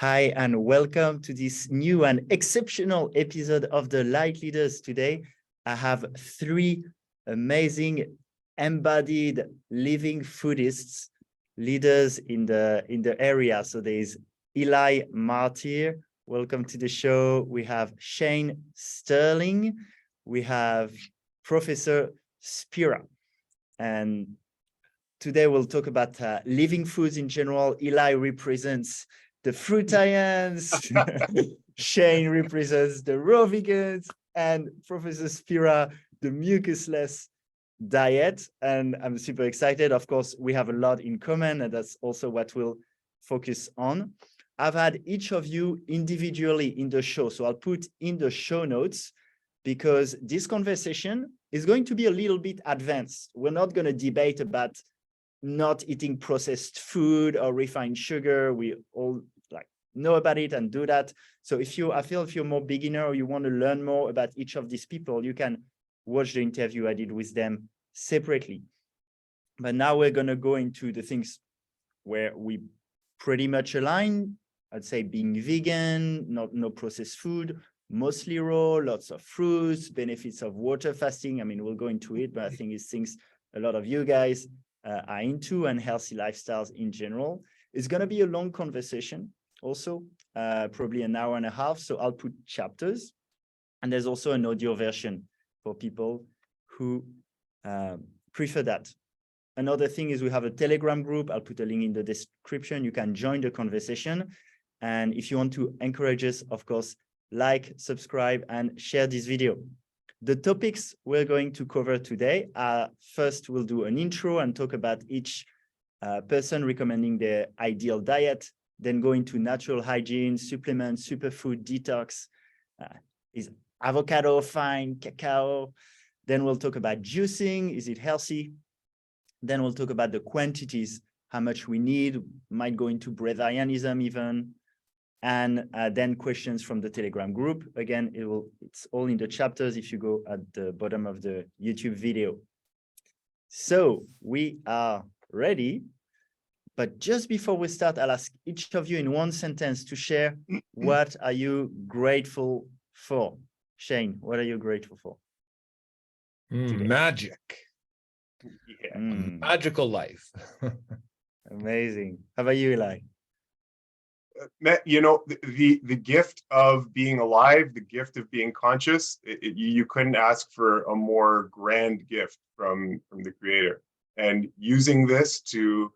Hi, and welcome to this new and exceptional episode of the Lightleaders. Today, I have three amazing embodied living foodists, leaders in the area. So there's Eli Martyr. Welcome to the show. We have Shane Sterling. We have Professor Spira. And today we'll talk about living foods in general. Eli represents the fruitarians, Shane represents the raw vegans, and Professor Spira, the mucusless diet. And I'm super excited. Of course, we have a lot in common, and that's also what we'll focus on. I've had each of you individually in the show, so I'll put in the show notes, because this conversation is going to be a little bit advanced. We're not going to debate about not eating processed food or refined sugar. We all know about it and do that. So if you're more beginner or you want to learn more about each of these people, you can watch the interview I did with them separately. But now we're going to go into the things where we pretty much align. I'd say being vegan, no processed food, mostly raw, lots of fruits, benefits of water fasting. I mean, we'll go into it, but I think it's things a lot of you guys are into, and healthy lifestyles in general. It's going to be a long conversation. Also, probably an hour and a half. So I'll put chapters, and there's also an audio version for people who prefer that. Another thing is we have a Telegram group. I'll put a link in the description. You can join the conversation. And if you want to encourage us, of course, like, subscribe, and share this video. The topics we're going to cover today are, first, we'll do an intro and talk about each person recommending their ideal diet, then go into natural hygiene, supplements, superfood, detox. Is avocado fine, cacao? Then we'll talk about juicing. Is it healthy? Then we'll talk about the quantities, how much we need, might go into breatharianism even. And then questions from the Telegram group. Again, it's all in the chapters if you go at the bottom of the YouTube video. So we are ready. But just before we start, I'll ask each of you in one sentence to share, what are you grateful for? Shane, what are you grateful for? Magic. Yeah. Magical life. Amazing. How about you, Eli? You know, the gift of being alive, the gift of being conscious, you couldn't ask for a more grand gift from the Creator. And using this to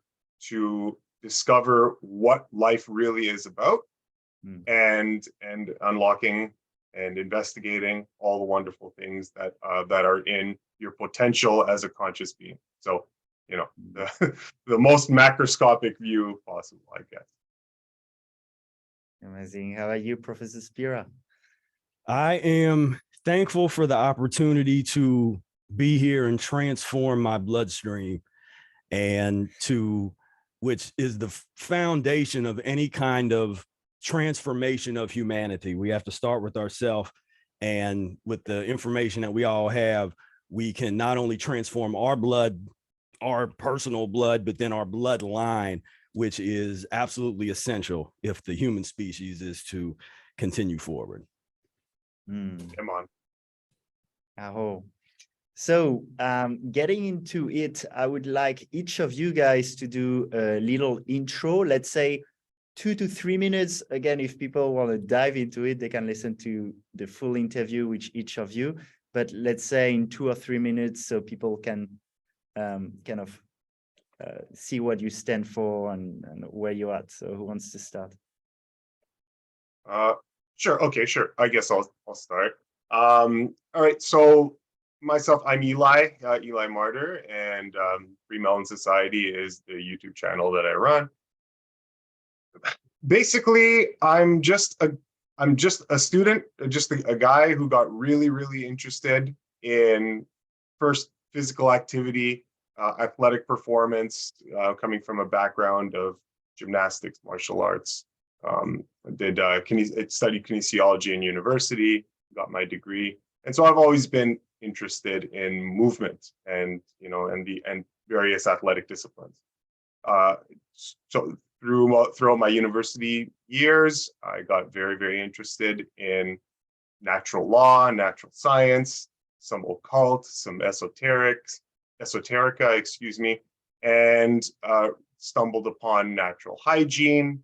discover what life really is about, and unlocking and investigating all the wonderful things that are in your potential as a conscious being. So, you know, the most macroscopic view possible, I guess. Amazing. How about you, Professor Spira? I am thankful for the opportunity to be here and transform my bloodstream, and which is the foundation of any kind of transformation of humanity. We have to start with ourselves, and with the information that we all have, we can not only transform our blood, our personal blood, but then our bloodline, which is absolutely essential if the human species is to continue forward. Come on. Aho. So getting into it, I would like each of you guys to do a little intro, let's say 2 to 3 minutes. Again, if people want to dive into it, they can listen to the full interview with each of you. But let's say in 2 or 3 minutes, so people can kind of see what you stand for and where you're at. So who wants to start? Sure. Okay, sure. I guess I'll start. All right. So myself, I'm Eli Martyr, and Free Melon Society is the YouTube channel that I run. Basically, I'm just a student, just a guy who got really interested in, first, physical activity, athletic performance, coming from a background of gymnastics, martial arts. I studied kinesiology in university, got my degree, and so I've always been interested in movement and various athletic disciplines. So throughout my university years, I got very, very interested in natural law, natural science, some occult, some esoterica, excuse me, and stumbled upon natural hygiene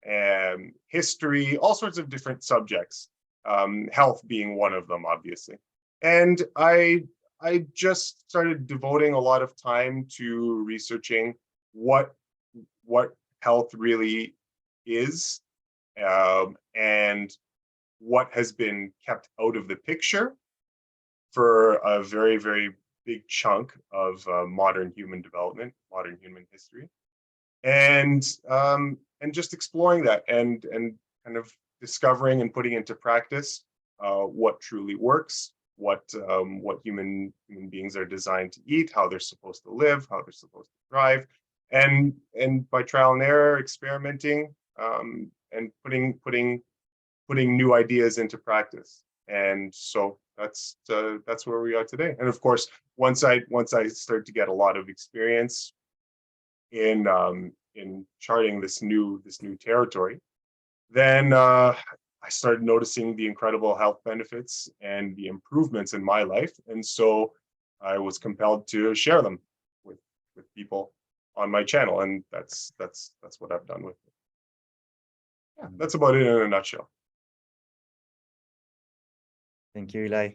and history, all sorts of different subjects, health being one of them, obviously. And I just started devoting a lot of time to researching what health really is, and what has been kept out of the picture for a very, very big chunk of modern human development, modern human history, and just exploring that and kind of discovering and putting into practice what truly works, what human beings are designed to eat, how they're supposed to live, how they're supposed to thrive, and by trial and error, experimenting, and putting new ideas into practice. And so that's where we are today. And of course, once I start to get a lot of experience in charting this new territory, then I started noticing the incredible health benefits and the improvements in my life. And so I was compelled to share them with people on my channel. And that's what I've done with it. Yeah, that's about it in a nutshell. Thank you, Eli.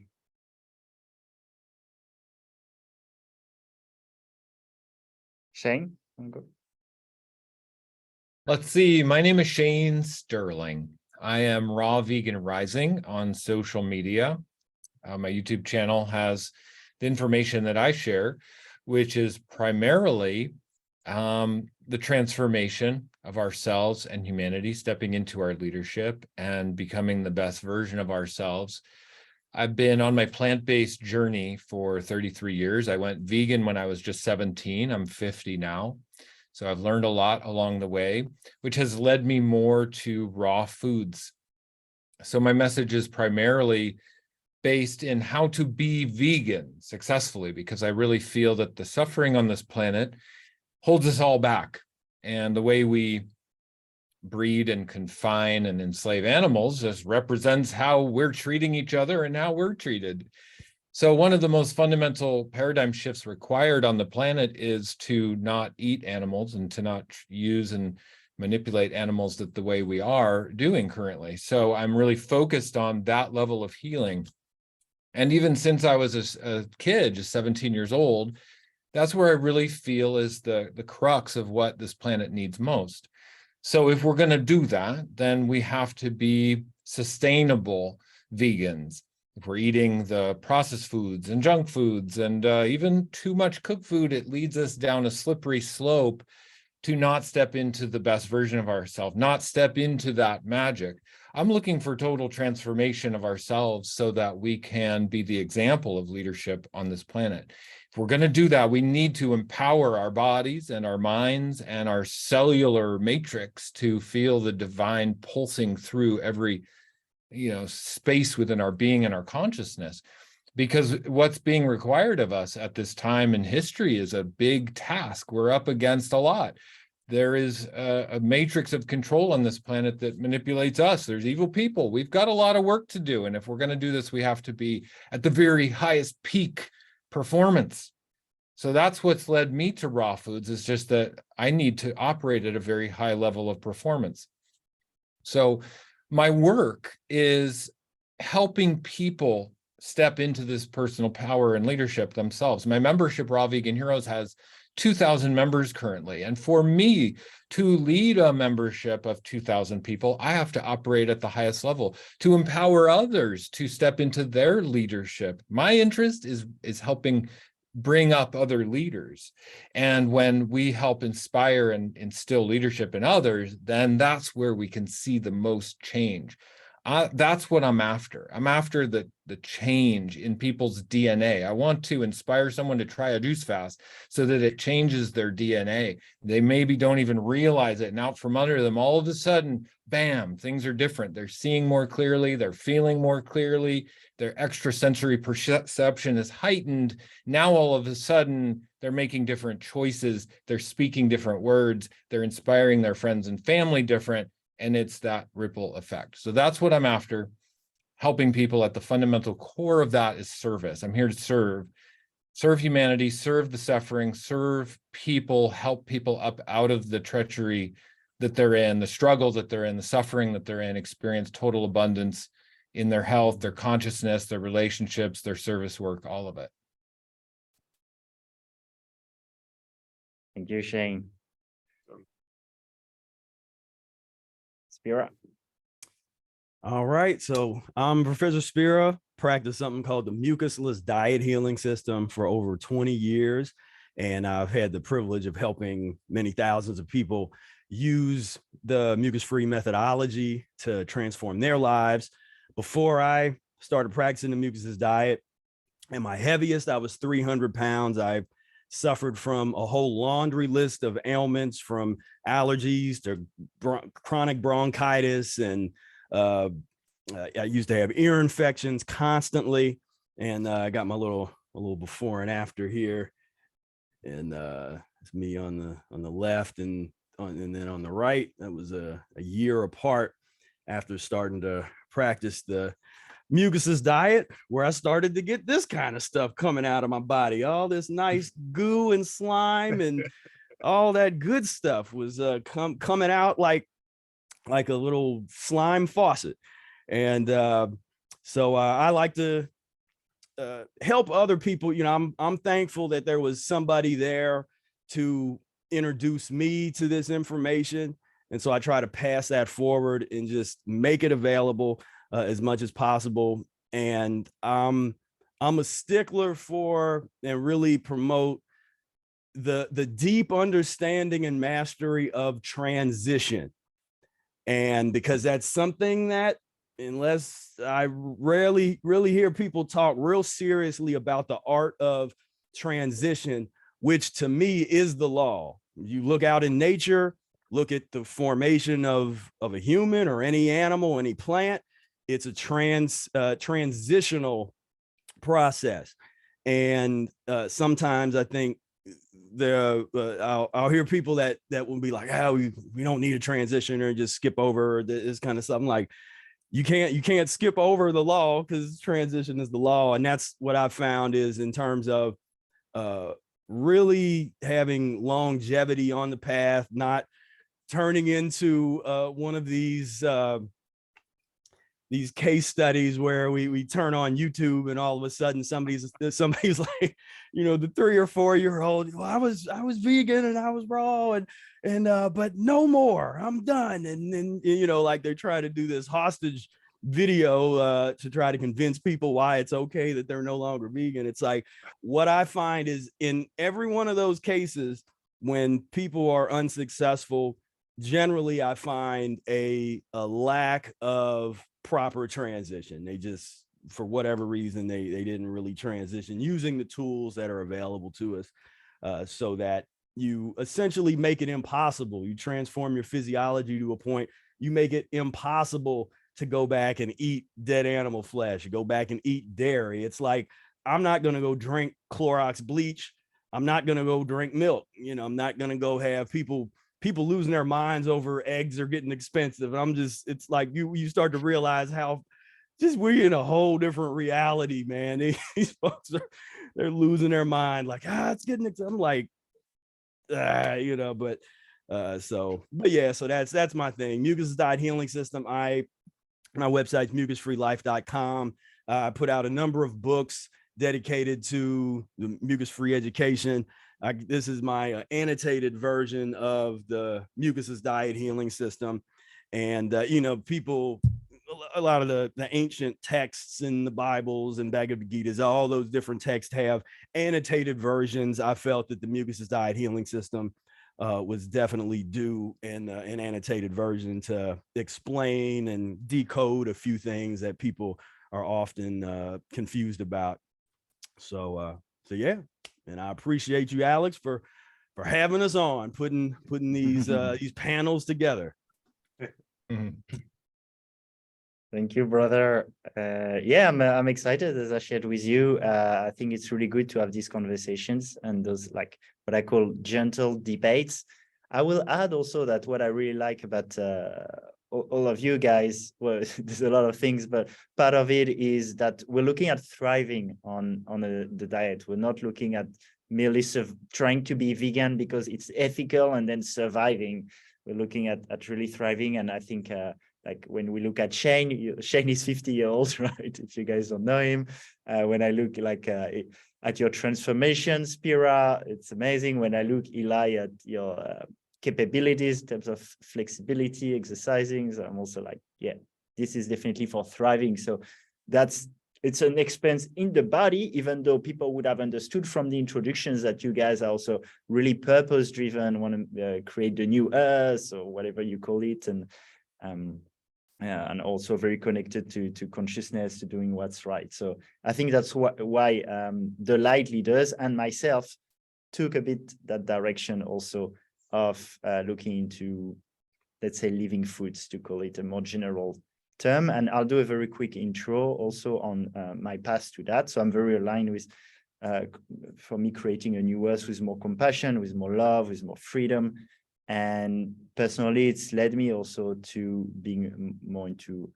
Shane? Let's see. My name is Shane Sterling. I am Raw Vegan Rising on social media. My YouTube channel has the information that I share, which is primarily the transformation of ourselves and humanity, stepping into our leadership and becoming the best version of ourselves. I've been on my plant-based journey for 33 years. I went vegan when I was just 17. I'm 50 now. So I've learned a lot along the way, which has led me more to raw foods. So my message is primarily based in how to be vegan successfully, because I really feel that the suffering on this planet holds us all back. And the way we breed and confine and enslave animals just represents how we're treating each other and how we're treated. So one of the most fundamental paradigm shifts required on the planet is to not eat animals and to not use and manipulate animals the way we are doing currently. So I'm really focused on that level of healing. And even since I was a kid, just 17 years old, that's where I really feel is the crux of what this planet needs most. So if we're going to do that, then we have to be sustainable vegans. If we're eating the processed foods and junk foods and even too much cooked food, it leads us down a slippery slope to not step into the best version of ourselves, not step into that magic. I'm looking for total transformation of ourselves so that we can be the example of leadership on this planet. If we're going to do that, we need to empower our bodies and our minds and our cellular matrix to feel the divine pulsing through every space within our being and our consciousness, because what's being required of us at this time in history is a big task. We're up against a lot. There is a matrix of control on this planet that manipulates us. There's evil people. We've got a lot of work to do. And if we're going to do this, we have to be at the very highest peak performance. So that's what's led me to raw foods, is just that I need to operate at a very high level of performance. So my work is helping people step into this personal power and leadership themselves. My membership, Raw Vegan Heroes, has 2,000 members currently. And for me to lead a membership of 2,000 people, I have to operate at the highest level to empower others to step into their leadership. My interest is helping bring up other leaders. And when we help inspire and instill leadership in others, then that's where we can see the most change. That's what I'm after. I'm after the change in people's DNA. I want to inspire someone to try a juice fast so that it changes their DNA. They maybe don't even realize it. And out from under them, all of a sudden, bam, things are different. They're seeing more clearly. They're feeling more clearly. Their extrasensory perception is heightened. Now, all of a sudden, they're making different choices. They're speaking different words. They're inspiring their friends and family different. And it's that ripple effect. So that's what I'm after. Helping people at the fundamental core of that is service. I'm here to serve humanity, serve the suffering, serve people, help people up out of the treachery that they're in, the struggle that they're in, the suffering that they're in, experience total abundance in their health, their consciousness, their relationships, their service work, all of it. Thank you, Shane. Spira. All right, so I'm Professor Spira, practice something called the Mucusless diet healing system for over 20 years. And I've had the privilege of helping many thousands of people use the mucus-free methodology to transform their lives. Before I started practicing the mucusless diet, at my heaviest, I was 300 pounds. I suffered from a whole laundry list of ailments, from allergies to chronic bronchitis, and I used to have ear infections constantly. And I got my a little before and after here, and it's me on the left, and then on the right. That was a year apart after starting to practice the mucusless diet, where I started to get this kind of stuff coming out of my body. All this nice goo and slime and all that good stuff was coming out like a little slime faucet. And so I like to help other people. You know, I'm thankful that there was somebody there to introduce me to this information. And so I try to pass that forward and just make it available as much as possible. And I'm a stickler for and really promote the deep understanding and mastery of transition. And because that's something that, unless I rarely really hear people talk real seriously about the art of transition, which to me is the law. You look out in nature, look at the formation of a human or any animal, any plant. It's a transitional process. And sometimes I think I'll hear people that will be like, oh, we don't need a transition, or just skip over this kind of stuff. I'm like, you can't skip over the law, because transition is the law. And that's what I've found is, in terms of really having longevity on the path, not turning into one of these case studies where we turn on YouTube and all of a sudden somebody's like, you know, the 3 or 4 year old, well, I was vegan and I was raw and but no more, I'm done. And you know, like they're trying to do this hostage video to try to convince people why it's okay that they're no longer vegan. It's like, what I find is, in every one of those cases, when people are unsuccessful, generally I find a lack of proper transition. They just, for whatever reason, they didn't really transition using the tools that are available to us, so that you essentially make it impossible. You transform your physiology to a point, you make it impossible to go back and eat dead animal flesh, you go back and eat dairy. It's like, I'm not going to go drink Clorox bleach. I'm not going to go drink milk. You know, I'm not going to go have people losing their minds over eggs are getting expensive. It's like you start to realize how just we're in a whole different reality, man. These folks they're losing their mind, like, it's getting expensive. I'm like, you know, but yeah, so that's my thing. Mucus diet healing system. My website's mucusfreelife.com. I put out a number of books dedicated to the mucus-free education. This is my annotated version of the mucusless diet healing system. And, you know, a lot of the ancient texts in the Bibles and Bhagavad Gita's, all those different texts have annotated versions. I felt that the mucusless diet healing system was definitely due in an annotated version to explain and decode a few things that people are often confused about. So yeah, and I appreciate you, Alex, for having us on, putting these panels together. Thank you, brother. Yeah, I'm excited, as I shared with you. I think it's really good to have these conversations and those, like, what I call gentle debates. I will add also that what I really like about all of you guys, well, there's a lot of things, but part of it is that we're looking at thriving on the diet. We're not looking at merely trying to be vegan because it's ethical and then surviving. We're looking at really thriving. And I think like when we look at Shane, Shane is 50 years old, right? If you guys don't know him. When I look like at your transformation, Spira, it's amazing. When I look, Eli, at your capabilities in terms of flexibility, exercising, so I'm also like, yeah, this is definitely for thriving. So it's an expense in the body, even though people would have understood from the introductions that you guys are also really purpose driven, want to create the new earth or whatever you call it. And also very connected to consciousness, to doing what's right. So I think that's why the Lightleaders and myself took a bit that direction also of looking into, let's say, living foods, to call it a more general term. And I'll do a very quick intro also on my path to that. So I'm very aligned with, for me, creating a new earth with more compassion, with more love, with more freedom. And personally, it's led me also to being more into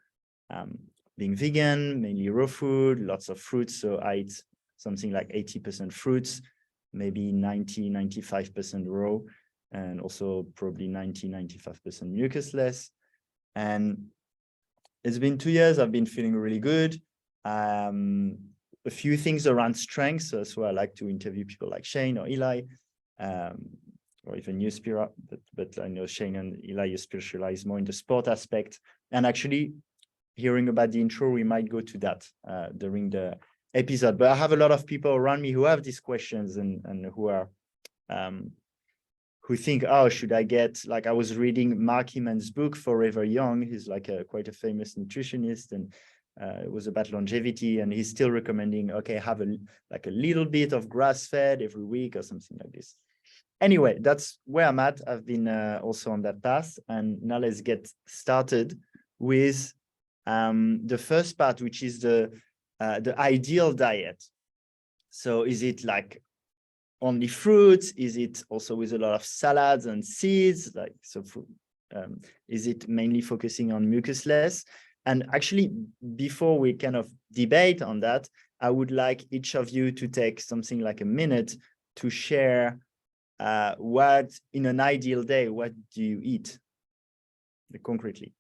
being vegan, mainly raw food, lots of fruits. So I eat something like 80% fruits, maybe 95% raw, and also probably 95% mucusless. And it's been 2 years. I've been feeling really good. A few things around strength. So I like to interview people like Shane or Eli. Or even you, Spira, but I know Shane and Eli, you specialize more in the sport aspect. And actually, hearing about the intro, we might go to that during the episode. But I have a lot of people around me who have these questions and who are who think, oh, should I get, like, I was reading Mark Hyman's book, Forever Young. He's like quite a famous nutritionist, and it was about longevity, and he's still recommending, okay, have a little bit of grass-fed every week or something like this. Anyway, that's where I'm at. I've been also on that path. And now let's get started with the first part, which is the ideal diet. So is it like only fruits? Is it also with a lot of salads and seeds? Like, so is it mainly focusing on mucusless? And actually, before we kind of debate on that, I would like each of you to take something like a minute to share what, in an ideal day, what do you eat concretely?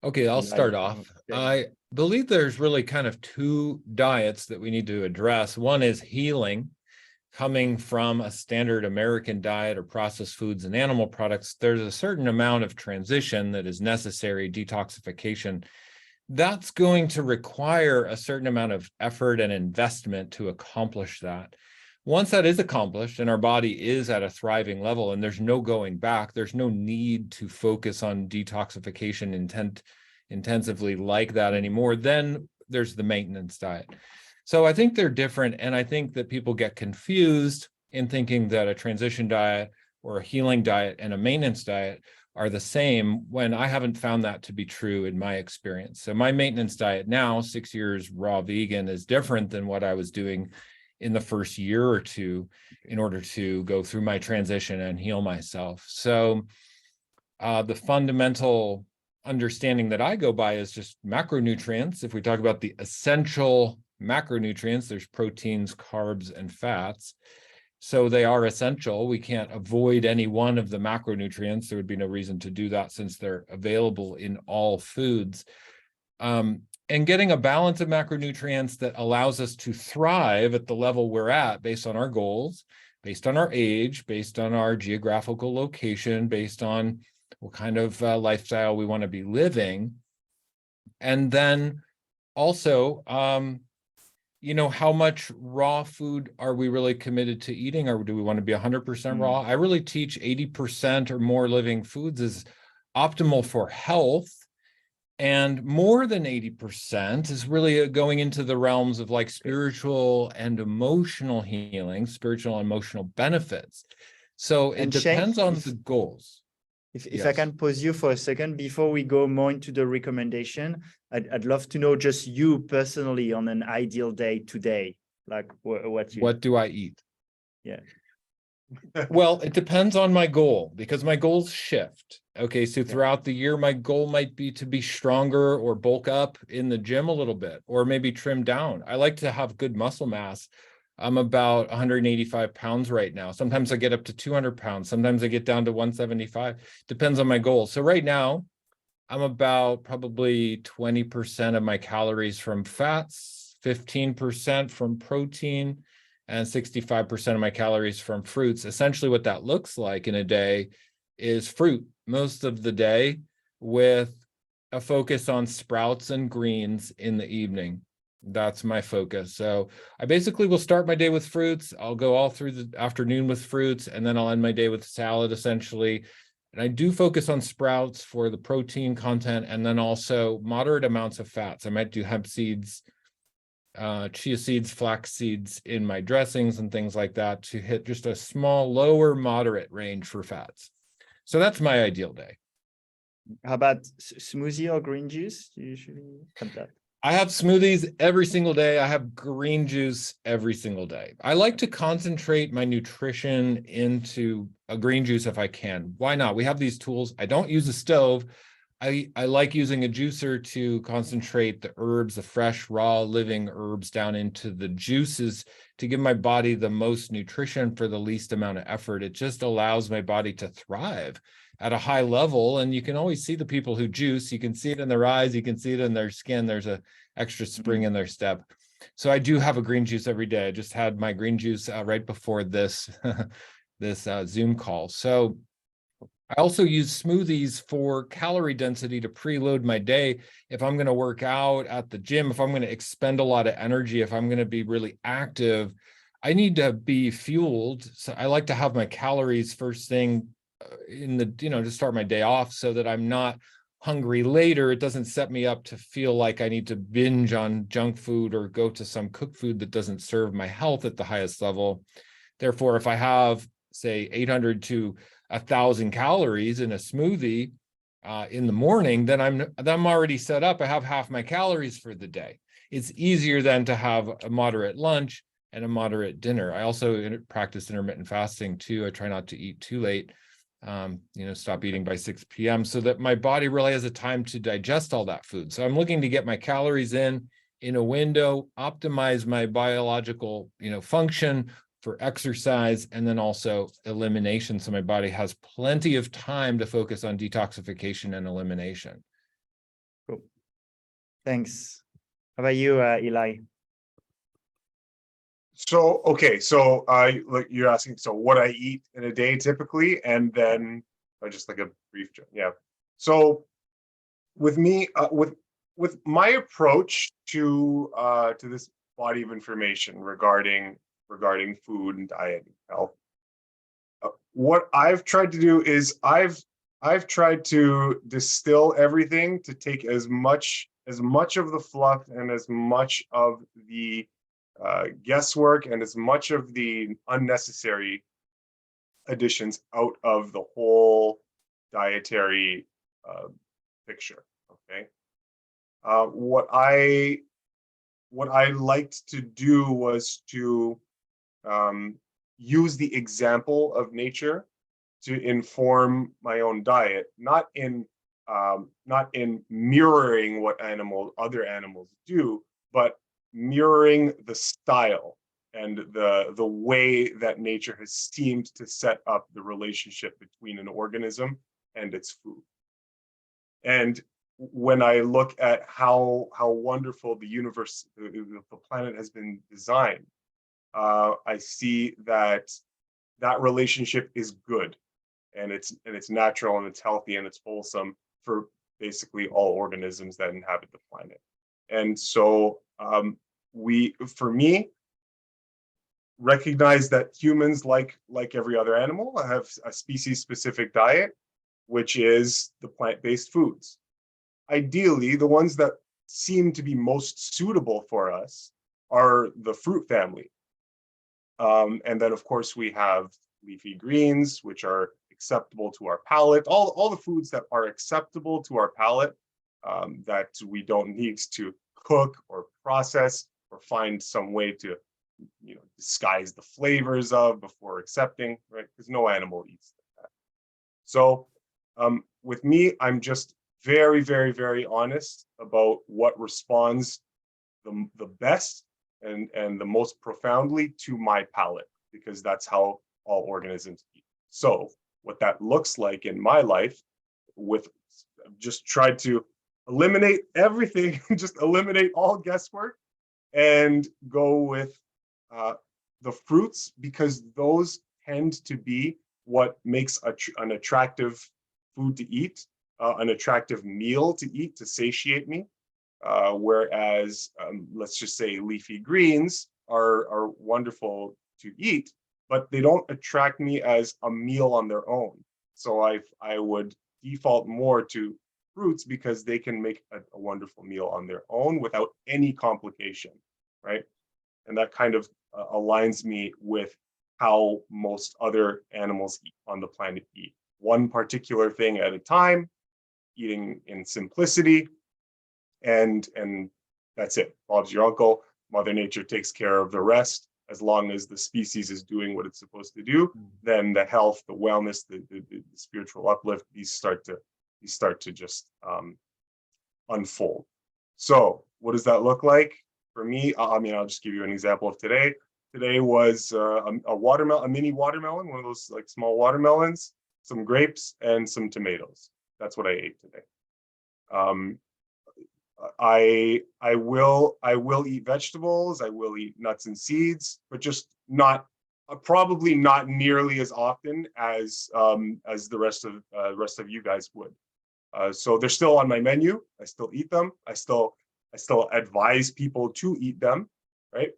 Okay, I'll start off. I believe there's really kind of two diets that we need to address. One is healing, coming from a standard American diet or processed foods and animal products. There's a certain amount of transition that is necessary, detoxification. That's going to require a certain amount of effort and investment to accomplish that. Once that is accomplished and our body is at a thriving level and there's no going back, there's no need to focus on detoxification intensively like that anymore, then there's the maintenance diet. So I think they're different. And I think that people get confused in thinking that a transition diet or a healing diet and a maintenance diet are the same, when I haven't found that to be true in my experience. So my maintenance diet now, 6 years raw vegan, is different than what I was doing in the first year or two in order to go through my transition and heal myself. So the fundamental understanding that I go by is just macronutrients. If we talk about the essential macronutrients, there's proteins, carbs, and fats. So they are essential. We can't avoid any one of the macronutrients. There would be no reason to do that since they're available in all foods. And getting a balance of macronutrients that allows us to thrive at the level we're at based on our goals, based on our age, based on our geographical location, based on what kind of lifestyle we want to be living. And then also how much raw food are we really committed to eating, or do we want to be 100% raw? I really teach 80% or more living foods is optimal for health. And more than 80% is really going into the realms of like spiritual and emotional healing, spiritual and emotional benefits. So it depends on the goals. If I can pause you for a second before we go more into the recommendation, I'd love to know just you personally on an ideal day today, like what do I eat? Yeah. Well, it depends on my goal because my goals shift. Okay, so throughout the year, my goal might be to be stronger or bulk up in the gym a little bit, or maybe trim down. I like to have good muscle mass. I'm about 185 pounds right now. Sometimes I get up to 200 pounds. Sometimes I get down to 175. Depends on my goal. So right now, I'm about probably 20% of my calories from fats, 15% from protein, and 65% of my calories from fruits. Essentially what that looks like in a day is fruit most of the day with a focus on sprouts and greens in the evening. That's my focus. So I basically will start my day with fruits. I'll go all through the afternoon with fruits, and then I'll end my day with salad essentially. And I do focus on sprouts for the protein content, and then also moderate amounts of fats. I might do hemp seeds, chia seeds, flax seeds in my dressings and things like that to hit just a small, lower, moderate range for fats. So that's my ideal day. How about smoothie or green juice? Do you usually have that? I have smoothies every single day. I have green juice every single day. I like to concentrate my nutrition into a green juice if I can. Why not? We have these tools. I don't use a stove. I like using a juicer to concentrate the herbs, the fresh, raw, living herbs down into the juices to give my body the most nutrition for the least amount of effort. It just allows my body to thrive at a high level. And you can always see the people who juice. You can see it in their eyes. You can see it in their skin. There's a extra spring in their step. So I do have a green juice every day. I just had my green juice right before this, this Zoom call. So I also use smoothies for calorie density to preload my day. If I'm going to work out at the gym, if I'm going to expend a lot of energy, if I'm going to be really active, I need to be fueled. So I like to have my calories first thing in the, to start my day off so that I'm not hungry later. It doesn't set me up to feel like I need to binge on junk food or go to some cooked food that doesn't serve my health at the highest level. Therefore, if I have, say, 800 to 1,000 calories in a smoothie in the morning, then I'm already set up. I have half my calories for the day. It's easier then to have a moderate lunch and a moderate dinner. I also practice intermittent fasting too. I try not to eat too late, stop eating by 6 p.m. so that my body really has a time to digest all that food. So I'm looking to get my calories in a window, optimize my biological, function for exercise, and then also elimination. So my body has plenty of time to focus on detoxification and elimination. Cool. Thanks. How about you, Eli? So, okay. So like you're asking, so what I eat in a day typically, and then just like a brief, yeah. So with me, with my approach to this body of information regarding food and diet and health, what I've tried to do is I've tried to distill everything to take as much of the fluff and as much of the guesswork and as much of the unnecessary additions out of the whole dietary picture. Okay. What I liked to do was to use the example of nature to inform my own diet, not in mirroring what other animals do, but mirroring the style and the way that nature has seemed to set up the relationship between an organism and its food. And when I look at how wonderful the universe, the planet has been designed, I see that relationship is good, and it's natural, and it's healthy, and it's wholesome for basically all organisms that inhabit the planet. And so for me, recognize that humans, like every other animal, have a species-specific diet, which is the plant-based foods. Ideally, the ones that seem to be most suitable for us are the fruit family. And then, of course, we have leafy greens, which are acceptable to our palate. All the foods that are acceptable to our palate, that we don't need to cook or process or find some way to, disguise the flavors of before accepting, right? Because no animal eats that. So with me, I'm just very, very, very honest about what responds the best and the most profoundly to my palate, because that's how all organisms eat. So what that looks like in my life, just tried to eliminate everything, just eliminate all guesswork and go with the fruits, because those tend to be what makes an attractive food to eat, an attractive meal to eat to satiate me. Whereas, let's just say leafy greens are wonderful to eat, but they don't attract me as a meal on their own. So I would default more to fruits because they can make a wonderful meal on their own without any complication, right? And that kind of aligns me with how most other animals on the planet eat. One particular thing at a time, eating in simplicity, and that's it. Bob's your uncle. Mother Nature takes care of the rest. As long as the species is doing what it's supposed to do, then the health, the wellness, the spiritual uplift, these start to just unfold. So what does that look like for me? I'll just give you an example of today. Today was a watermelon, a mini watermelon, one of those like small watermelons, some grapes, and some tomatoes. That's what I ate today. I will eat vegetables. I will eat nuts and seeds, but just not probably not nearly as often as the rest of you guys would. So they're still on my menu. I still eat them. I still advise people to eat them, right?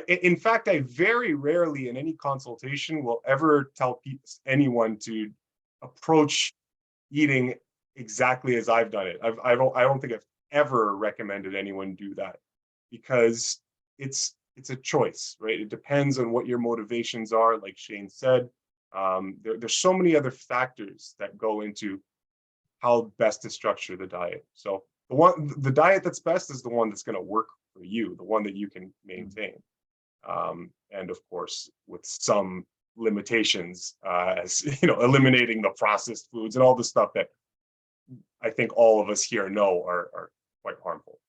In fact, I very rarely in any consultation will ever tell anyone to approach eating exactly as I've done it. I don't think I've ever recommended anyone do that, because it's a choice, right? It depends on what your motivations are. Like Shane said, there's so many other factors that go into how best to structure the diet. So the diet that's best is the one that's going to work for you, the one that you can maintain. And of course, with some limitations, as eliminating the processed foods and all the stuff that I think all of us here know are quite harmful.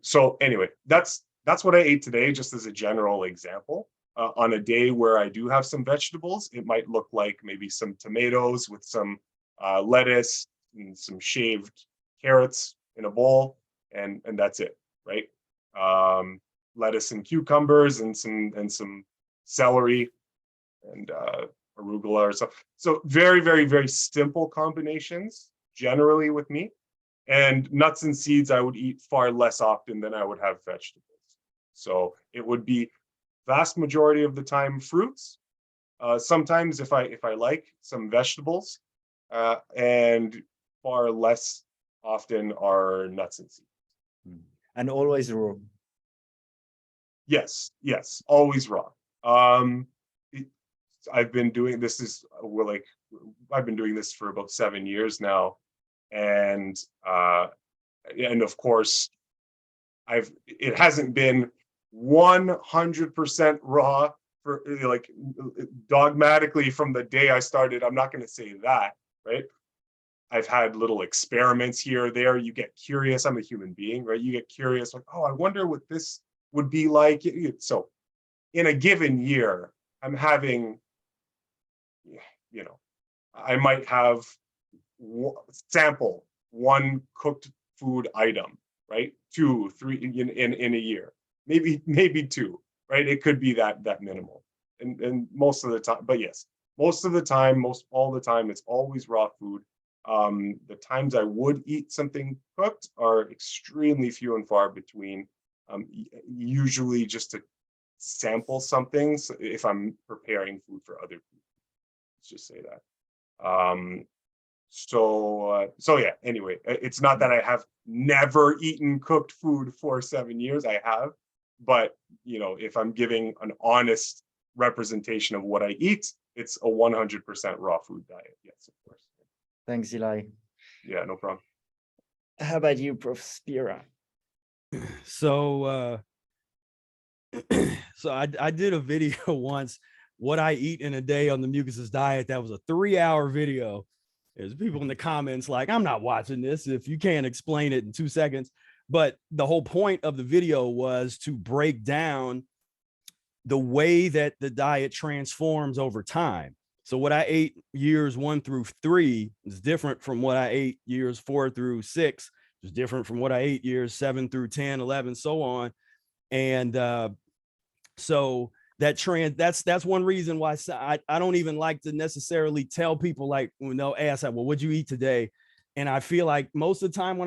So anyway, that's what I ate today, just as a general example. On a day where I do have some vegetables, it might look like maybe some tomatoes with some lettuce and some shaved carrots in a bowl, and that's it, right? Lettuce and cucumbers and some celery and arugula or so. So very, very, very simple combinations generally with me. And nuts and seeds I would eat far less often than I would have vegetables. So it would be vast majority of the time fruits. Sometimes if I like some vegetables, and far less often are nuts and seeds. And always raw. Yes, always raw. I've been doing this I've been doing this for about 7 years now, and of course it hasn't been 100% raw for like dogmatically from the day I started. I'm not going to say that, right? I've had little experiments here or there. You get curious. I'm a human being, right? You get curious, like, oh, I wonder what this would be like. So in a given year, I'm having, I might have sample one cooked food item, right? 2, 3 in a year, maybe 2, right? It could be that minimal, and most of the time. But yes, most of the time, all the time, it's always raw food. The times I would eat something cooked are extremely few and far between. usually just to sample something so if I'm preparing food for other people. Let's just say that. So yeah, anyway, it's not that I have never eaten cooked food for 7 years. I have, but you know, if I'm giving an honest representation of what I eat, it's a 100% raw food diet. Yes, of course. Thanks, Eli. Yeah, no problem. How about you, Prof. Spira? So so I did a video once, what I eat in a day on the Mucusless diet. That was a 3-hour video. There's people in the comments like, I'm not watching this if you can't explain it in 2 seconds. But the whole point of the video was to break down the way that the diet transforms over time. So what I ate years 1 through 3 is different from what I ate years 4 through 6. It's different from what I ate years 7 through 10, 11, so on. And so that's one reason why I don't even like to necessarily tell people, like when they'll ask, well, what'd you eat today? And I feel like most of the time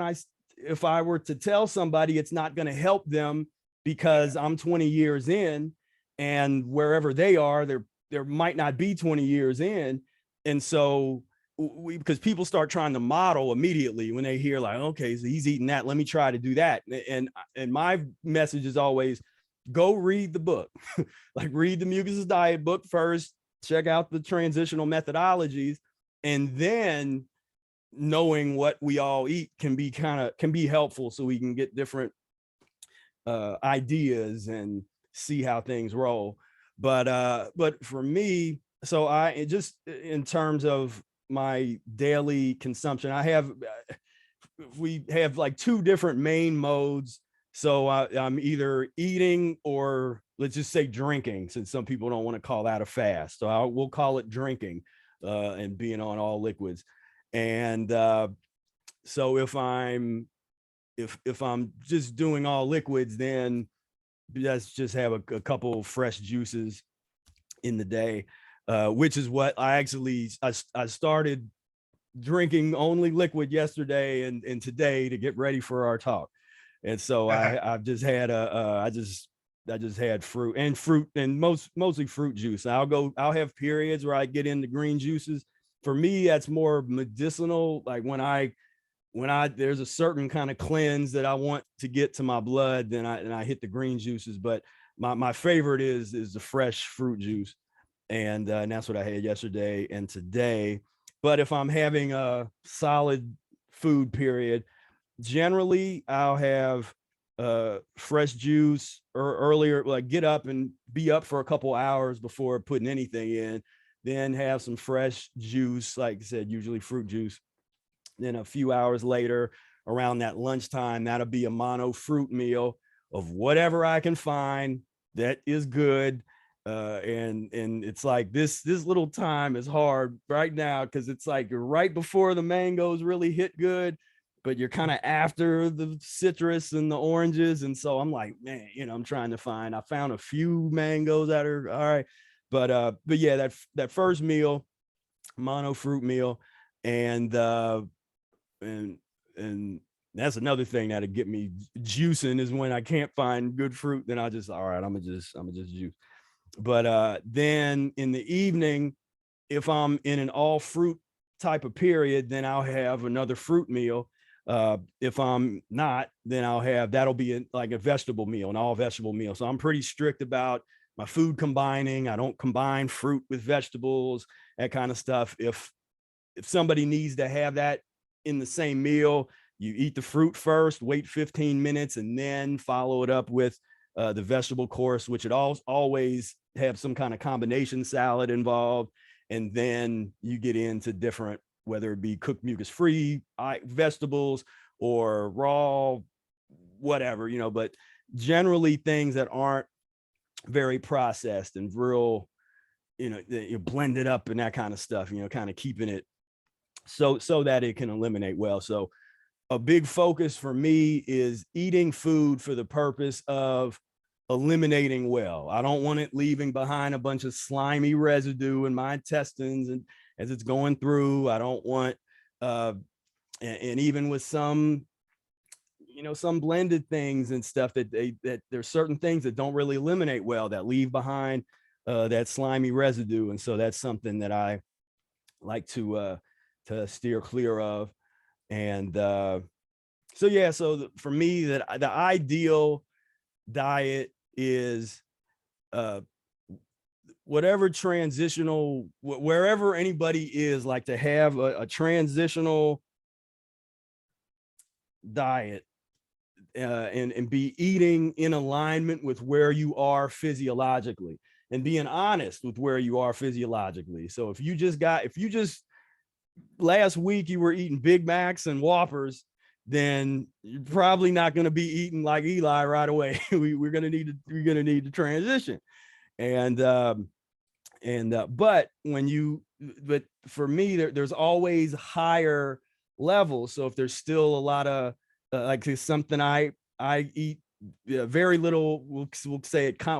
if I were to tell somebody, it's not going to help them because I'm 20 years in, and wherever they are, there might not be 20 years in. And so because people start trying to model immediately when they hear like, okay, so he's eating that, let me try to do that. And my message is always, go read the book. Like, read the Mucusless diet book first, check out the transitional methodologies, and then knowing what we all eat can be helpful, so we can get different ideas and see how things roll. But for me, so I just, in terms of my daily consumption, we have like 2 different main modes. So I'm either eating, or let's just say drinking, since some people don't want to call that a fast. So we'll call it drinking, and being on all liquids. And so if I'm just doing all liquids, then let's just have a couple of fresh juices in the day, which is what I started drinking only liquid yesterday and today to get ready for our talk. And so I've just had I just had fruit and mostly fruit juice. I'll have periods where I get into green juices. For me, that's more medicinal. Like when there's a certain kind of cleanse that I want to get to my blood, then I hit the green juices. But my favorite is the fresh fruit juice. And that's what I had yesterday and today. But if I'm having a solid food period, generally I'll have fresh juice or earlier, like get up and be up for a couple hours before putting anything in, then have some fresh juice, like I said, usually fruit juice. Then a few hours later, around that lunchtime, that'll be a mono fruit meal of whatever I can find that is good. And it's like this little time is hard right now, because it's like you're right before the mangoes really hit good, but you're kind of after the citrus and the oranges. And so I'm like, man, I'm trying to I found a few mangoes that are all right. But yeah, that first meal, mono fruit meal, and that's another thing that'll get me juicing, is when I can't find good fruit, then I'm gonna just juice. But then in the evening, if I'm in an all fruit type of period, then I'll have another fruit meal. If I'm not, then that'll be like a vegetable meal, an all vegetable meal. So I'm pretty strict about my food combining. I don't combine fruit with vegetables, that kind of stuff. If somebody needs to have that in the same meal, you eat the fruit first, wait 15 minutes, and then follow it up with the vegetable course, which it always have some kind of combination salad involved. And then you get into different, whether it be cooked mucus-free vegetables or raw, whatever, but generally things that aren't very processed and real, you blend it up and that kind of stuff, kind of keeping it so that it can eliminate well. So a big focus for me is eating food for the purpose of eliminating well. I don't want it leaving behind a bunch of slimy residue in my intestines and as it's going through. I don't want and even with some some blended things and stuff that there's certain things that don't really eliminate well, that leave behind that slimy residue. And so that's something that I like to steer clear of. And so for me, the ideal diet is whatever transitional, wherever anybody is, like to have a transitional diet and be eating in alignment with where you are physiologically and being honest with where you are physiologically. So if you just last week you were eating Big Macs and Whoppers, then you're probably not going to be eating like Eli right away. we're going to need to transition. But for me, there's always higher levels. So if there's still a lot of like something I eat very little, we'll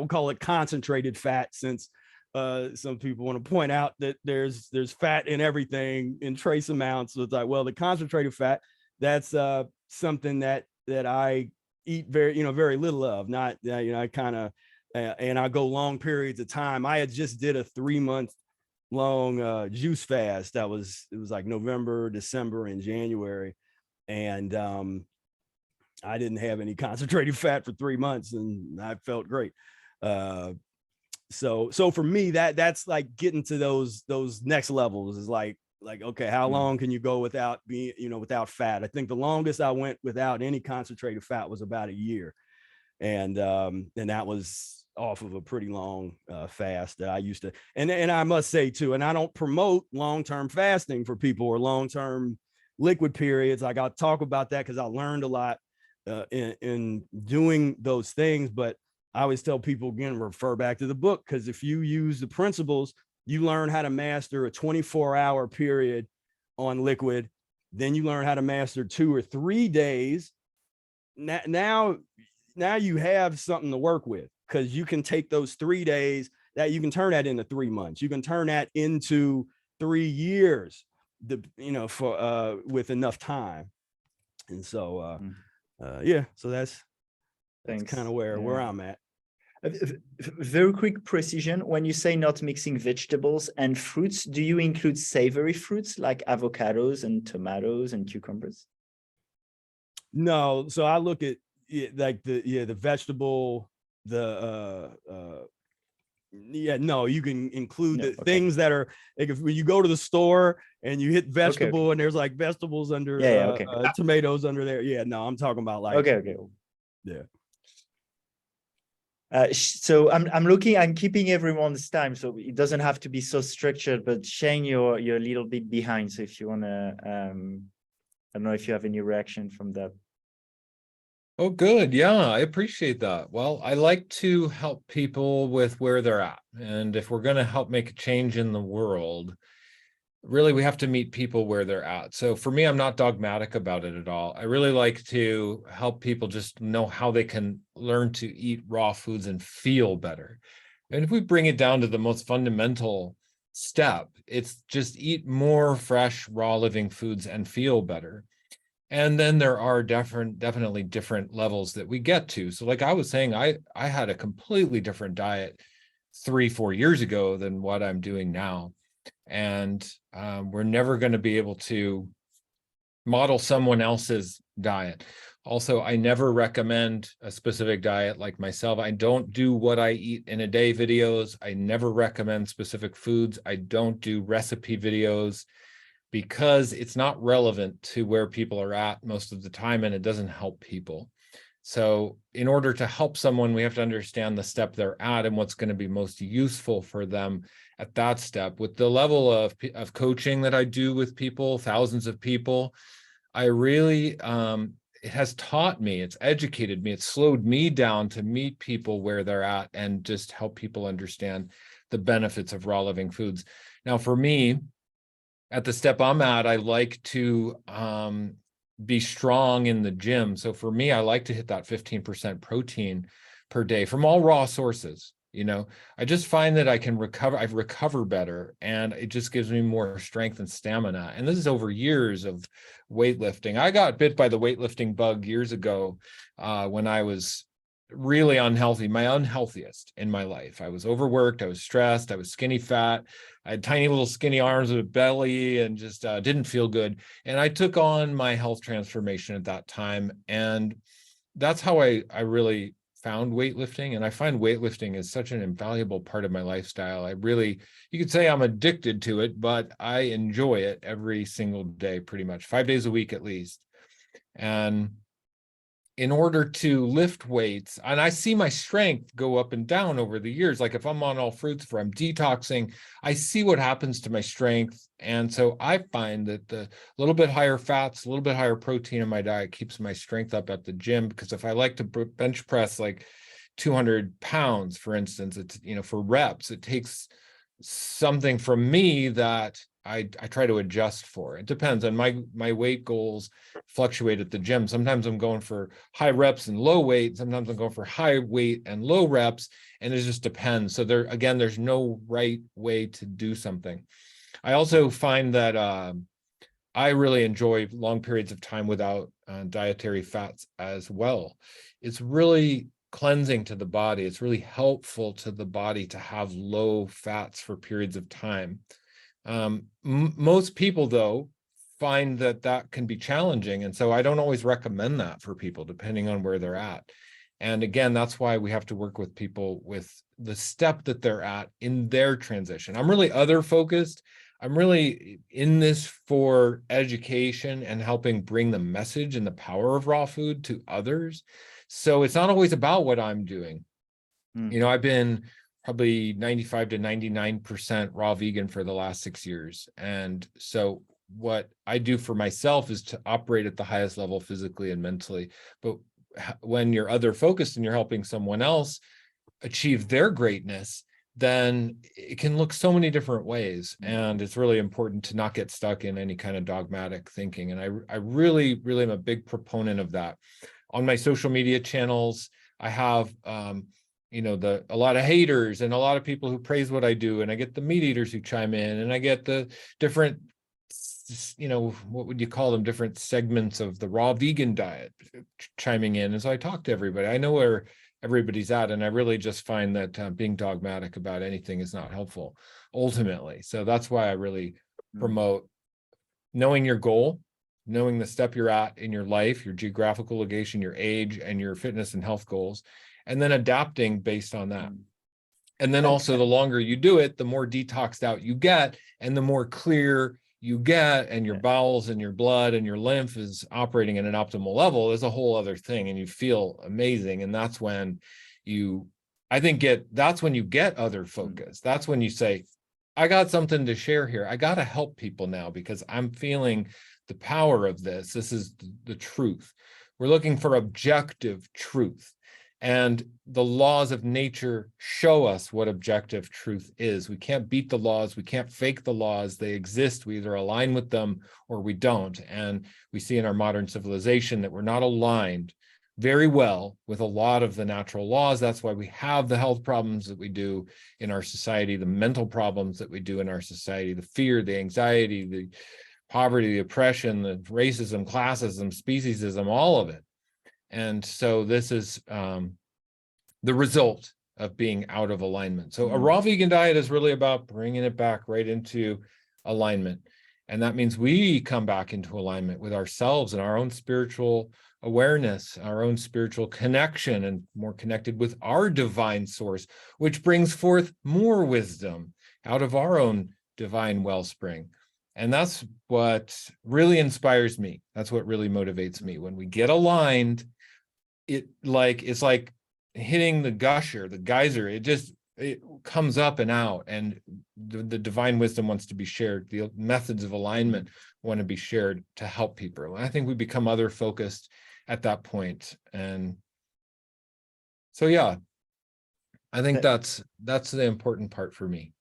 call it concentrated fat, since some people want to point out that there's fat in everything in trace amounts. So it's like, well, the concentrated fat, that's something that I eat very little of. Not I kind of and I go long periods of time. I had just did a 3-month long juice fast. It was like November, December, and January, and I didn't have any concentrated fat for 3 months, and I felt great. So for me, that's like getting to those next levels is like, okay, how long can you go without without fat? I think the longest I went without any concentrated fat was about a year. And that was off of a pretty long fast that I used to, and I must say too, and I don't promote long-term fasting for people or long-term liquid periods. Like, I'll talk about that because I learned a lot in doing those things, but I always tell people, again, refer back to the book, because if you use the principles, you learn how to master a 24-hour period on liquid, then you learn how to master 2 or 3 days. Now you have something to work with, because you can take those 3 days, that you can turn that into 3 months. You can turn that into 3 years, with enough time. And so, so that's kind of where I'm at. Very quick precision. When you say not mixing vegetables and fruits, do you include savory fruits like avocados and tomatoes and cucumbers? No. So I look at like the vegetable, no, you can include things that are like, when you go to the store and you hit vegetable and there's like vegetables under tomatoes under there. Yeah, no, I'm talking about like yeah. So I'm keeping everyone's time, so it doesn't have to be so structured, but Shane, you're a little bit behind. So if you want to, I don't know if you have any reaction from that. Oh, good. Yeah, I appreciate that. Well, I like to help people with where they're at. And if we're going to help make a change in the world, really, we have to meet people where they're at. So for me, I'm not dogmatic about it at all. I really like to help people just know how they can learn to eat raw foods and feel better. And if we bring it down to the most fundamental step, it's just eat more fresh, raw living foods and feel better. And then there are definitely different levels that we get to. So like I was saying, I had a completely different diet 3-4 years ago than what I'm doing now. And we're never going to be able to model someone else's diet. Also, I never recommend a specific diet like myself. I don't do what I eat in a day videos. I never recommend specific foods. I don't do recipe videos, because it's not relevant to where people are at most of the time, and it doesn't help people. So in order to help someone, we have to understand the step they're at and what's going to be most useful for them at that step. With the level of coaching that I do with people, thousands of people, I really, it has taught me, it's educated me, it's slowed me down to meet people where they're at and just help people understand the benefits of raw living foods. Now, for me, at the step I'm at, I like to be strong in the gym. So for me, I like to hit that 15% protein per day from all raw sources. You know, I just find that I recover better, and it just gives me more strength and stamina. And this is over years of weightlifting. I got bit by the weightlifting bug years ago when I was really unhealthy, my unhealthiest in my life. I was overworked, I was stressed, I was skinny fat, I had tiny little skinny arms with a belly, and just didn't feel good. And I took on my health transformation at that time. And that's how I really found weightlifting. And I find weightlifting is such an invaluable part of my lifestyle. You could say I'm addicted to it, but I enjoy it every single day, pretty much 5 days a week at least. And in order to lift weights, and I see my strength go up and down over the years. Like if I'm on all fruits, if I'm detoxing, I see what happens to my strength. And so I find that the little bit higher fats, a little bit higher protein in my diet keeps my strength up at the gym. Because if I like to bench press like 200 pounds, for instance, it's, you know, for reps, it takes something from me that I try to adjust for. It depends on my weight goals fluctuate at the gym. Sometimes I'm going for high reps and low weight. Sometimes I'm going for high weight and low reps, and it just depends. So there's no right way to do something. I also find that I really enjoy long periods of time without dietary fats as well. It's really cleansing to the body. It's really helpful to the body to have low fats for periods of time. Most people, though, find that can be challenging. And so I don't always recommend that for people, depending on where they're at. And again, that's why we have to work with people with the step that they're at in their transition. I'm really other focused. I'm really in this for education and helping bring the message and the power of raw food to others. So it's not always about what I'm doing. You know, I've been probably 95 to 99% raw vegan for the last 6 years. And so what I do for myself is to operate at the highest level physically and mentally. But when you're other focused and you're helping someone else achieve their greatness, then it can look so many different ways. And it's really important to not get stuck in any kind of dogmatic thinking. And I really, really am a big proponent of that. On my social media channels, I have you know, a lot of haters and a lot of people who praise what I do, and I get the meat eaters who chime in, and I get the different, you know, what would you call them, different segments of the raw vegan diet chiming in. And so I talk to everybody. I know where everybody's at, and I really just find that being dogmatic about anything is not helpful ultimately. So that's why I really promote knowing your goal, knowing the step you're at in your life, your geographical location, your age, and your fitness and health goals, and then adapting based on that. And then also, the longer you do it, the more detoxed out you get, and the more clear you get, and your bowels and your blood and your lymph is operating at an optimal level is a whole other thing, and you feel amazing. And that's when you, I think, that's when you get other focus. That's when you say, I got something to share here. I got to help people now because I'm feeling the power of this. This is the truth. We're looking for objective truth. And the laws of nature show us what objective truth is. We can't beat the laws. We can't fake the laws. They exist. We either align with them or we don't. And we see in our modern civilization that we're not aligned very well with a lot of the natural laws. That's why we have the health problems that we do in our society, the mental problems that we do in our society, the fear, the anxiety, the poverty, the oppression, the racism, classism, speciesism, all of it. And so this is the result of being out of alignment. So a raw vegan diet is really about bringing it back right into alignment. And that means we come back into alignment with ourselves and our own spiritual awareness, our own spiritual connection, and more connected with our divine source, which brings forth more wisdom out of our own divine wellspring. And that's what really inspires me. That's what really motivates me. When we get aligned, it's like hitting the gusher, the geyser. It comes up and out, and the divine wisdom wants to be shared. The methods of alignment want to be shared to help people. And I think we become other focused at that point. And so, yeah, I think that's the important part for me.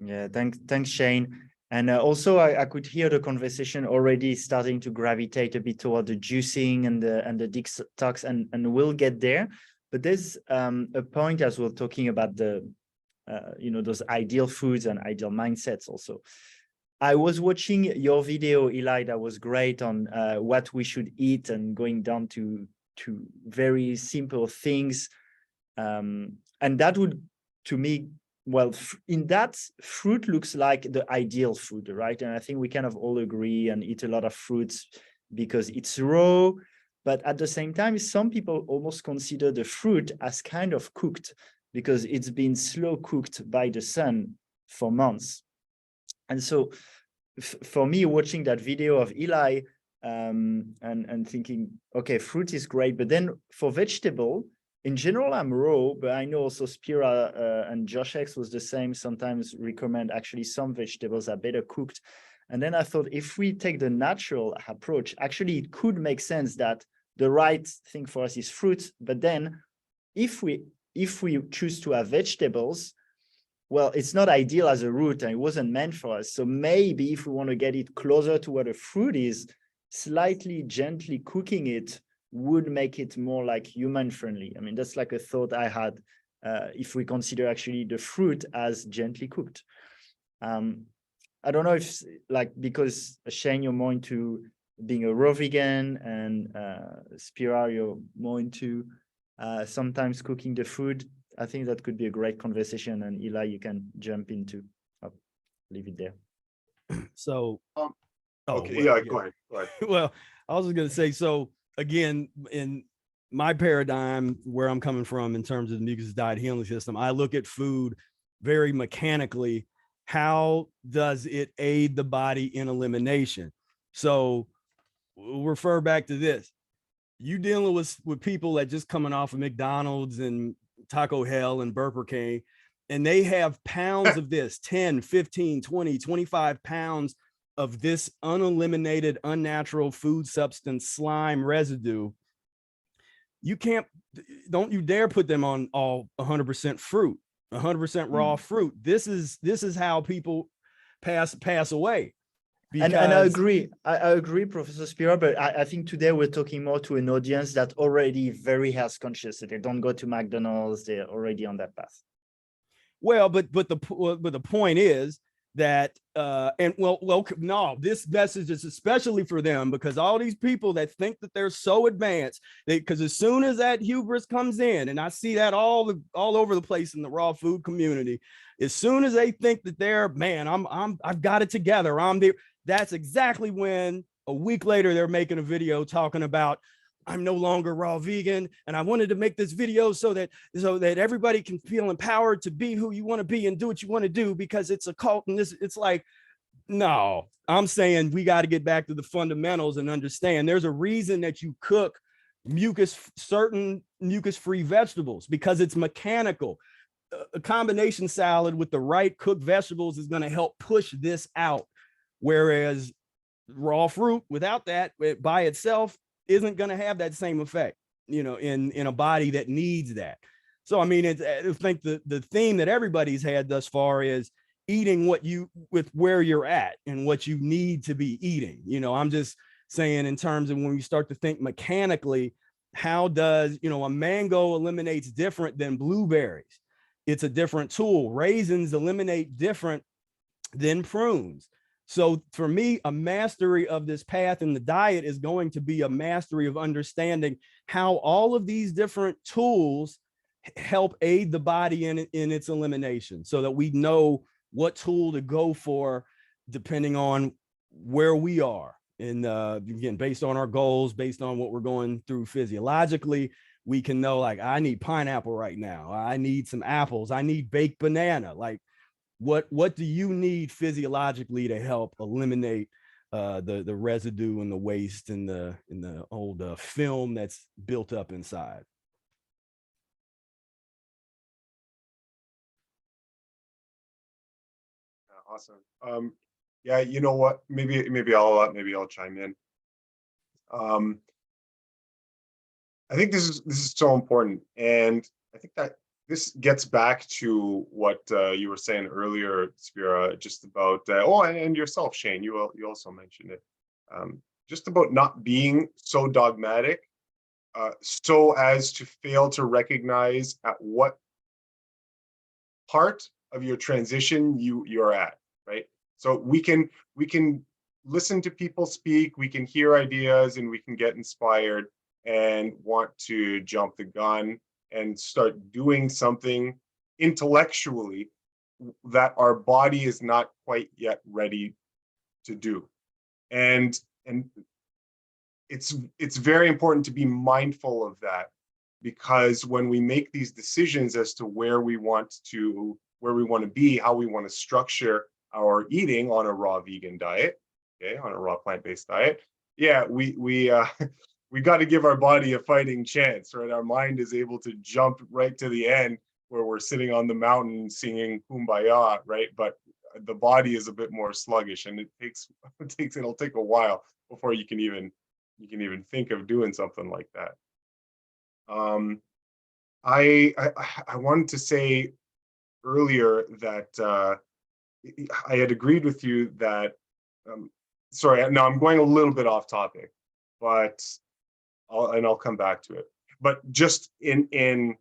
Yeah, thanks, Shane. And also, I could hear the conversation already starting to gravitate a bit toward the juicing and the detox, and we'll get there. But there's a point as we're talking about the, those ideal foods and ideal mindsets also. I was watching your video, Eli, that was great on what we should eat and going down to very simple things. And that would, to me, well, in that, fruit looks like the ideal food, right? And I think we kind of all agree and eat a lot of fruits because it's raw. But at the same time, some people almost consider the fruit as kind of cooked because it's been slow cooked by the sun for months. And so for me, watching that video of Eli and thinking, okay, fruit is great, but then for vegetable, in general, I'm raw, but I know also Spira and Josh X was the same, sometimes recommend actually some vegetables are better cooked. And then I thought, if we take the natural approach, actually it could make sense that the right thing for us is fruit. But then if we choose to have vegetables, well, it's not ideal as a root and it wasn't meant for us. So maybe if we want to get it closer to what a fruit is, slightly gently cooking it would make it more like human friendly. I mean, that's like a thought I had if we consider actually the fruit as gently cooked. I don't know if because Shane, you're more into being a raw vegan and Spira, you're more into sometimes cooking the food. I think that could be a great conversation, and Eli, you can jump into. I'll leave it there. So, okay, yeah, go ahead. Well, I was just going to say, so again, in my paradigm, where I'm coming from in terms of the mucus diet healing system, I look at food very mechanically. How does it aid the body in elimination? So we'll refer back to this. You dealing with people that just coming off of McDonald's and Taco Hell and Burger King, and they have pounds of this, 10, 15, 20, 25 pounds of this uneliminated, unnatural food substance slime residue. You don't you dare put them on all 100% fruit, 100% raw fruit. This is how people pass away. And I agree, Professor Spira, but I think today we're talking more to an audience that's already very health conscious. So they don't go to McDonald's; they're already on that path. Well, but the point is that no, this message is especially for them, because all these people that think that they're so advanced, because as soon as that hubris comes in, and I see that all over the place in the raw food community, as soon as they think that they're, man, I've got it together, I'm there. That's exactly when a week later they're making a video talking about, I'm no longer raw vegan, and I wanted to make this video so that everybody can feel empowered to be who you want to be and do what you want to do, because it's a cult. And it's like, no, I'm saying we got to get back to the fundamentals and understand there's a reason that you cook certain mucus-free vegetables, because it's mechanical. A combination salad with the right cooked vegetables is going to help push this out. Whereas raw fruit without that by itself isn't going to have that same effect, in a body that needs that. So, I mean, I think the theme that everybody's had thus far is eating with where you're at and what you need to be eating. I'm just saying, in terms of when we start to think mechanically, how does, a mango eliminates different than blueberries? It's a different tool. Raisins eliminate different than prunes. So for me, a mastery of this path in the diet is going to be a mastery of understanding how all of these different tools help aid the body in its elimination, so that we know what tool to go for depending on where we are. And again, based on our goals, based on what we're going through physiologically, we can know, like, I need pineapple right now. I need some apples. I need baked banana. Like, what do you need physiologically to help eliminate the residue and the waste and the old film that's built up inside? Awesome. Yeah, you know what? Maybe I'll chime in. I think this is so important, and I think that this gets back to what you were saying earlier, Spira, just about and yourself, Shane. You also mentioned it, just about not being so dogmatic so as to fail to recognize at what part of your transition you're at, right? So we can listen to people speak, we can hear ideas, and we can get inspired and want to jump the gun and start doing something intellectually that our body is not quite yet ready to do. And it's very important to be mindful of that, because when we make these decisions as to where we want to be, how we want to structure our eating on a raw vegan diet, okay, on a raw plant-based diet, yeah, we got to give our body a fighting chance, right? Our mind is able to jump right to the end where we're sitting on the mountain singing Kumbaya, right? But the body is a bit more sluggish, and it'll take a while before you can even think of doing something like that. I wanted to say earlier that I had agreed with you that sorry, now I'm going a little bit off topic, but I'll come back to it. But just in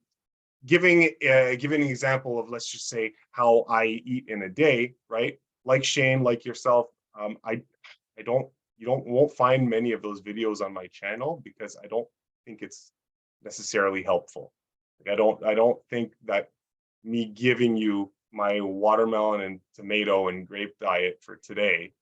giving an example of, let's just say, how I eat in a day, right? Like Shane, like yourself, you won't find many of those videos on my channel because I don't think it's necessarily helpful. Like I don't think that me giving you my watermelon and tomato and grape diet for today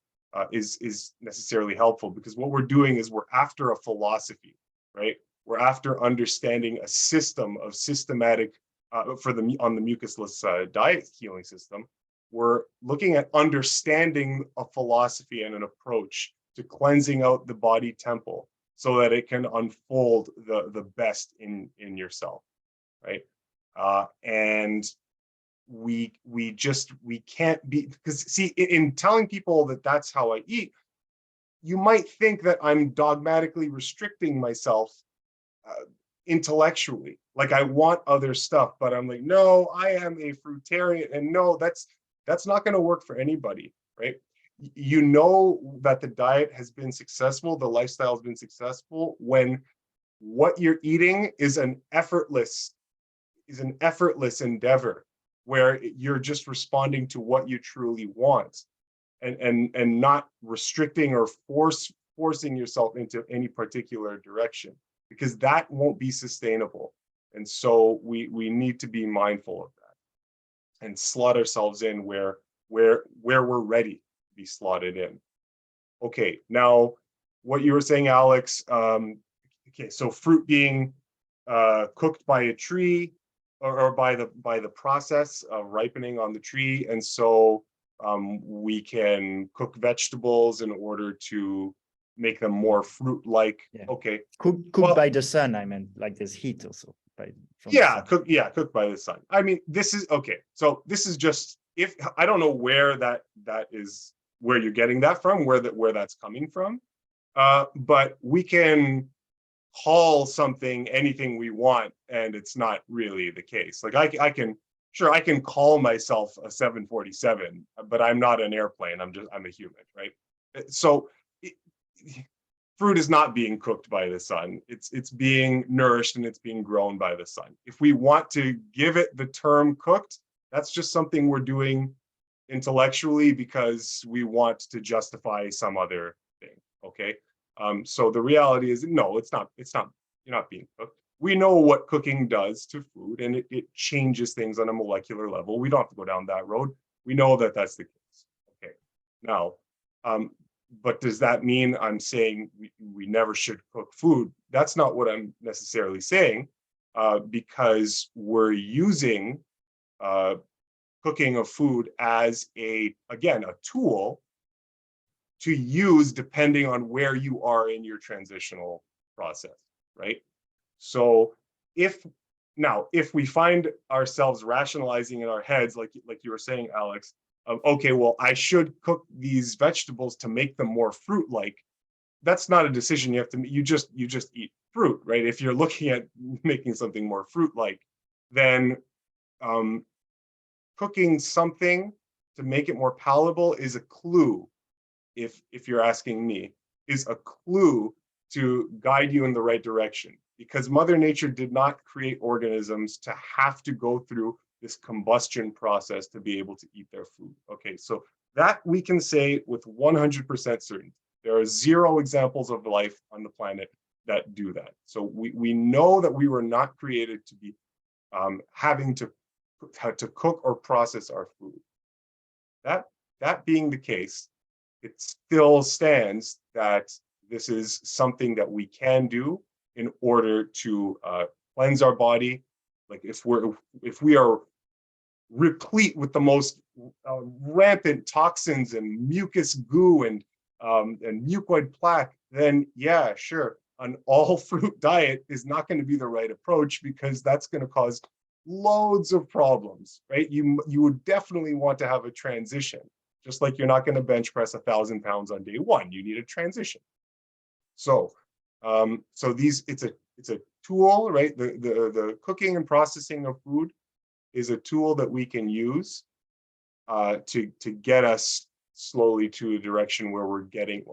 is necessarily helpful, because what we're doing is we're after a philosophy, right? We're after understanding a system of systematic on the mucusless diet healing system. We're looking at understanding a philosophy and an approach to cleansing out the body temple so that it can unfold the best in yourself, right? And we can't be, because see, in telling people that that's how I eat, you might think that I'm dogmatically restricting myself intellectually, like I want other stuff, but I'm like, no, I am a fruitarian, and no, that's not going to work for anybody, right? You know that the diet has been successful, the lifestyle has been successful when what you're eating is an effortless endeavor, where you're just responding to what you truly want, and not restricting or forcing yourself into any particular direction, because that won't be sustainable. And so we need to be mindful of that and slot ourselves in where we're ready to be slotted in. Okay, now what you were saying, Alex, okay, so fruit being cooked by a tree, or by the process of ripening on the tree, and so we can cook vegetables in order to make them more fruit-like. Yeah. Okay, cooked by the sun. I mean, like there's heat also. Cooked by the sun. I mean, this is okay. So this is just, if I don't know where that is, where you're getting that from, where that's coming from, but we can call something anything we want, and it's not really the case. Like I can call myself a 747, but I'm not an airplane. I'm a human, right? So fruit is not being cooked by the sun. It's being nourished and it's being grown by the sun. If we want to give it the term cooked, that's just something we're doing intellectually because we want to justify some other thing. Okay. So the reality is, no, it's not, you're not being cooked. We know what cooking does to food, and it changes things on a molecular level. We don't have to go down that road. We know that that's the case. Okay. Now, but does that mean I'm saying we never should cook food? That's not what I'm necessarily saying, because we're using cooking of food as again, a tool to use depending on where you are in your transitional process, right? So if we find ourselves rationalizing in our heads, like you were saying, Alex, okay, well, I should cook these vegetables to make them more fruit-like. That's not a decision you have to make. You just eat fruit, right? If you're looking at making something more fruit-like, then cooking something to make it more palatable is a clue. If you're asking me, is a clue to guide you in the right direction, because Mother Nature did not create organisms to have to go through this combustion process to be able to eat their food. Okay, so that we can say with 100% certainty. There are 0 examples of life on the planet that do that. So we know that we were not created to be having to cook or process our food. That being the case, it still stands that this is something that we can do in order to cleanse our body. Like if we are replete with the most rampant toxins and mucus goo and mucoid plaque, then yeah, sure, an all fruit diet is not going to be the right approach, because that's going to cause loads of problems, right? You would definitely want to have a transition, just like you're not going to bench press 1,000 pounds on day 1. You need a transition. So, it's a tool, right? The cooking and processing of food is a tool that we can use to get us slowly to a direction where we're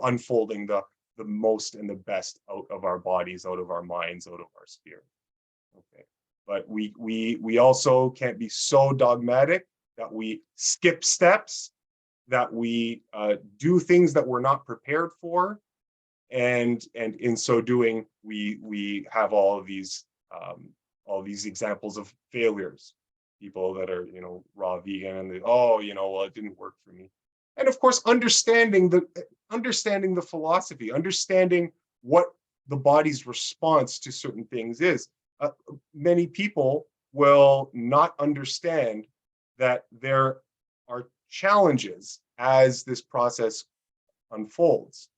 unfolding the most and the best out of our bodies, out of our minds, out of our spirit. Okay, but we also can't be so dogmatic that we skip steps, that we do things that we're not prepared for, and in so doing, we have all these examples of failures. People that are, raw vegan, and well, it didn't work for me. And of course, understanding the philosophy, understanding what the body's response to certain things is. Many people will not understand that there are challenges as this process unfolds.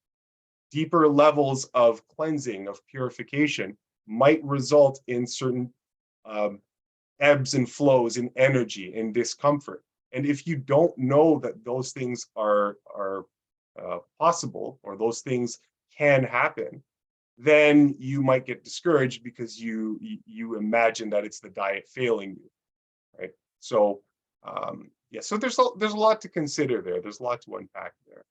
Deeper levels of cleansing, of purification, might result in certain ebbs and flows in energy and discomfort. And if you don't know that those things are possible, or those things can happen, then you might get discouraged because you imagine that it's the diet failing you, right? So yeah, so there's a lot to consider there. There's a lot to unpack there.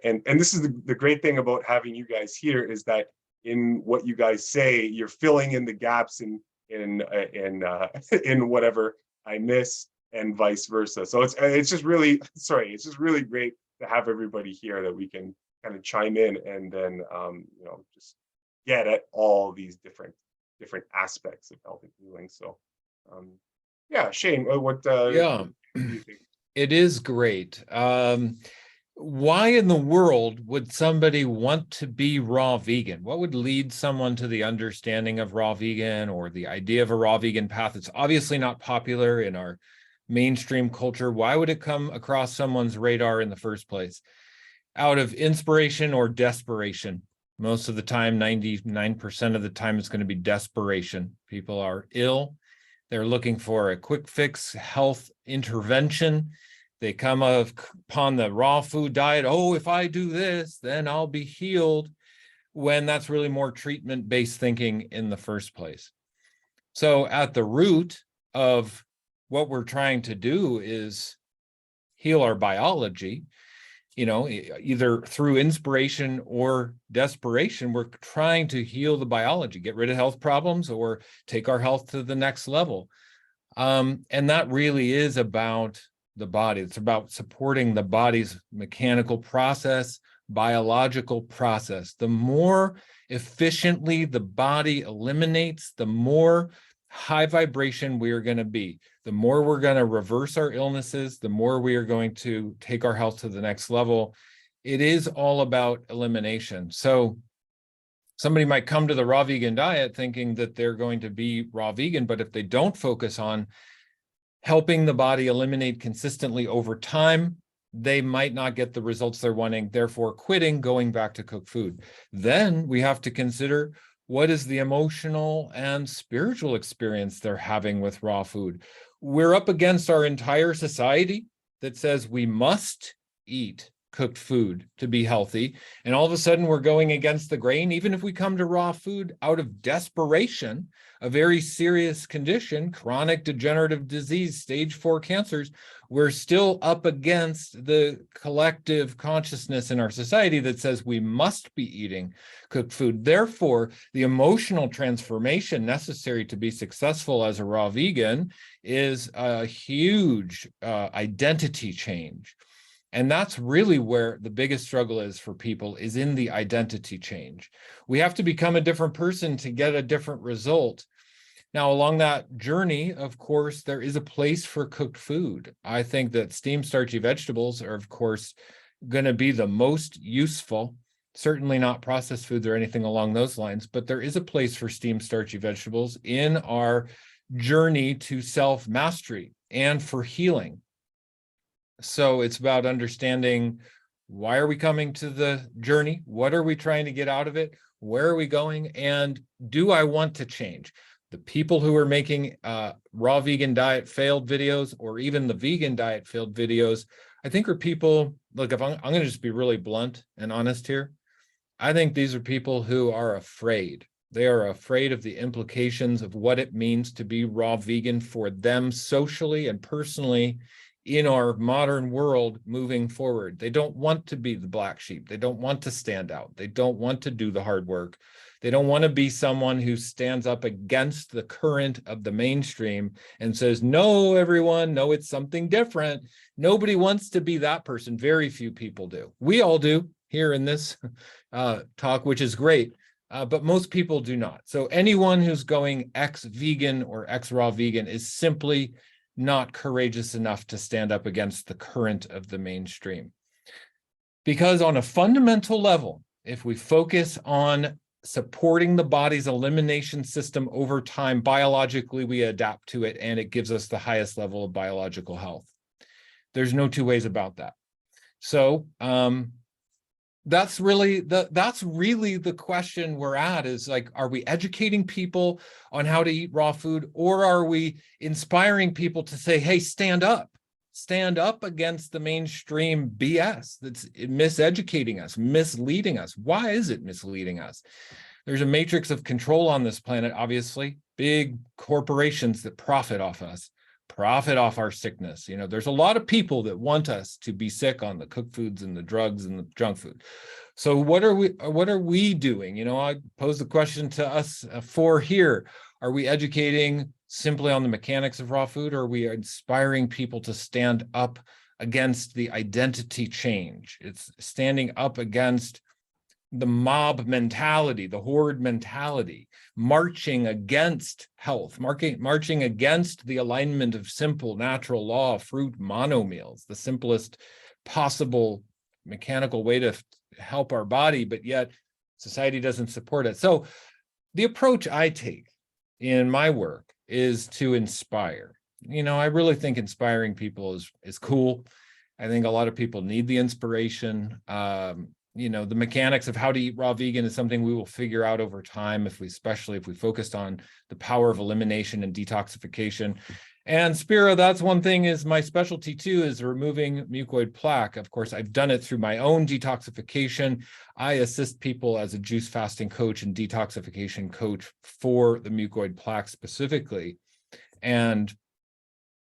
And this is the great thing about having you guys here, is that in what you guys say, you're filling in the gaps in whatever I miss, and vice versa. So it's just really great to have everybody here that we can kind of chime in and then just get at all these different aspects of healthy healing. So yeah, Shane, what do you think? It is great. Why in the world would somebody want to be raw vegan? What would lead someone to the understanding of raw vegan, or the idea of a raw vegan path? It's obviously not popular in our mainstream culture. Why would it come across someone's radar in the first place? Out of inspiration or desperation? Most of the time, 99% of the time, it's going to be desperation. People are ill. They're looking for a quick fix, health intervention. They come upon the raw food diet. Oh, if I do this, then I'll be healed, when that's really more treatment-based thinking in the first place. So at the root of what we're trying to do is heal our biology, either through inspiration or desperation. We're trying to heal the biology, get rid of health problems, or take our health to the next level. And that really is about the body. It's about supporting the body's mechanical process, biological process. The more efficiently the body eliminates, the more high vibration we are going to be. The more we're going to reverse our illnesses, the more we are going to take our health to the next level. It is all about elimination. So somebody might come to the raw vegan diet thinking that they're going to be raw vegan, but if they don't focus on helping the body eliminate consistently over time, they might not get the results they're wanting, therefore quitting, going back to cook food. Then we have to consider, what is the emotional and spiritual experience they're having with raw food? We're up against our entire society that says we must eat cooked food to be healthy. And all of a sudden we're going against the grain, even if we come to raw food out of desperation, a very serious condition, chronic degenerative disease, stage 4 cancers, we're still up against the collective consciousness in our society that says we must be eating cooked food. Therefore, the emotional transformation necessary to be successful as a raw vegan is a huge identity change. And that's really where the biggest struggle is for people, is in the identity change. We have to become a different person to get a different result. Now, along that journey, of course, there is a place for cooked food. I think that steamed starchy vegetables are, of course, going to be the most useful, certainly not processed foods or anything along those lines, but there is a place for steamed starchy vegetables in our journey to self-mastery and for healing. So it's about understanding, why are we coming to the journey? What are we trying to get out of it? Where are we going? And do I want to change? The people who are making raw vegan diet failed videos, or even the vegan diet failed videos, I think are people, look, if I'm going to just be really blunt and honest here, I think these are people who are afraid. They are afraid of the implications of what it means to be raw vegan for them socially and personally in our modern world moving forward. They don't want to be the black sheep. They don't want to stand out. They don't want to do the hard work. They don't want to be someone who stands up against the current of the mainstream and says, no, everyone, no, it's something different. Nobody wants to be that person. Very few people do. We all do here in this talk, which is great. But most people do not. So anyone who's going ex-vegan or ex-raw vegan is simply not courageous enough to stand up against the current of the mainstream. Because on a fundamental level, if we focus on supporting the body's elimination system over time, biologically we adapt to it and it gives us the highest level of biological health. There's no two ways about that. So that's really the question we're at, is like, are we educating people on how to eat raw food, or are we inspiring people to say, hey, stand up against the mainstream BS that's miseducating us, misleading us? Why is it misleading us? There's a matrix of control on this planet, obviously, big corporations that profit off us, profit off our sickness. You know, there's a lot of people that want us to be sick on the cooked foods and the drugs and the junk food. So what are we doing? You know, I pose the question to us four here. Are we educating simply on the mechanics of raw food, or are we inspiring people to stand up against the identity change? It's standing up against the mob mentality, the horde mentality, marching against health, marching against the alignment of simple natural law, fruit monomeals, the simplest possible mechanical way to help our body, but yet society doesn't support it. So the approach I take in my work is to inspire. You know, I really think inspiring people is cool. I think a lot of people need the inspiration. You know, the mechanics of how to eat raw vegan is something we will figure out over time, especially if we focused on the power of elimination and detoxification. And Spira, that's one thing, is my specialty too, is removing mucoid plaque. Of course, I've done it through my own detoxification. I assist people as a juice fasting coach and detoxification coach for the mucoid plaque specifically. And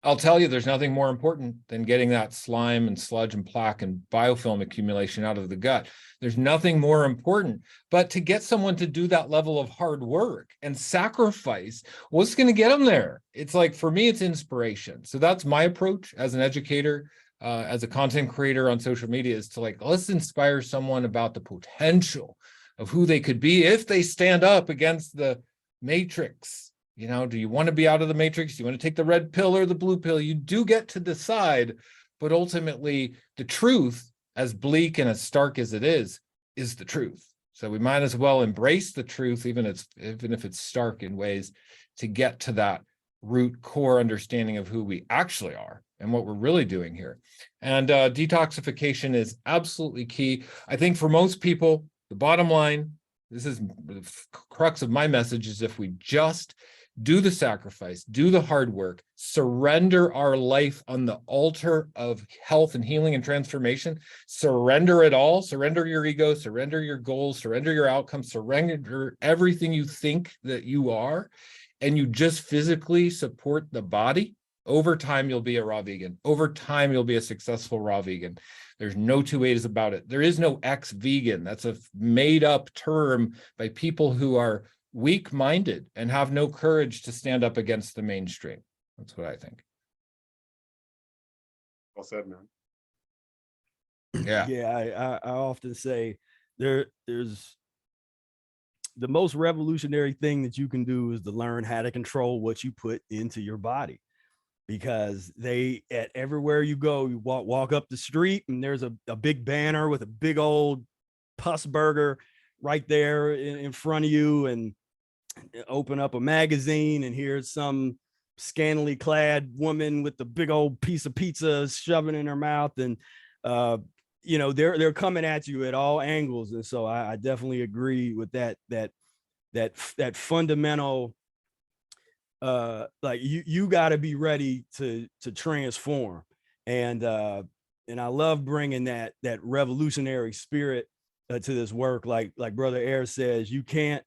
I'll tell you, there's nothing more important than getting that slime and sludge and plaque and biofilm accumulation out of the gut. There's nothing more important, but to get someone to do that level of hard work and sacrifice, what's going to get them there? It's like, for me, it's inspiration. So that's my approach as an educator, as a content creator on social media, is to like, let's inspire someone about the potential of who they could be if they stand up against the matrix. You know, do you want to be out of the matrix? Do you want to take the red pill or the blue pill? You do get to decide, but ultimately the truth, as bleak and as stark as it is the truth. So we might as well embrace the truth, even if it's stark in ways, to get to that root core understanding of who we actually are and what we're really doing here. And detoxification is absolutely key. I think for most people, the bottom line, this is the crux of my message, is if we just do the sacrifice, do the hard work, surrender our life on the altar of health and healing and transformation, surrender it all, surrender your ego, surrender your goals, surrender your outcomes, surrender everything you think that you are, and you just physically support the body, over time, you'll be a raw vegan. Over time, you'll be a successful raw vegan. There's no two ways about it. There is no ex-vegan. That's a made-up term by people who are weak-minded and have no courage to stand up against the mainstream. That's what I think. Well said, man. Yeah. Yeah, I often say there's the most revolutionary thing that you can do is to learn how to control what you put into your body. Because they, at everywhere you go, you walk up the street and there's a big banner with a big old pus burger right there in front of you, and open up a magazine and here's some scantily clad woman with the big old piece of pizza shoving in her mouth, and you know, they're coming at you at all angles. And so I definitely agree with that fundamental, like you got to be ready to transform. And I love bringing that revolutionary spirit to this work. Like Brother Air says, you can't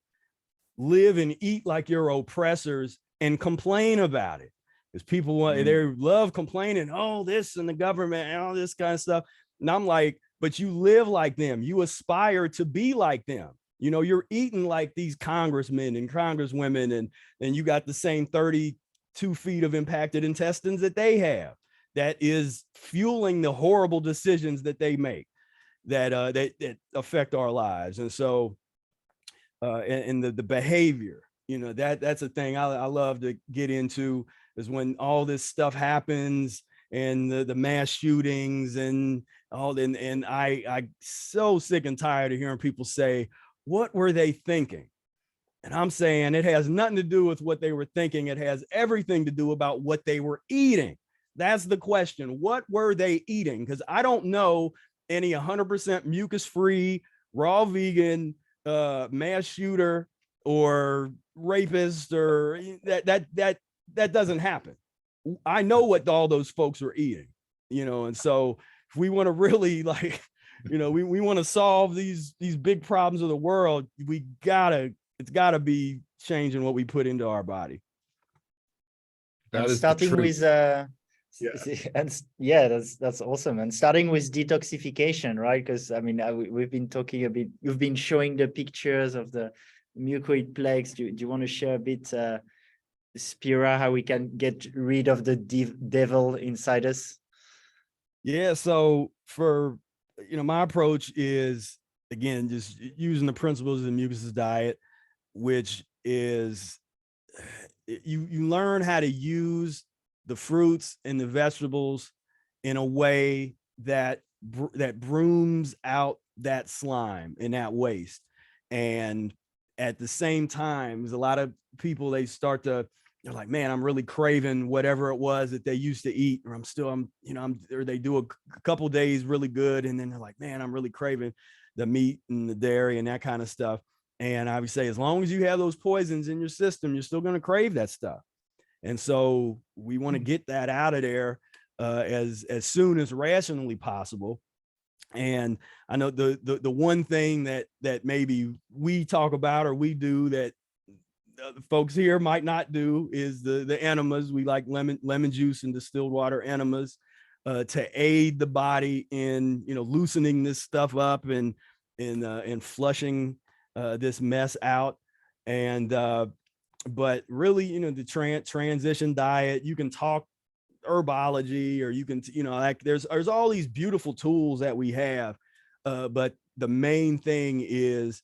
live and eat like your oppressors and complain about it, because people want, they love complaining, oh, this and the government and all this kind of stuff. And I'm like, but you live like them, you aspire to be like them. You know, you're eating like these congressmen and congresswomen, and you got the same 32 feet of impacted intestines that they have. That is fueling the horrible decisions that they make that affect our lives. And so, and the behavior, you know, that's a thing I love to get into, is when all this stuff happens and the mass shootings and all, and I so sick and tired of hearing people say, what were they thinking? And I'm saying it has nothing to do with what they were thinking. It has everything to do about what they were eating. That's the question. What were they eating? Because I don't know any 100% mucus-free, raw vegan, mass shooter or rapist, or that doesn't happen. I know what all those folks are eating, you know. And so if we want to really, like, you know, we want to solve these big problems of the world, it's gotta be changing what we put into our body. That is starting with Yeah. and yeah, that's awesome. And starting with detoxification, right? Because I mean, we've been talking a bit, you've been showing the pictures of the mucoid plaques. Do you want to share a bit, Spira, how we can get rid of the devil inside us? Yeah, so for, you know, my approach is, again, just using the principles of the Mucusless diet, which is you learn how to use the fruits and the vegetables in a way that brooms out that slime and that waste. And at the same time, there's a lot of people, they're like, man, I'm really craving whatever it was that they used to eat, or or they do a couple days really good, and then they're like, man, I'm really craving the meat and the dairy and that kind of stuff. And I would say, as long as you have those poisons in your system, you're still going to crave that stuff. And so we want to get that out of there as soon as rationally possible. And I know the one thing that maybe we talk about or we do that folks here might not do is the enemas. We like lemon juice and distilled water enemas to aid the body in, you know, loosening this stuff up and flushing this mess out. And but really, you know, the transition diet, you can talk herbology, or you can, you know, like there's all these beautiful tools that we have, but the main thing is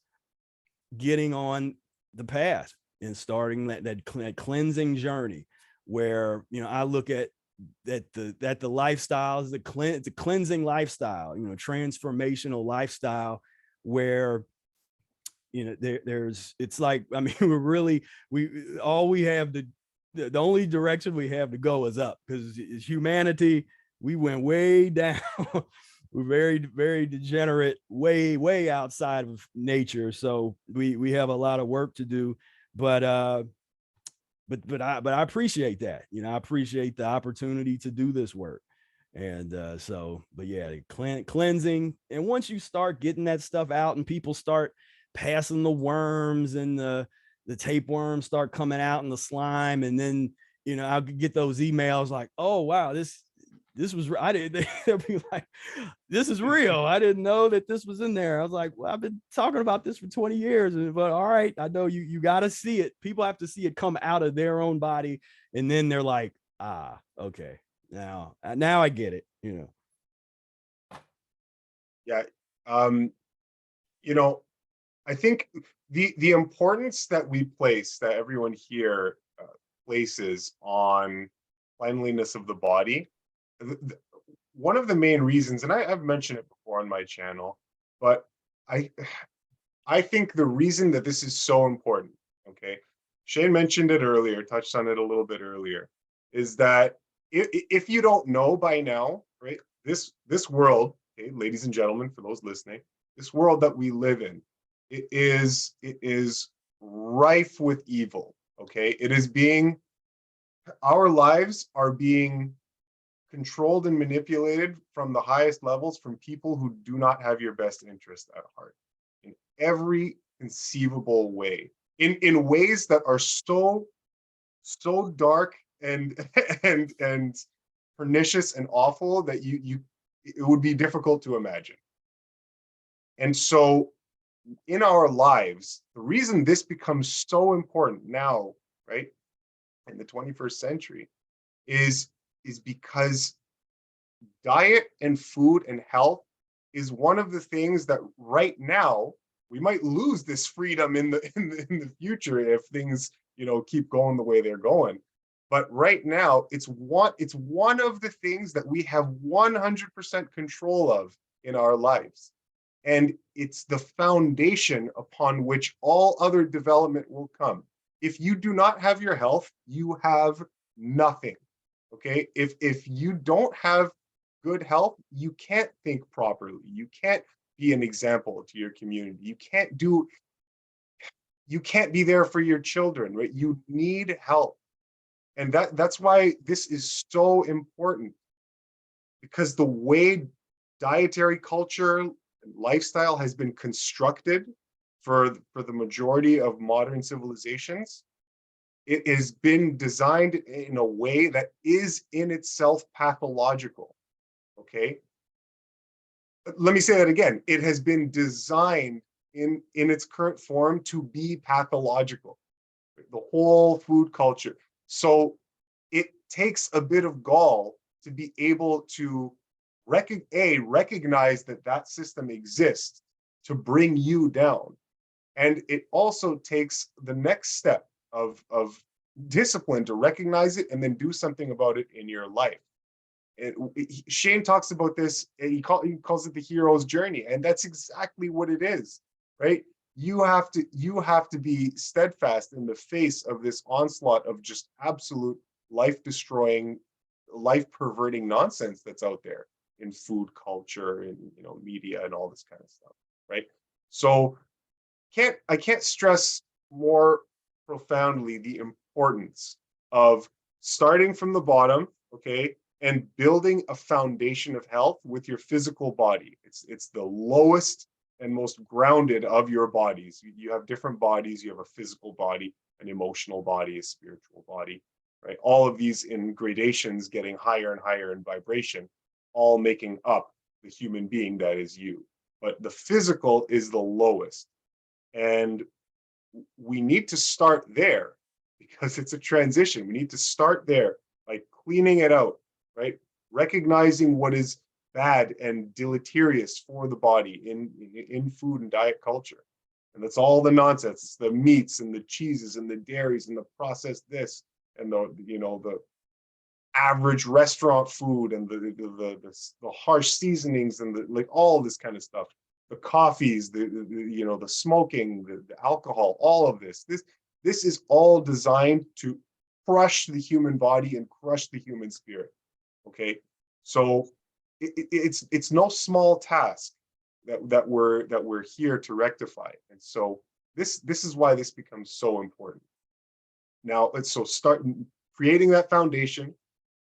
getting on the path and starting that cleansing journey, where, you know, I look at the lifestyles, it's a cleansing lifestyle, you know, transformational lifestyle, where, you know, it's like, I mean, the only direction we have to go is up, because as humanity, we went way down we're very, very degenerate, way outside of nature. So we have a lot of work to do, but I appreciate that. You know, I appreciate the opportunity to do this work. And but yeah, cleansing. And once you start getting that stuff out and people start passing the worms and the tapeworms start coming out in the slime, and then, you know, I'll get those emails like, oh wow, this was, I didn't, they'll be like, this is real. I didn't know that this was in there. I was like, well, I've been talking about this for 20 years, but all right, I know you got to see it. People have to see it come out of their own body. And then they're like, ah, okay, now I get it, you know? Yeah. You know, I think the importance that we place, that everyone here places on cleanliness of the body, one of the main reasons, and I've mentioned it before on my channel, but I think the reason that this is so important, okay, Shane mentioned it earlier, touched on it a little bit earlier, is that if you don't know by now, right, this world, okay, ladies and gentlemen, for those listening, this world that we live in, it is rife with evil, okay? Our lives are being controlled and manipulated from the highest levels, from people who do not have your best interest at heart, in every conceivable way, in ways that are so dark and and pernicious and awful that it would be difficult to imagine. And so in our lives, the reason this becomes so important now, right, in the 21st century, is because diet and food and health is one of the things that right now we might lose this freedom in the future if things, you know, keep going the way they're going. But right now, it's one of the things that we have 100% control of in our lives. And it's the foundation upon which all other development will come. If you do not have your health, you have nothing. Okay? If you don't have good health, you can't think properly. You can't be an example to your community. You can't be there for your children, right? You need help. And that's why this is so important, because the way dietary culture and lifestyle has been constructed for the majority of modern civilizations, it has been designed in a way that is in itself pathological. Okay? Let me say that again. It has been designed in its current form to be pathological, the whole food culture. So it takes a bit of gall to be able to recognize that system exists to bring you down. And it also takes the next step of discipline to recognize it and then do something about it in your life. Shane talks about this, and he calls it the hero's journey, and that's exactly what it is, right? You have to be steadfast in the face of this onslaught of just absolute life-destroying, life-perverting nonsense that's out there in food culture and, you know, media and all this kind of stuff, right? So I can't stress more profoundly the importance of starting from the bottom, okay, and building a foundation of health with your physical body. It's the lowest and most grounded of your bodies. You have different bodies. You have a physical body, an emotional body, a spiritual body, right? All of these in gradations, getting higher and higher in vibration, all making up the human being that is you. But the physical is the lowest. And we need to start there, because it's a transition. We need to start there by cleaning it out, right? Recognizing what is bad and deleterious for the body in food and diet culture. And that's all the nonsense. It's the meats and the cheeses and the dairies and the processed this and the average restaurant food and the harsh seasonings and like all this kind of stuff. The coffees, the smoking, the alcohol, all of this. This is all designed to crush the human body and crush the human spirit. Okay, so it's no small task that we're here to rectify. And so this is why this becomes so important. Now let's start creating that foundation.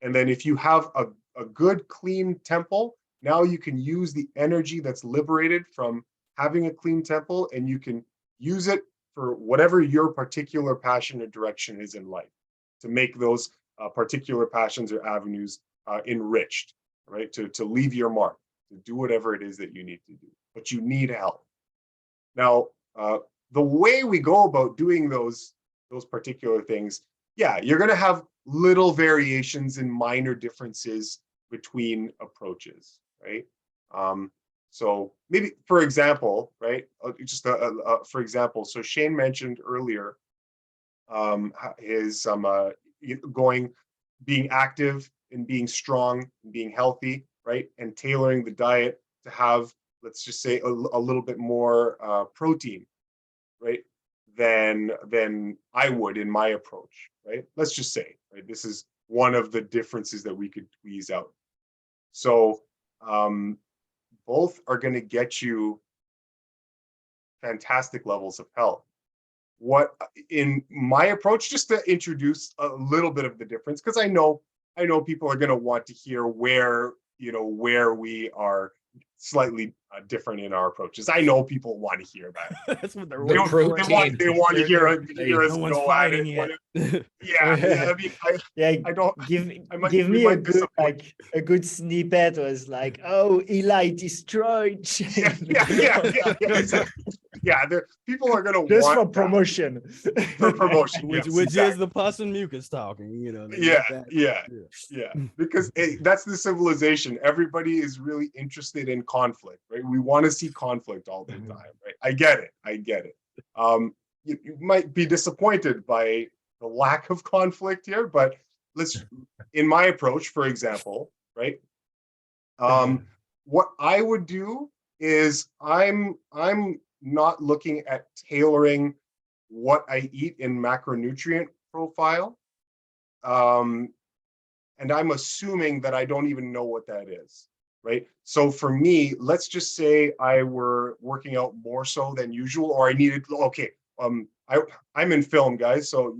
And then if you have a good, clean temple, now you can use the energy that's liberated from having a clean temple, and you can use it for whatever your particular passion or direction is in life, to make those particular passions or avenues enriched, right? To leave your mark, to do whatever it is that you need to do, but you need help. Now, the way we go about doing those particular things, yeah, you're going to have little variations and minor differences between approaches, right? So maybe, for example, right, for example, so Shane mentioned earlier his being active and being strong and being healthy, right, and tailoring the diet to have, let's just say, a little bit more protein, right, than I would in my approach, right? Let's just say, right, this is one of the differences that we could squeeze out. So both are going to get you fantastic levels of health. What in my approach, just to introduce a little bit of the difference, because I know people are going to want to hear where we are slightly different in our approaches. I know people want to hear that. That's what they're They want to hear us no one's go fighting at yet. it. Yeah, I don't. Give me a good snippet. Was like, oh, Eli destroyed Shane. Yeah. People are gonna just want for promotion. For promotion, which yes, is the pus and mucus talking, Yeah. Because that's the civilization. Everybody is really interested in conflict, right? We want to see conflict all the time, right? I get it. You might be disappointed by the lack of conflict here, but in my approach, for example, right? What I would do is I'm not looking at tailoring what I eat in macronutrient profile. And I'm assuming that I don't even know what that is, right? So for me, let's just say I were working out more so than usual, or I needed, okay, I'm in film, guys, so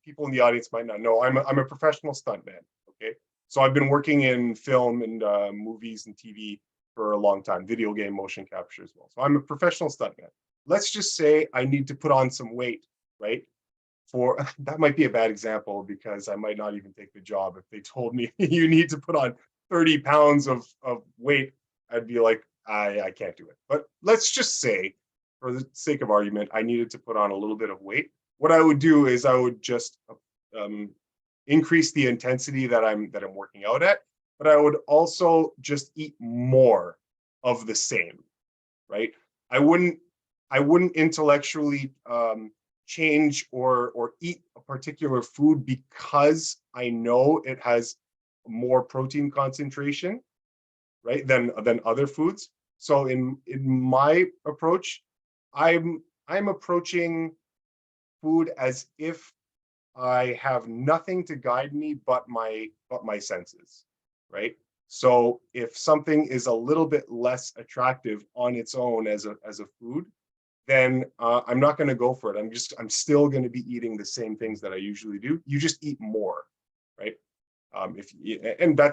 people in the audience might not know, I'm a professional stuntman, okay? So I've been working in film and movies and TV for a long time, video game motion capture as well. So I'm a professional stuntman. Let's just say I need to put on some weight, right? That might be a bad example because I might not even take the job. If they told me you need to put on 30 pounds of weight, I'd be like, I can't do it. But let's just say, for the sake of argument, I needed to put on a little bit of weight. What I would do is I would just increase the intensity that I'm working out at, but I would also just eat more of the same, right? I wouldn't intellectually change or eat a particular food because I know it has more protein concentration, right, than other foods. So in my approach, I'm approaching food as if I have nothing to guide me but my senses, right? So if something is a little bit less attractive on its own as a food, then I'm not going to go for it. I'm still going to be eating the same things that I usually do. You just eat more, right?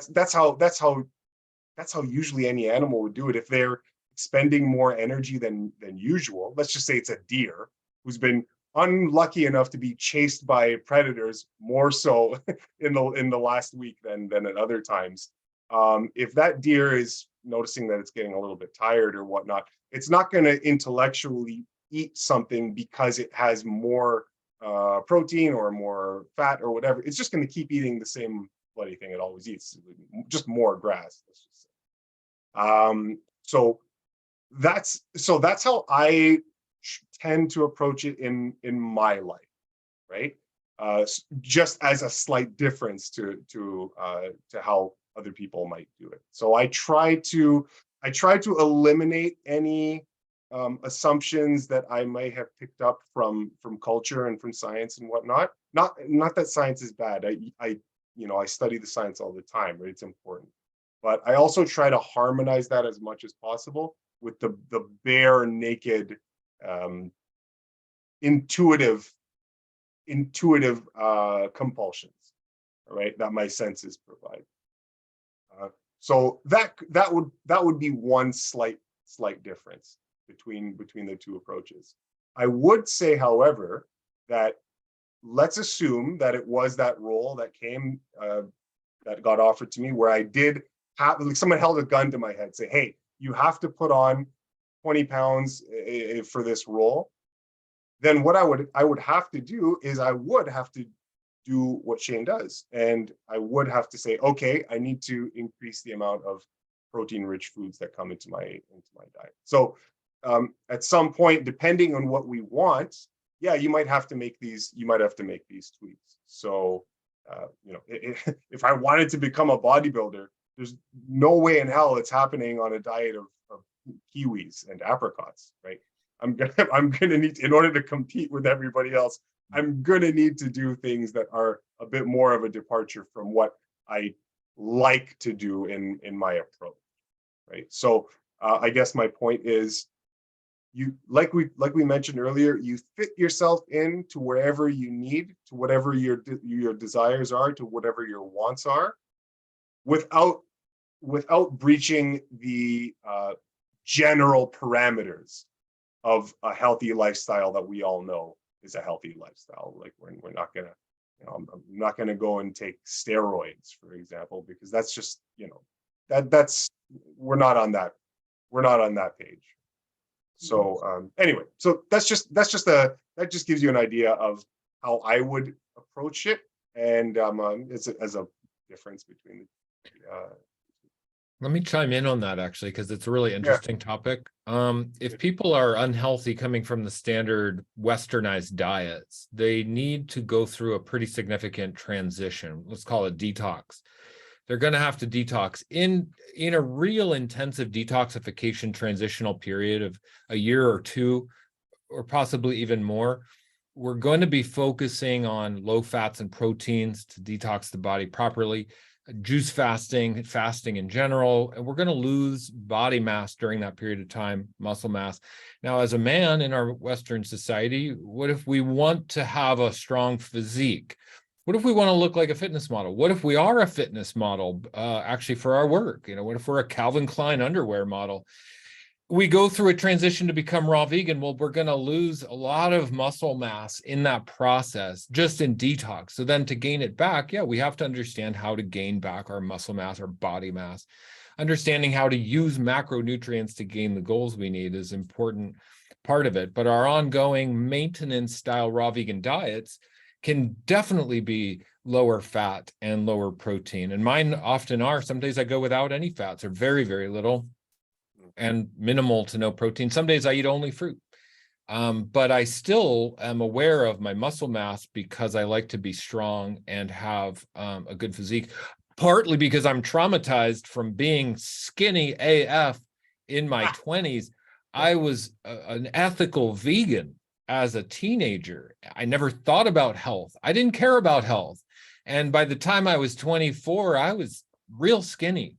That's how usually any animal would do it. If they're expending more energy than usual, let's just say it's a deer who's been unlucky enough to be chased by predators more so in the last week than at other times. If that deer is noticing that it's getting a little bit tired or whatnot, it's not going to intellectually eat something because it has more protein or more fat or whatever. It's just going to keep eating the same bloody thing it always eats, just more grass, let's just say. So that's how I tend to approach it in my life, right? Just as a slight difference to how other people might do it. So I try to eliminate any assumptions that I might have picked up from culture and from science and whatnot. Not that science is bad. I study the science all the time, right? It's important. but I also try to harmonize that as much as possible with the bare naked intuitive compulsions, all right, that my senses provide. So that would be one slight difference between the two approaches. I would say, however, that let's assume that it was that role that came that got offered to me, where I did have, like, someone held a gun to my head, say, hey, you have to put on 20 pounds for this role. Then what I would have to do is I would have to do what Shane does, and I would have to say, okay, I need to increase the amount of protein-rich foods that come into my diet. So at some point, depending on what we want, yeah, you might have to make these tweaks. So if I wanted to become a bodybuilder, there's no way in hell it's happening on a diet of kiwis and apricots, right? I'm gonna need, in order to compete with everybody else, I'm gonna need to do things that are a bit more of a departure from what I like to do in my approach, right? So I guess my point is, you, like we mentioned earlier, you fit yourself into wherever you need, to whatever your desires are, to whatever your wants are, without breaching the general parameters of a healthy lifestyle that we all know is a healthy lifestyle. Like we're not gonna, I'm not gonna go and take steroids, for example, because that's just, that's we're not on that page. So anyway, so that just gives you an idea of how I would approach it, and it's as a difference between Let me chime in on that, actually, because it's a really interesting topic. If people are unhealthy coming from the standard westernized diets, they need to go through a pretty significant transition. Let's call it detox. They're going to have to detox in a real intensive detoxification transitional period of a year or two, or possibly even more. We're going to be focusing on low fats and proteins to detox the body properly, juice fasting in general, and we're going to lose body mass during that period of time, muscle mass. Now, as a man in our Western society, what if we want to have a strong physique? What if we want to look like a fitness model? What if we are a fitness model actually for our work? What if we're a Calvin Klein underwear model? We go through a transition to become raw vegan. Well, we're going to lose a lot of muscle mass in that process, just in detox. So then to gain it back, yeah, we have to understand how to gain back our muscle mass, our body mass. Understanding how to use macronutrients to gain the goals we need is an important part of it. But our ongoing maintenance style raw vegan diets can definitely be lower fat and lower protein. And mine often are. Some days I go without any fats, or very, very little, and minimal to no protein. Some days I eat only fruit. But I still am aware of my muscle mass because I like to be strong and have a good physique, partly because I'm traumatized from being skinny AF in my 20s. I was an ethical vegan as a teenager. I never thought about health. I didn't care about health. And by the time I was 24, I was real skinny.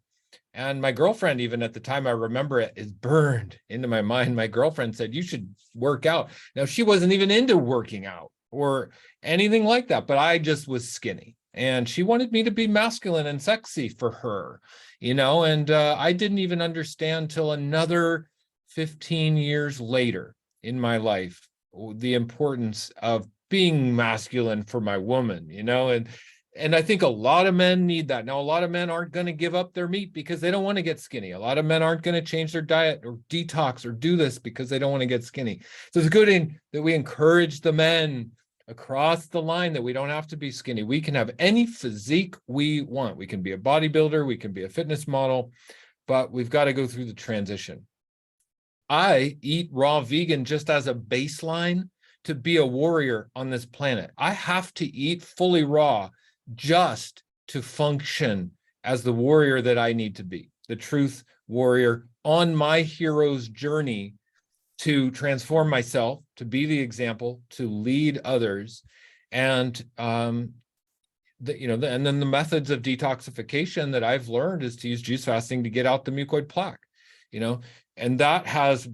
And my girlfriend, even at the time, I remember it is burned into my mind. My girlfriend said, you should work out. Now, she wasn't even into working out or anything like that, but I just was skinny. And she wanted me to be masculine and sexy for her, and I didn't even understand till another 15 years later in my life the importance of being masculine for my woman, and I think a lot of men need that. Now, a lot of men aren't going to give up their meat because they don't want to get skinny. A lot of men aren't going to change their diet or detox or do this because they don't want to get skinny. So it's good that we encourage the men across the line that we don't have to be skinny. We can have any physique we want. We can be a bodybuilder, we can be a fitness model, but we've got to go through the transition. I eat raw vegan just as a baseline to be a warrior on this planet. I have to eat fully raw just to function as the warrior that I need to be, the truth warrior on my hero's journey to transform myself, to be the example, to lead others. And and then the methods of detoxification that I've learned is to use juice fasting to get out the mucoid plaque, and that has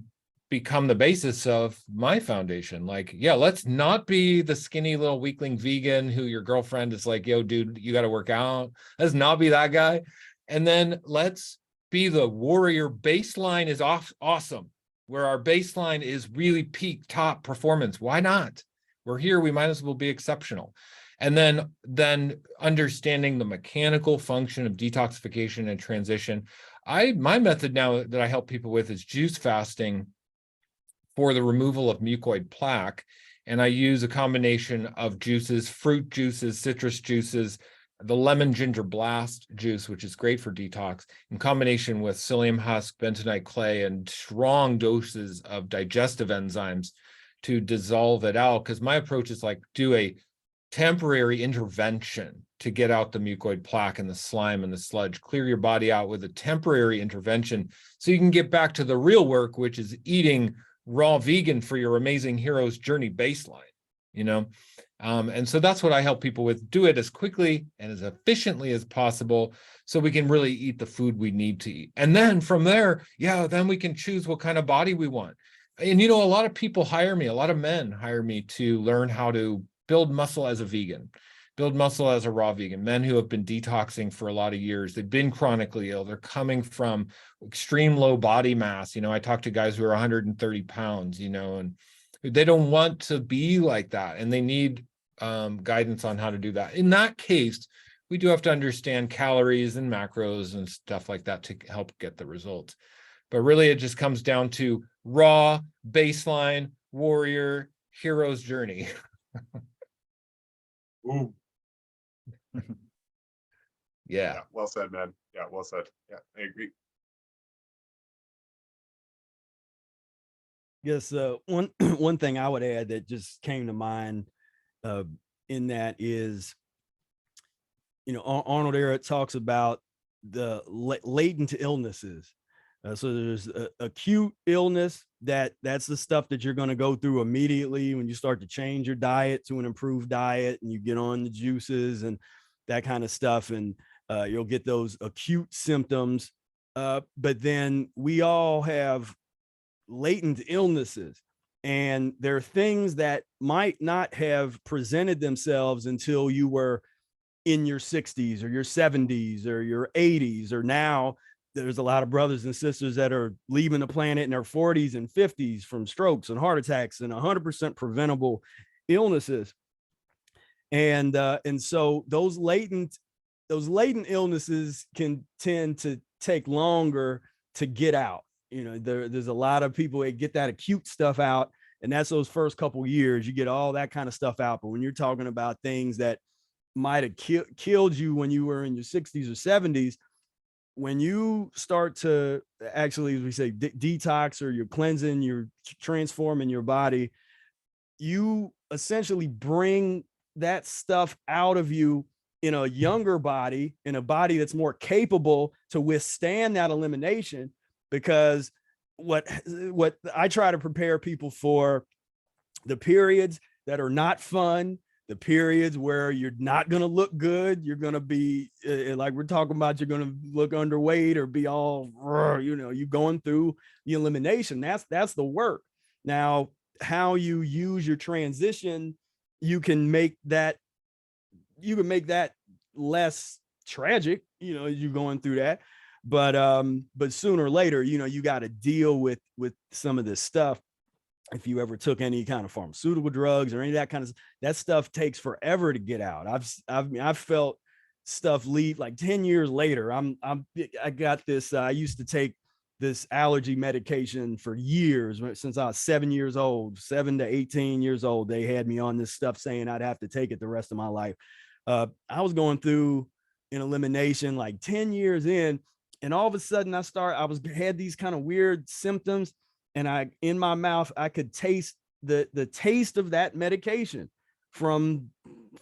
become the basis of my foundation. Like, yeah, let's not be the skinny little weakling vegan who your girlfriend is like, yo, dude, you got to work out. Let's not be that guy. And then let's be the warrior. Baseline is awesome, where our baseline is really peak top performance. Why not? We're here. We might as well be exceptional. And then understanding the mechanical function of detoxification and transition. My method now that I help people with is juice fasting for the removal of mucoid plaque. And I use a combination of juices, fruit juices, citrus juices, the lemon ginger blast juice, which is great for detox, in combination with psyllium husk, bentonite clay, and strong doses of digestive enzymes to dissolve it out. Because my approach is like, do a temporary intervention to get out the mucoid plaque and the slime and the sludge, clear your body out with a temporary intervention so you can get back to the real work, which is eating raw vegan for your amazing hero's journey baseline, and so that's what I help people with. Do it as quickly and as efficiently as possible so we can really eat the food we need to eat. And then from there, then we can choose what kind of body we want. And a lot of people hire me, a lot of men hire me to learn how to build muscle as a vegan, build muscle as a raw vegan, men who have been detoxing for a lot of years. They've been chronically ill. They're coming from extreme low body mass. I talk to guys who are 130 pounds, and they don't want to be like that. And they need guidance on how to do that. In that case, we do have to understand calories and macros and stuff like that to help get the results. But really, it just comes down to raw, baseline, warrior, hero's journey. Ooh. Yeah. Well said, man. Yeah, well said. Yeah, I agree. Yes, one thing I would add that just came to mind in that is, Arnold Ehret talks about the latent illnesses. So there's acute illness that's the stuff that you're going to go through immediately when you start to change your diet to an improved diet and you get on the juices and that kind of stuff. And you'll get those acute symptoms. But then we all have latent illnesses, and there are things that might not have presented themselves until you were in your 60s or your 70s or your 80s, or now there's a lot of brothers and sisters that are leaving the planet in their 40s and 50s from strokes and heart attacks and 100% preventable illnesses. And so those latent illnesses can tend to take longer to get out. There's a lot of people that get that acute stuff out, and that's those first couple of years, you get all that kind of stuff out. But when you're talking about things that might have killed you when you were in your 60s or 70s, when you start to actually, as we say, detox, or you're cleansing, you're transforming your body, you essentially bring that stuff out of you in a younger body, in a body that's more capable to withstand that elimination. Because what I try to prepare people for, the periods that are not fun, the periods where you're not going to look good, you're going to be like we're talking about, you're going to look underweight or be all, you going through the elimination. That's the work. Now, how you use your transition, you can make that less tragic, as you're going through that. But sooner or later, you got to deal with some of this stuff. If you ever took any kind of pharmaceutical drugs or any of that kind of, that stuff takes forever to get out. I've felt stuff leave like 10 years later. I got this, I used to take this allergy medication for years, since I was 7 years old, 7 to 18 years old. They had me on this stuff saying I'd have to take it the rest of my life. I was going through an elimination like 10 years in, and all of a sudden had these kind of weird symptoms, and in my mouth, I could taste the taste of that medication from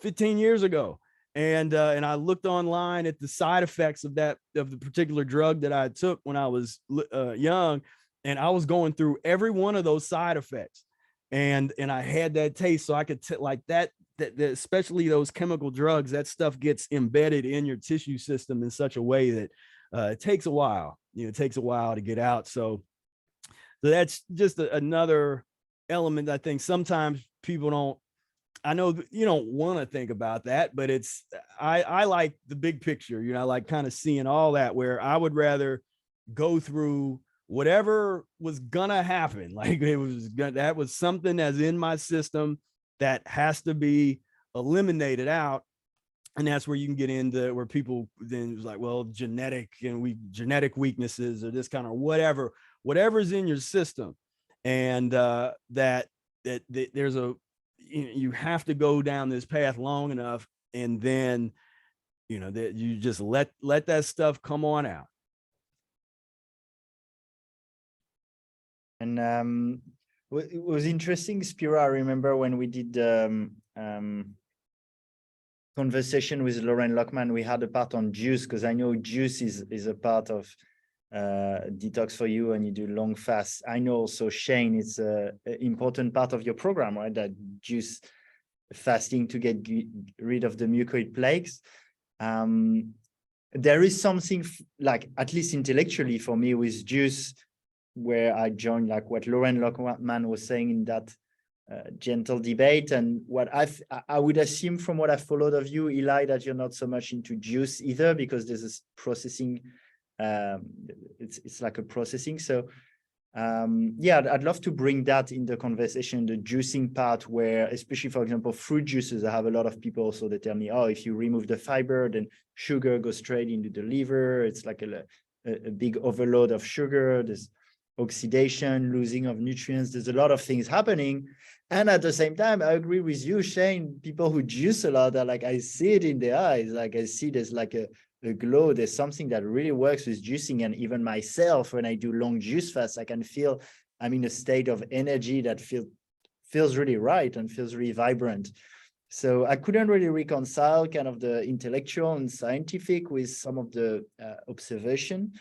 15 years ago. And I looked online at the side effects of the particular drug that I took when I was young, and I was going through every one of those side effects, and I had that taste, so I could like that especially those chemical drugs, that stuff gets embedded in your tissue system in such a way that it takes a while. It takes a while to get out. So that's just another element. I think sometimes people don't. I know you don't want to think about that, but I like the big picture. I like kind of seeing all that, where I would rather go through whatever was gonna happen. Like that was something that's in my system that has to be eliminated out. And that's where you can get into where people then was like, well, genetic weaknesses or this kind of whatever's in your system. And that there's you have to go down this path long enough, and then that you just let that stuff come on out. And it was interesting, Spira. I remember when we did conversation with Lauren Lockman, we had a part on juice, because I know juice is a part of detox for you, and you do long fasts. I know also, Shane, it's an important part of your program, right? That juice fasting to get rid of the mucoid plaques. There is something like, at least intellectually for me, with juice, where I joined like what Lauren Lockman was saying in that gentle debate, and what I would assume from what I followed of you, Eli, that you're not so much into juice either, because there's this processing. It's like a processing. So yeah, I'd love to bring that in the conversation, the juicing part, where especially, for example, fruit juices, I have a lot of people also that tell me, oh, if you remove the fiber, then sugar goes straight into the liver. It's like a big overload of sugar. There's oxidation, losing of nutrients. There's a lot of things happening. And at the same time, I agree with you, Shane, people who juice a lot are like, I see it in their eyes. Like I see there's like a glow. There's something that really works with juicing. And even myself, when I do long juice fasts, I can feel I'm in a state of energy that feels really right and feels really vibrant. So I couldn't really reconcile kind of the intellectual and scientific with some of the observation.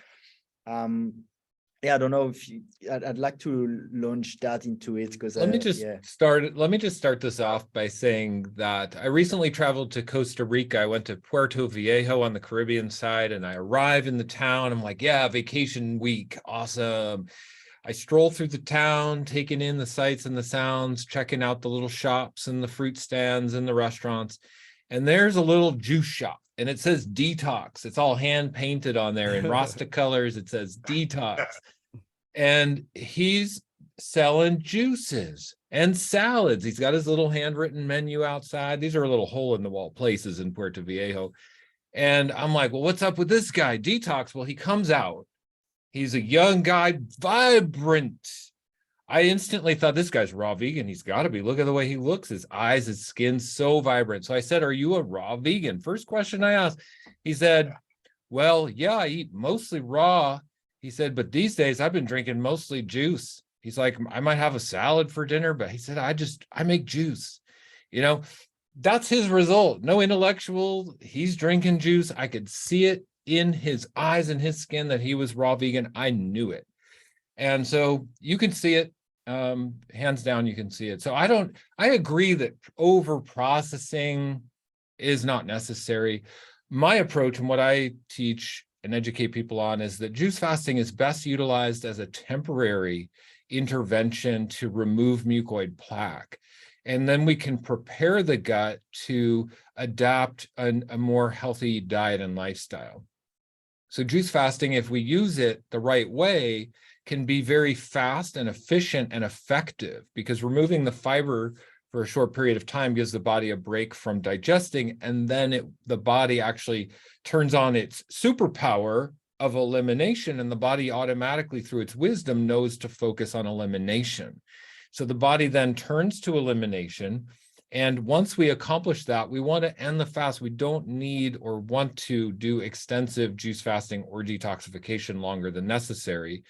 Yeah, I don't know if I'd like to launch that into it, because let me just start this off by saying that I recently traveled to Costa Rica. I went to Puerto Viejo on the Caribbean side, and I arrive in the town. I'm like, yeah, vacation week, awesome. I stroll through the town, taking in the sights and the sounds, checking out the little shops and the fruit stands and the restaurants. And there's a little juice shop, and it says Detox. It's all hand painted on there in Rasta colors. It says Detox. And he's selling juices and salads. He's got his little handwritten menu outside. These are little hole in the wall places in Puerto Viejo. And I'm like, well, what's up with this guy? Detox. Well, he comes out. He's a young guy, vibrant. I instantly thought, this guy's raw vegan. He's got to be. Look at the way he looks. His eyes, his skin, so vibrant. So I said, are you a raw vegan? First question I asked. He said, well, yeah, I eat mostly raw. He said, but these days I've been drinking mostly juice. He's like, I might have a salad for dinner, but he said, I make juice. That's his result. No intellectual. He's drinking juice. I could see it in his eyes and his skin that he was raw vegan. I knew it. And so you can see it, hands down, you can see it. So I agree that over processing is not necessary. My approach and what I teach and educate people on is that juice fasting is best utilized as a temporary intervention to remove mucoid plaque. And then we can prepare the gut to adapt a more healthy diet and lifestyle. So juice fasting, if we use it the right way, can be very fast and efficient and effective, because removing the fiber for a short period of time gives the body a break from digesting, and then the body actually turns on its superpower of elimination, and the body automatically, through its wisdom, knows to focus on elimination. So the body then turns to elimination, and once we accomplish that, we want to end the fast. We don't need or want to do extensive juice fasting or detoxification longer than necessary.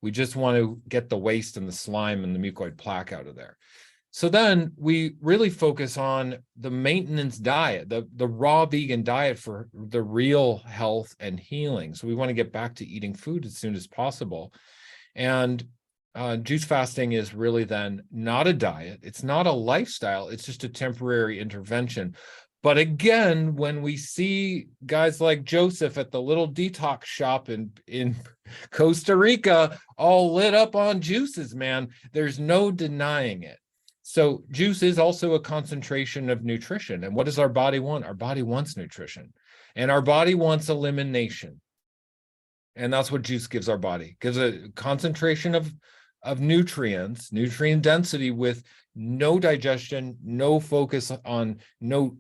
We just want to get the waste and the slime and the mucoid plaque out of there. So then we really focus on the maintenance diet, the raw vegan diet for the real health and healing. So we want to get back to eating food as soon as possible. And Juice fasting is really then not a diet. It's not a lifestyle. It's just a temporary intervention. But again, when we see guys like Joseph at the little detox shop in Costa Rica, all lit up on juices, man, there's no denying it. So juice is also a concentration of nutrition. And what does our body want? Our body wants nutrition, and our body wants elimination. And that's what juice gives our body. Gives a concentration of nutrients, nutrient density with no digestion, no focus on, no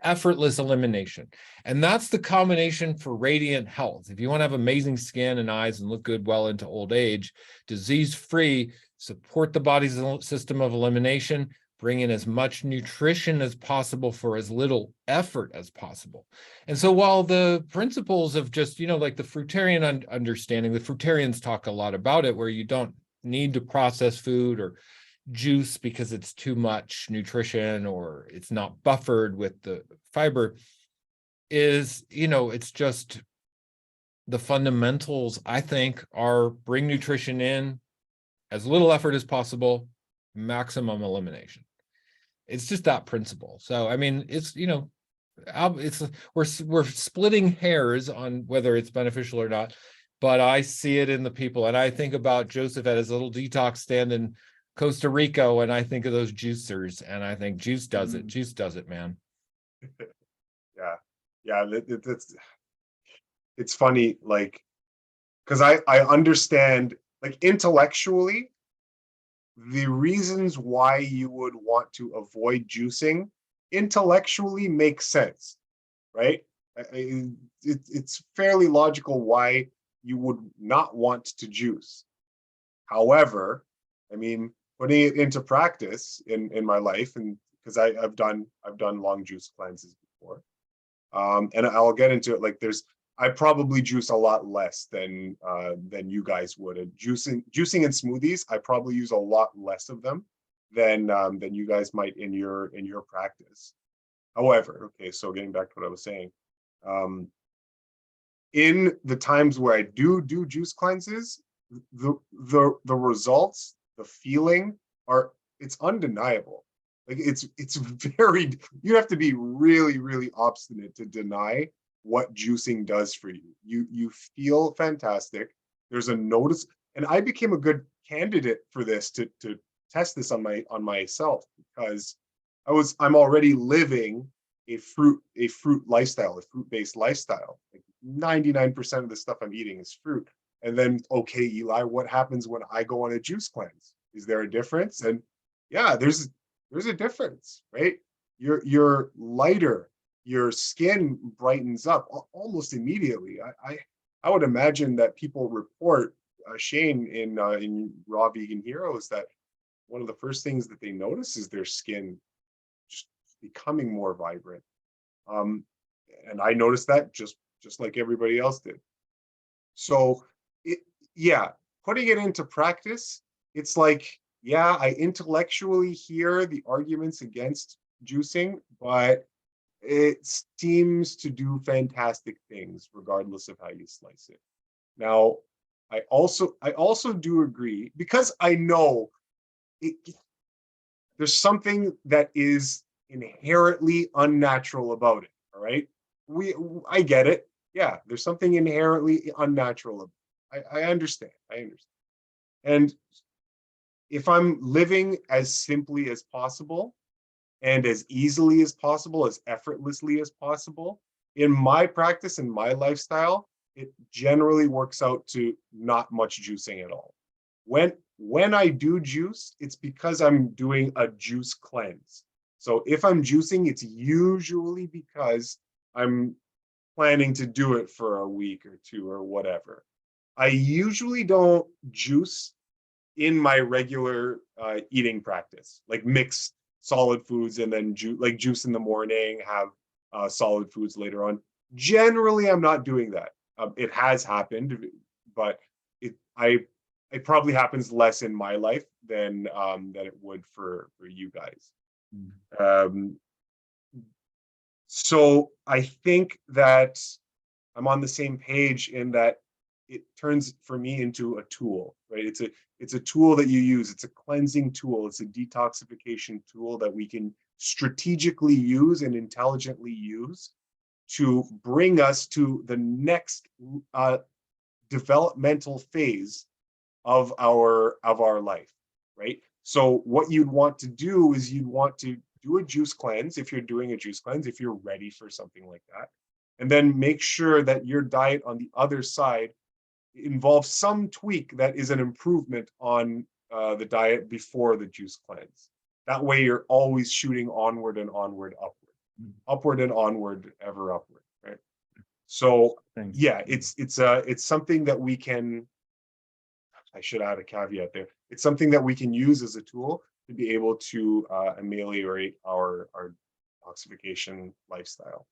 effortless elimination. And that's the combination for radiant health. If you want to have amazing skin and eyes and look good well into old age, disease-free, support the body's system of elimination, bring in as much nutrition as possible for as little effort as possible. And so while the principles of just, like the fruitarian understanding, the fruitarians talk a lot about it, where you don't need to process food or juice because it's too much nutrition or it's not buffered with the fiber, is, it's just the fundamentals, I think, are bring nutrition in, as little effort as possible, maximum elimination. It's just that principle. So, I mean, it's, we're splitting hairs on whether it's beneficial or not, but I see it in the people. And I think about Joseph at his little detox stand in Costa Rica, and I think of those juicers, and I think juice does it. Juice does it, man. Yeah. It's funny, like, because I understand, like, intellectually, the reasons why you would want to avoid juicing intellectually makes sense, right? It's fairly logical why you would not want to juice. However, I mean, putting it into practice in my life, and because I've done long juice cleanses before, and I'll get into it. Like, I probably juice a lot less than you guys would. And juicing and smoothies, I probably use a lot less of them than you guys might in your practice. However, okay, so getting back to what I was saying, in the times where I do juice cleanses, the results, the feeling it's undeniable. Like, it's very, you have to be really, really obstinate to deny what juicing does for you. You feel fantastic. There's a notice, and I became a good candidate for this to test this on myself, because I'm already living a fruit lifestyle, a fruit-based lifestyle. Like, 99% of the stuff I'm eating is fruit. And then, okay, Eli, what happens when I go on a juice cleanse? Is there a difference? And yeah, there's a difference, right? You're lighter. Your skin brightens up almost immediately. I would imagine that people report, Shane, in Raw Vegan Heroes, that one of the first things that they notice is their skin just becoming more vibrant. And I noticed that just like everybody else did. So putting it into practice, it's like, yeah, I intellectually hear the arguments against juicing, but it seems to do fantastic things regardless of how you slice it. Now, I also do agree, because I know there's something that is inherently unnatural about it. All right, I get it. Yeah, there's something inherently unnatural about it. I understand. And if I'm living as simply as possible, and as easily as possible, as effortlessly as possible, in my practice, in my lifestyle, it generally works out to not much juicing at all. When I do juice, it's because I'm doing a juice cleanse. So if I'm juicing, it's usually because I'm planning to do it for a week or two or whatever. I usually don't juice in my regular eating practice, like mix solid foods and then juice in the morning, have solid foods later on. Generally, I'm not doing that. It has happened, but it probably happens less in my life than it would for you guys. So I think that I'm on the same page in that it turns for me into a tool, right? It's a tool that you use. It's a cleansing tool. It's a detoxification tool that we can strategically use and intelligently use to bring us to the next developmental phase of our life, right? So what you'd want to do is you'd want to do a juice cleanse if you're doing a juice cleanse, if you're ready for something like that. And then make sure that your diet on the other side involves some tweak that is an improvement on the diet before the juice cleanse. That way you're always shooting onward and onward, upward, upward and onward, ever upward, right? So yeah, it's something that we can, I should add a caveat there. It's something that we can use as a tool to be able to ameliorate our detoxification lifestyle.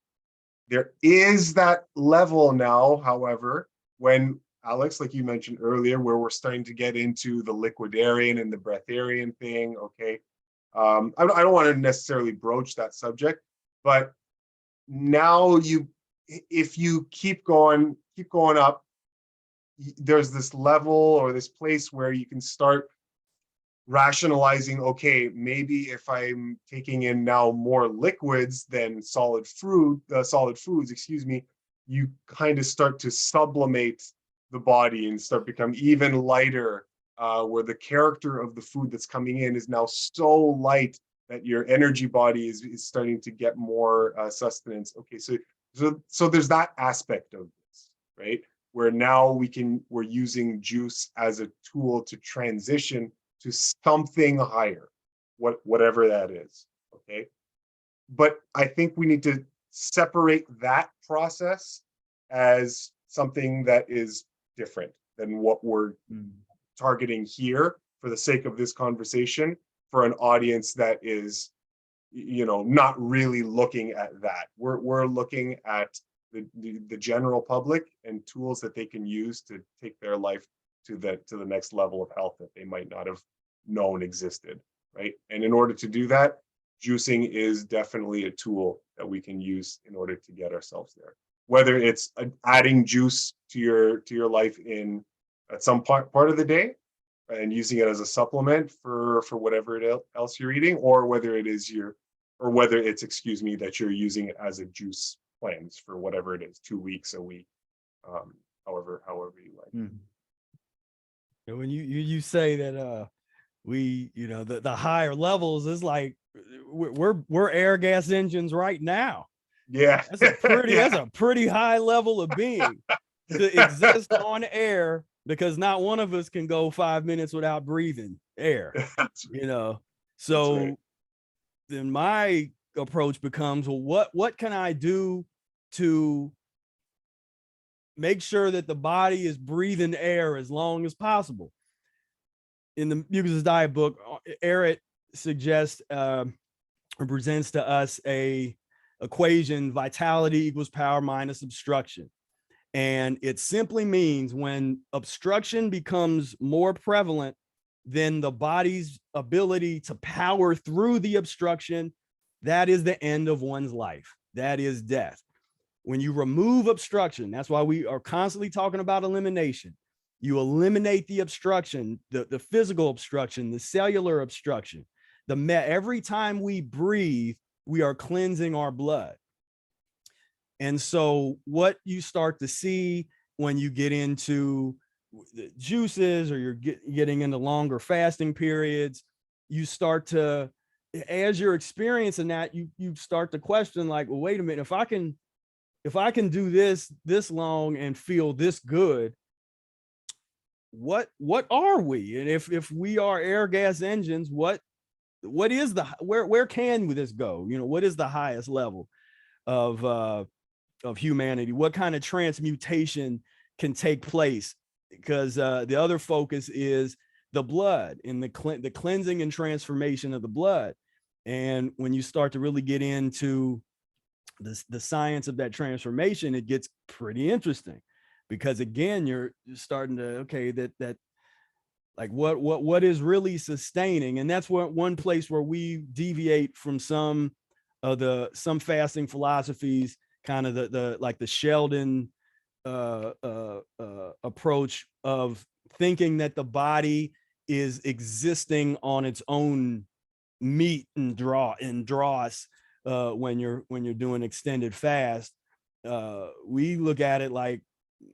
There is that level now, however, when Alex, like you mentioned earlier, where we're starting to get into the liquidarian and the breatharian thing. Okay, I don't want to necessarily broach that subject, but now if you keep going up, there's this level or this place where you can start rationalizing, okay, maybe if I'm taking in now more liquids than solid foods, excuse me, you kind of start to sublimate the body and start become even lighter, where the character of the food that's coming in is now so light that your energy body is starting to get more sustenance. Okay, so there's that aspect of this, right? Where now we're using juice as a tool to transition to something higher, whatever that is, okay? But I think we need to separate that process as something that is different than what we're targeting here for the sake of this conversation for an audience that is, not really looking at that. We're looking at the general public and tools that they can use to take their life to the next level of health that they might not have known existed, right? And in order to do that, juicing is definitely a tool that we can use in order to get ourselves there. Whether it's adding juice to your life at some part of the day and using it as a supplement for whatever else you're eating, or whether it's that you're using it as a juice cleanse for whatever it is, 2 weeks, a week, however you like. When you say that the higher levels is like we're air gas engines right now. Yeah, that's a pretty high level of being to exist on air, because not one of us can go 5 minutes without breathing air. So right. Then my approach becomes, well, what can I do to make sure that the body is breathing air as long as possible? In the Mucusless diet book, Eric suggests or presents to us a equation: vitality equals power minus obstruction. And it simply means when obstruction becomes more prevalent, then the body's ability to power through the obstruction, that is the end of one's life. That is death. When you remove obstruction, that's why we are constantly talking about elimination. You eliminate the obstruction, the physical obstruction, the cellular obstruction. Every time we breathe, we are cleansing our blood. And so what you start to see when you get into the juices, or you're getting into longer fasting periods, you start to, as you're experiencing that, you start to question, like, well, wait a minute, if I can do this long and feel this good, what are we? And if we are air gas engines, what is where can this go? What is the highest level of humanity? What kind of transmutation can take place? Because the other focus is the blood and the cleansing and transformation of the blood. And when you start to really get into the science of that transformation, it gets pretty interesting, because again, you're starting to, okay, that like what is really sustaining. And that's one place where we deviate from some fasting philosophies, kind of the Sheldon approach of thinking that the body is existing on its own meat and dross when you're doing extended fast. We look at it like,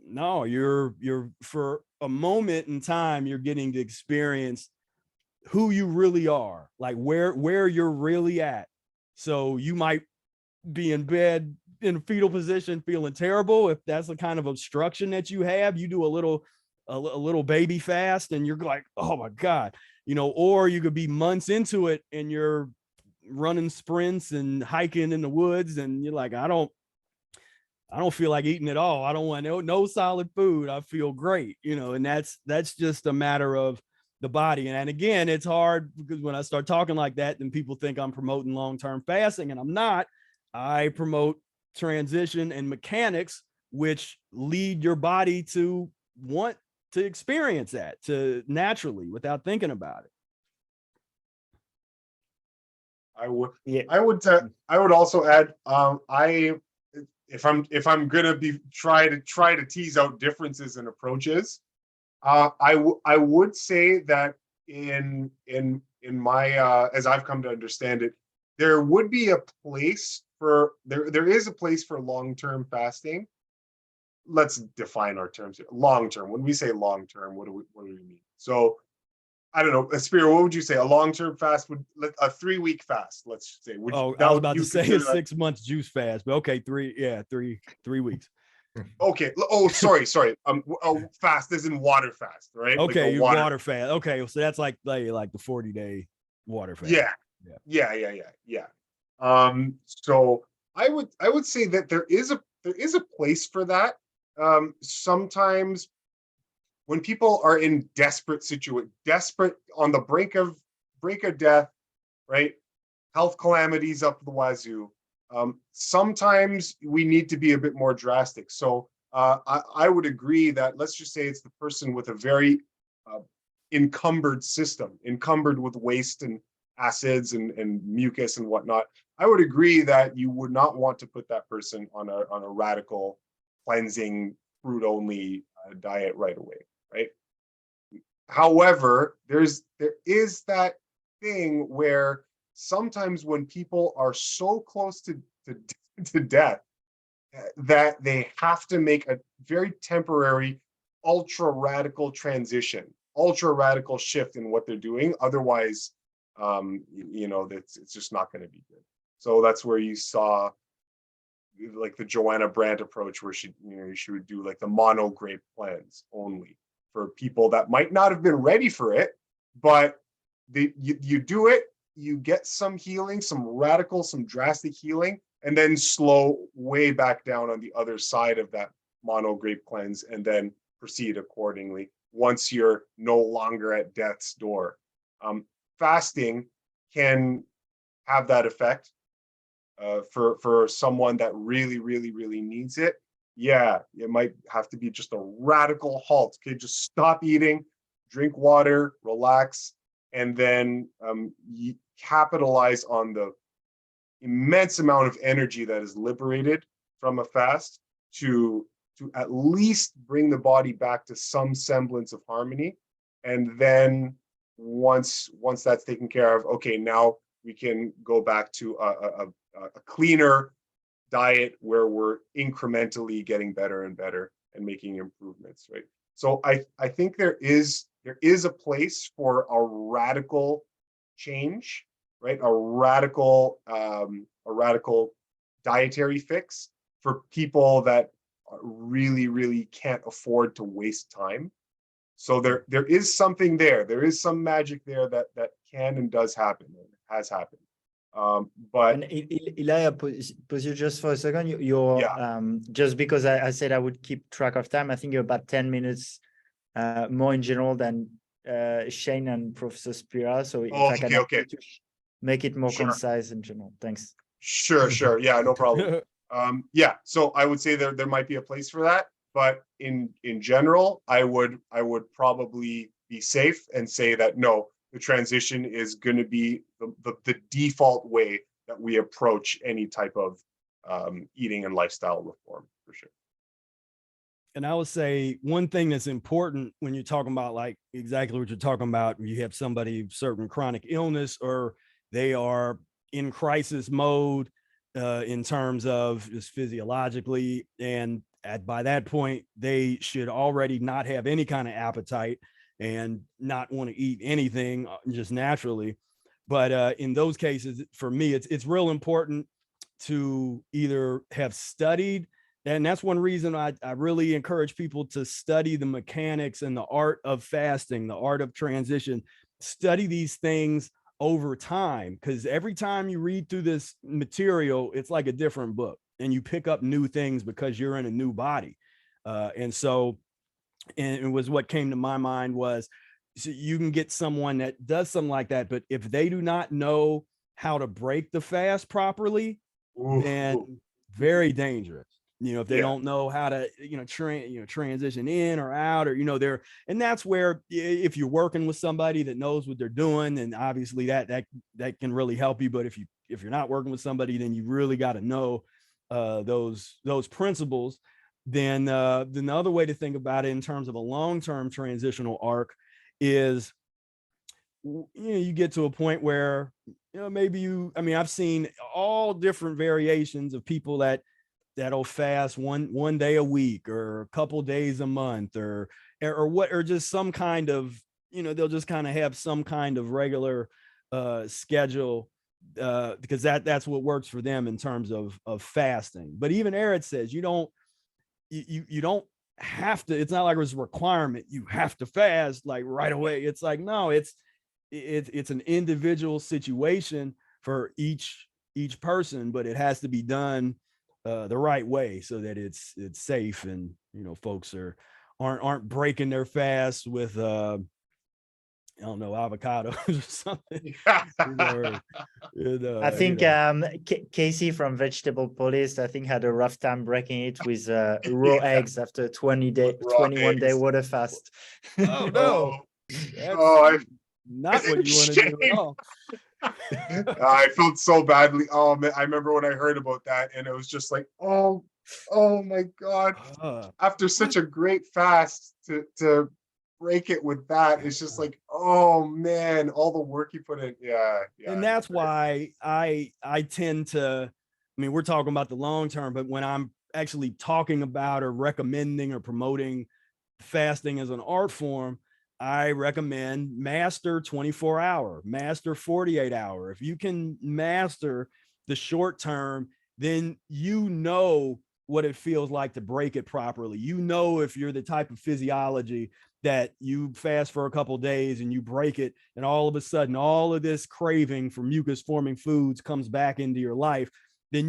no, you're for a moment in time, you're getting to experience who you really are, like where you're really at. So you might be in bed in a fetal position feeling terrible. If that's the kind of obstruction that you have, you do a little baby fast and you're like, oh my God, or you could be months into it and you're running sprints and hiking in the woods and you're like, I don't feel like eating at all. I don't want no solid food. I feel great, and that's just a matter of the body. And again, it's hard because when I start talking like that, then people think I'm promoting long-term fasting, and I'm not. I promote transition and mechanics, which lead your body to want to experience that to naturally without thinking about it. I would also add, if I'm gonna try to tease out differences in approaches, I would say that in my as I've come to understand it, there would be a place for there is a place for long-term fasting. Let's define our terms here. Long-term. When we say long-term, what do we mean? So I don't know, Spira, what would you say? A long-term fast would a 3-week fast, let's say. I was about to say a 6 months juice fast, but okay, 3 weeks. Okay. Oh, sorry. Fast as in water fast, right? Okay, like water fast. Okay, so that's like the 40-day water fast. Yeah. So I would say that there is a place for that. Sometimes when people are in desperate on the brink of death, right? Health calamities up the wazoo. Sometimes we need to be a bit more drastic. So I would agree that, let's just say it's the person with a very encumbered system, encumbered with waste and acids and mucus and whatnot. I would agree that you would not want to put that person on a radical cleansing fruit only diet right away, right? However, there is that thing where sometimes when people are so close to death that they have to make a very temporary, ultra radical transition, ultra radical shift in what they're doing. Otherwise, it's just not going to be good. So that's where you saw like the Joanna Brandt approach, where she would do like the mono grape cleanse only for people that might not have been ready for it, but you do it, you get some healing, some drastic healing, and then slow way back down on the other side of that mono grape cleanse, and then proceed accordingly once you're no longer at death's door. Fasting can have that effect for someone that really, really, really needs it. Yeah, it might have to be just a radical halt. Okay, just stop eating, drink water, relax, and then capitalize on the immense amount of energy that is liberated from a fast to at least bring the body back to some semblance of harmony. And then once that's taken care of, okay, now we can go back to a cleaner diet where we're incrementally getting better and better and making improvements, right? So I think there is a place for a radical change, right? A radical dietary fix for people that really, really can't afford to waste time. So there is something there. There is some magic there that can and does happen, and has happened. But and Eli, I pause you just for a second. You're just because I said I would keep track of time. I think you're about 10 minutes more in general than Shane and Professor Spira. So if I can make it more concise in general. Thanks. Sure. Yeah, no problem. So I would say there might be a place for that, but in general, I would probably be safe and say that no, the transition is going to be the default way that we approach any type of eating and lifestyle reform, for sure. And I would say one thing that's important when you're talking about like exactly what you're talking about, you have somebody certain chronic illness or they are in crisis mode in terms of just physiologically. And by that point, they should already not have any kind of appetite and not want to eat anything just naturally. But in those cases, for me, it's real important to either have studied, and that's one reason I really encourage people to study the mechanics and the art of fasting, the art of transition. Study these things over time, because every time you read through this material, it's like a different book and you pick up new things because you're in a new body. And it was what came to my mind was, so you can get someone that does something like that, but if they do not know how to break the fast properly, then very dangerous. If they don't know how to, transition in or out, or, and that's where if you're working with somebody that knows what they're doing, then obviously that can really help you. But if you're not working with somebody, then you really got to know those principles. Then the other way to think about it in terms of a long-term transitional arc is, you get to a point where, I've seen all different variations of people that'll fast one day a week or a couple days a month or just some kind of, they'll just kind of have some kind of regular schedule because that's what works for them in terms of fasting. But even Eric says you don't have to, it's not like it's a requirement you have to fast like right away. It's like, no, it's an individual situation for each person, but it has to be done the right way so that it's safe and folks aren't breaking their fast with I don't know, avocados or something. I think Casey from Vegetable Police, I think, had a rough time breaking it with raw eggs after 21 day water fast. Oh no, that's not what you want to do at all. I felt so badly. Oh man, I remember when I heard about that, and it was just like, oh my God! After such a great fast, to break it with that, it's just like, oh man, all the work you put in. Yeah. And that's why I tend to. We're talking about the long term, but when I'm actually talking about or recommending or promoting fasting as an art form, I recommend master 24-hour, master 48-hour. If you can master the short term, then what it feels like to break it properly. If you're the type of physiology that you fast for a couple of days and you break it, and all of a sudden all of this craving for mucus forming foods comes back into your life, then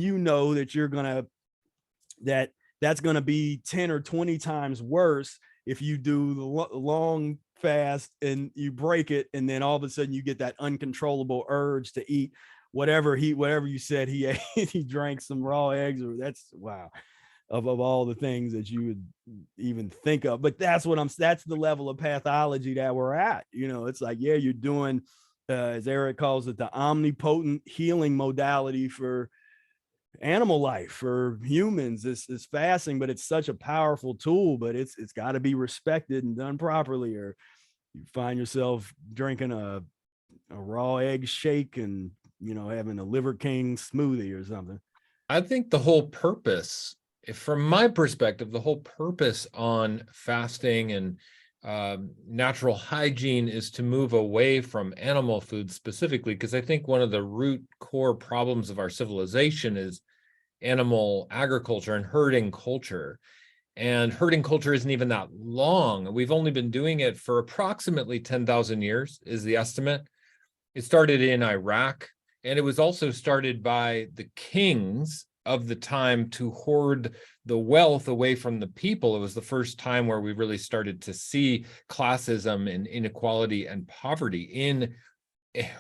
that that's going to be 10 or 20 times worse if you do the long fast and you break it, and then all of a sudden you get that uncontrollable urge to eat whatever you said he ate. He drank some raw eggs, or that's wow, of all the things that you would even think of. But that's the level of pathology that we're at. It's like, yeah, you're doing as Eric calls it, the omnipotent healing modality for animal life. For humans, it's fasting, but it's such a powerful tool, but it's got to be respected and done properly, or you find yourself drinking a raw egg shake and having a Liver King smoothie or something. I think the whole purpose, from my perspective, the whole purpose on fasting and natural hygiene is to move away from animal food specifically, because I think one of the root core problems of our civilization is animal agriculture and herding culture. And herding culture isn't even that long. We've only been doing it for approximately 10,000 years is the estimate. It started in Iraq, and it was also started by the kings of the time to hoard the wealth away from the people. It was the first time where we really started to see classism and inequality and poverty in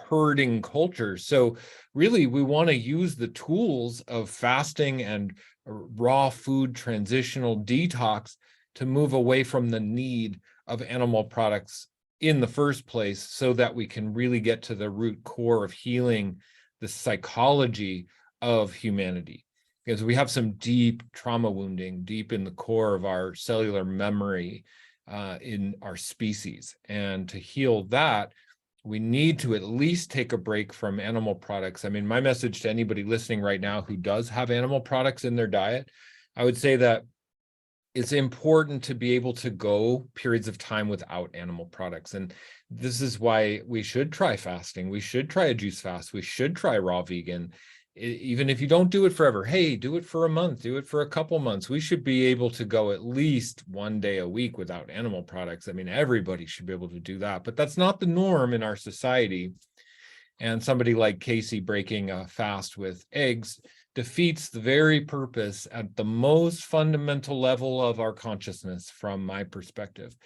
herding culture. So really, we want to use the tools of fasting and raw food transitional detox to move away from the need of animal products in the first place, so that we can really get to the root core of healing the psychology of humanity. because we have some deep trauma wounding deep in the core of our cellular memory in our species. And to heal that, we need to at least take a break from animal products. I mean, my message to anybody listening right now who does have animal products in their diet, I would say that it's important to be able to go periods of time without animal products. And this is why we should try fasting. We should try a juice fast. We should try raw vegan. Even if you don't do it forever, hey, do it for a month, do it for a couple months. We should be able to go at least 1 day a week without animal products. I mean, everybody should be able to do that, but that's not the norm in our society. And somebody like Casey breaking a fast with eggs defeats the very purpose at the most fundamental level of our consciousness, from my perspective.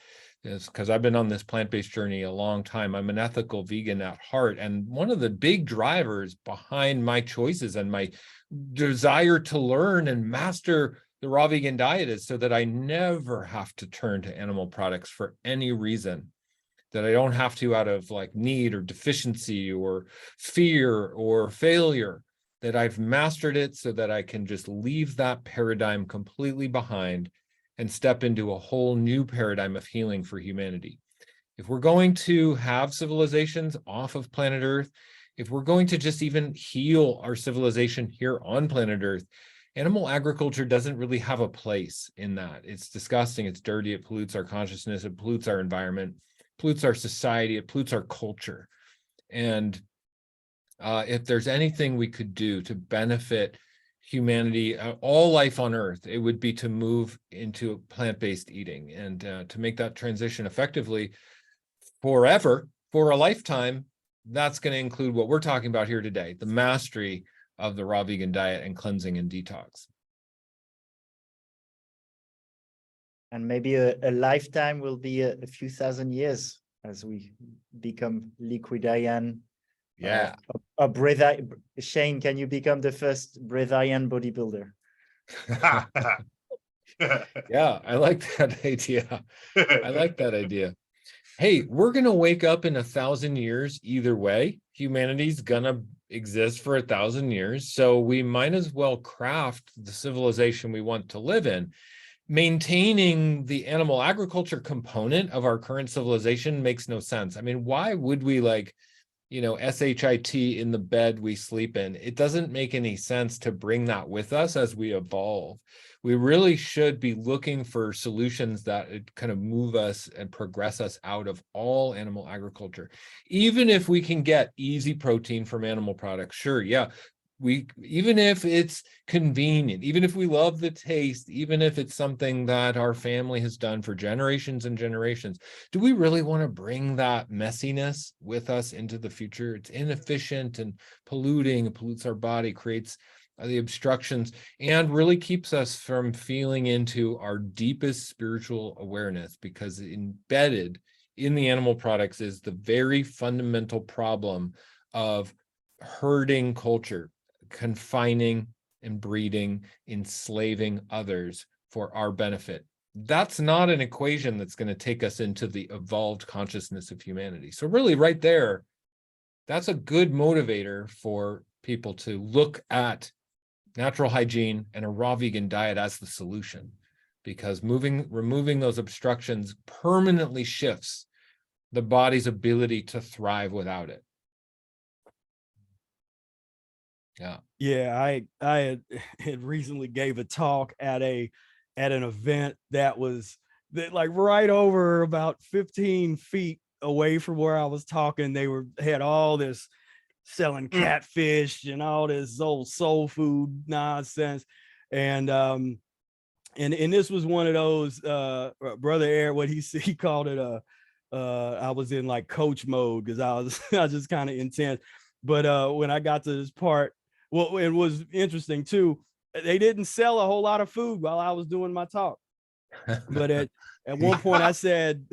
Is because I've been on this plant-based journey a long time. I'm an ethical vegan at heart. And one of the big drivers behind my choices and my desire to learn and master the raw vegan diet is so that I never have to turn to animal products for any reason, that I don't have to out of like need or deficiency or fear or failure, that I've mastered it so that I can just leave that paradigm completely behind and step into a whole new paradigm of healing for humanity. If we're going to have civilizations off of planet Earth, if we're going to just even heal our civilization here on planet Earth, animal agriculture doesn't really have a place in that. It's disgusting, it's dirty, it pollutes our consciousness, it pollutes our environment, pollutes our society, it pollutes our culture. And if there's anything we could do to benefit humanity, all life on Earth, it would be to move into plant-based eating and to make that transition effectively forever, for a lifetime. That's going to include what we're talking about here today, the mastery of the raw vegan diet and cleansing and detox. And maybe a lifetime will be a few thousand years as we become liquidarian. Yeah. Shane, can you become the first breatharian bodybuilder? Yeah, I like that idea. I like that idea. Hey, we're going to wake up in 1,000 years either way. Humanity's going to exist for 1,000 years. So we might as well craft the civilization we want to live in. Maintaining the animal agriculture component of our current civilization makes no sense. I mean, why would we SHIT in the bed we sleep in? It doesn't make any sense to bring that with us as we evolve. We really should be looking for solutions that kind of move us and progress us out of all animal agriculture. Even if we can get easy protein from animal products, sure, yeah. Even if it's convenient, even if we love the taste, even if it's something that our family has done for generations and generations, do we really want to bring that messiness with us into the future? It's inefficient and polluting, it pollutes our body, creates the obstructions, and really keeps us from feeling into our deepest spiritual awareness, because embedded in the animal products is the very fundamental problem of herding culture, confining and breeding, enslaving others for our benefit. That's not an equation that's going to take us into the evolved consciousness of humanity. So really right there, that's a good motivator for people to look at natural hygiene and a raw vegan diet as the solution, because removing those obstructions permanently shifts the body's ability to thrive without it. Yeah, I had recently gave a talk at an event that was like right over about 15 feet away from where I was talking. They had all this selling catfish and all this old soul food nonsense, and this was one of those Brother Air, what he called it I was in like coach mode because I was just kind of intense. But when I got to this part, well, it was interesting too. They didn't sell a whole lot of food while I was doing my talk. But at one point I said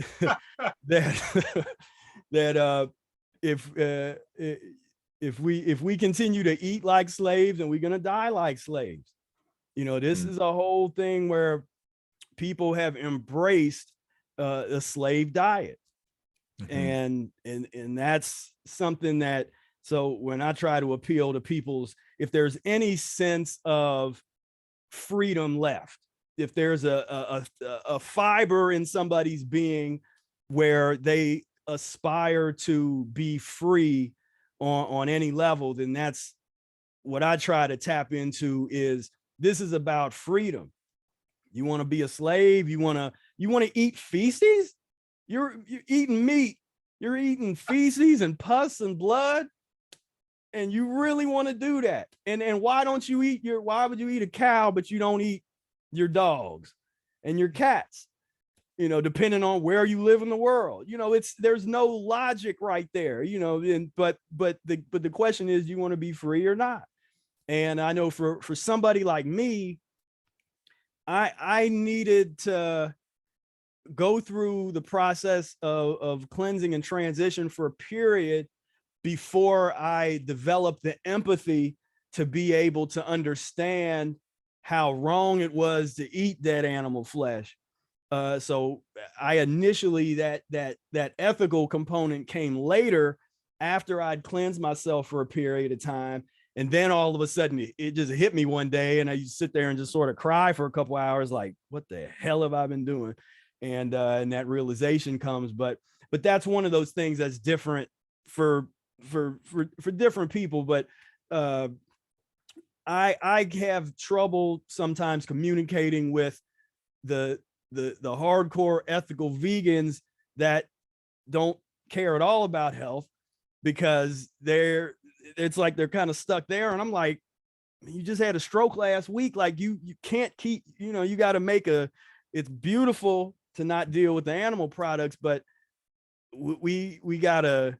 that if we continue to eat like slaves, and we're gonna die like slaves. This is a whole thing where people have embraced a slave diet. And that's something that, so when I try to appeal to people's, if there's any sense of freedom left, if there's a fiber in somebody's being where they aspire to be free on any level, then that's what I try to tap into. Is this is about freedom. You want to be a slave? You want to eat feces? You're eating meat. You're eating feces and pus and blood. And you really want to do that? And why don't you eat why would you eat a cow, but you don't eat your dogs and your cats? You know, depending on where you live in the world, you know, there's no logic right there, you know. And but the question is, do you want to be free or not? And I know for somebody like me, I needed to go through the process of cleansing and transition for a period before I developed the empathy to be able to understand how wrong it was to eat that animal flesh. So I initially, that ethical component came later, after I'd cleansed myself for a period of time. And then all of a sudden it just hit me one day, and I used to sit there and just sort of cry for a couple hours, like, what the hell have I been doing? And that realization comes, but that's one of those things that's different for different people. But I have trouble sometimes communicating with the hardcore ethical vegans that don't care at all about health, because it's like they're kind of stuck there. And I'm like, you just had a stroke last week. Like you can't keep, you know, you got to make it's beautiful to not deal with the animal products, but we gotta,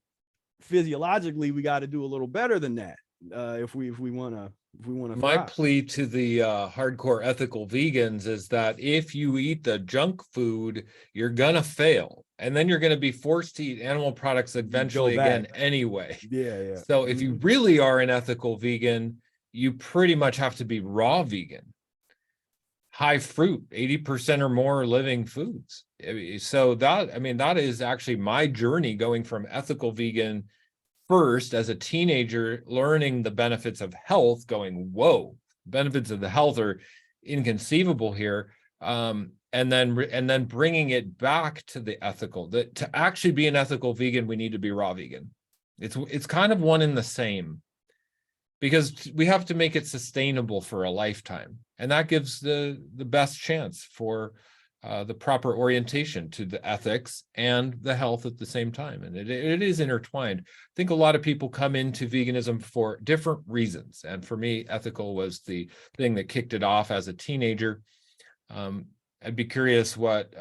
physiologically, we got to do a little better than that. If we want to My plea to the hardcore ethical vegans is that if you eat the junk food, you're gonna fail, and then you're gonna be forced to eat animal products eventually again anyway. Yeah. So if you really are an ethical vegan, you pretty much have to be raw vegan, high fruit, 80% or more living foods. So that is actually my journey, going from ethical vegan first as a teenager, learning the benefits of health, going, whoa, benefits of the health are inconceivable here. And then bringing it back to the ethical, that to actually be an ethical vegan, we need to be raw vegan. It's kind of one and the same, because we have to make it sustainable for a lifetime. And that gives the best chance for the proper orientation to the ethics and the health at the same time. And it is intertwined. I think a lot of people come into veganism for different reasons. And for me, ethical was the thing that kicked it off as a teenager. I'd be curious what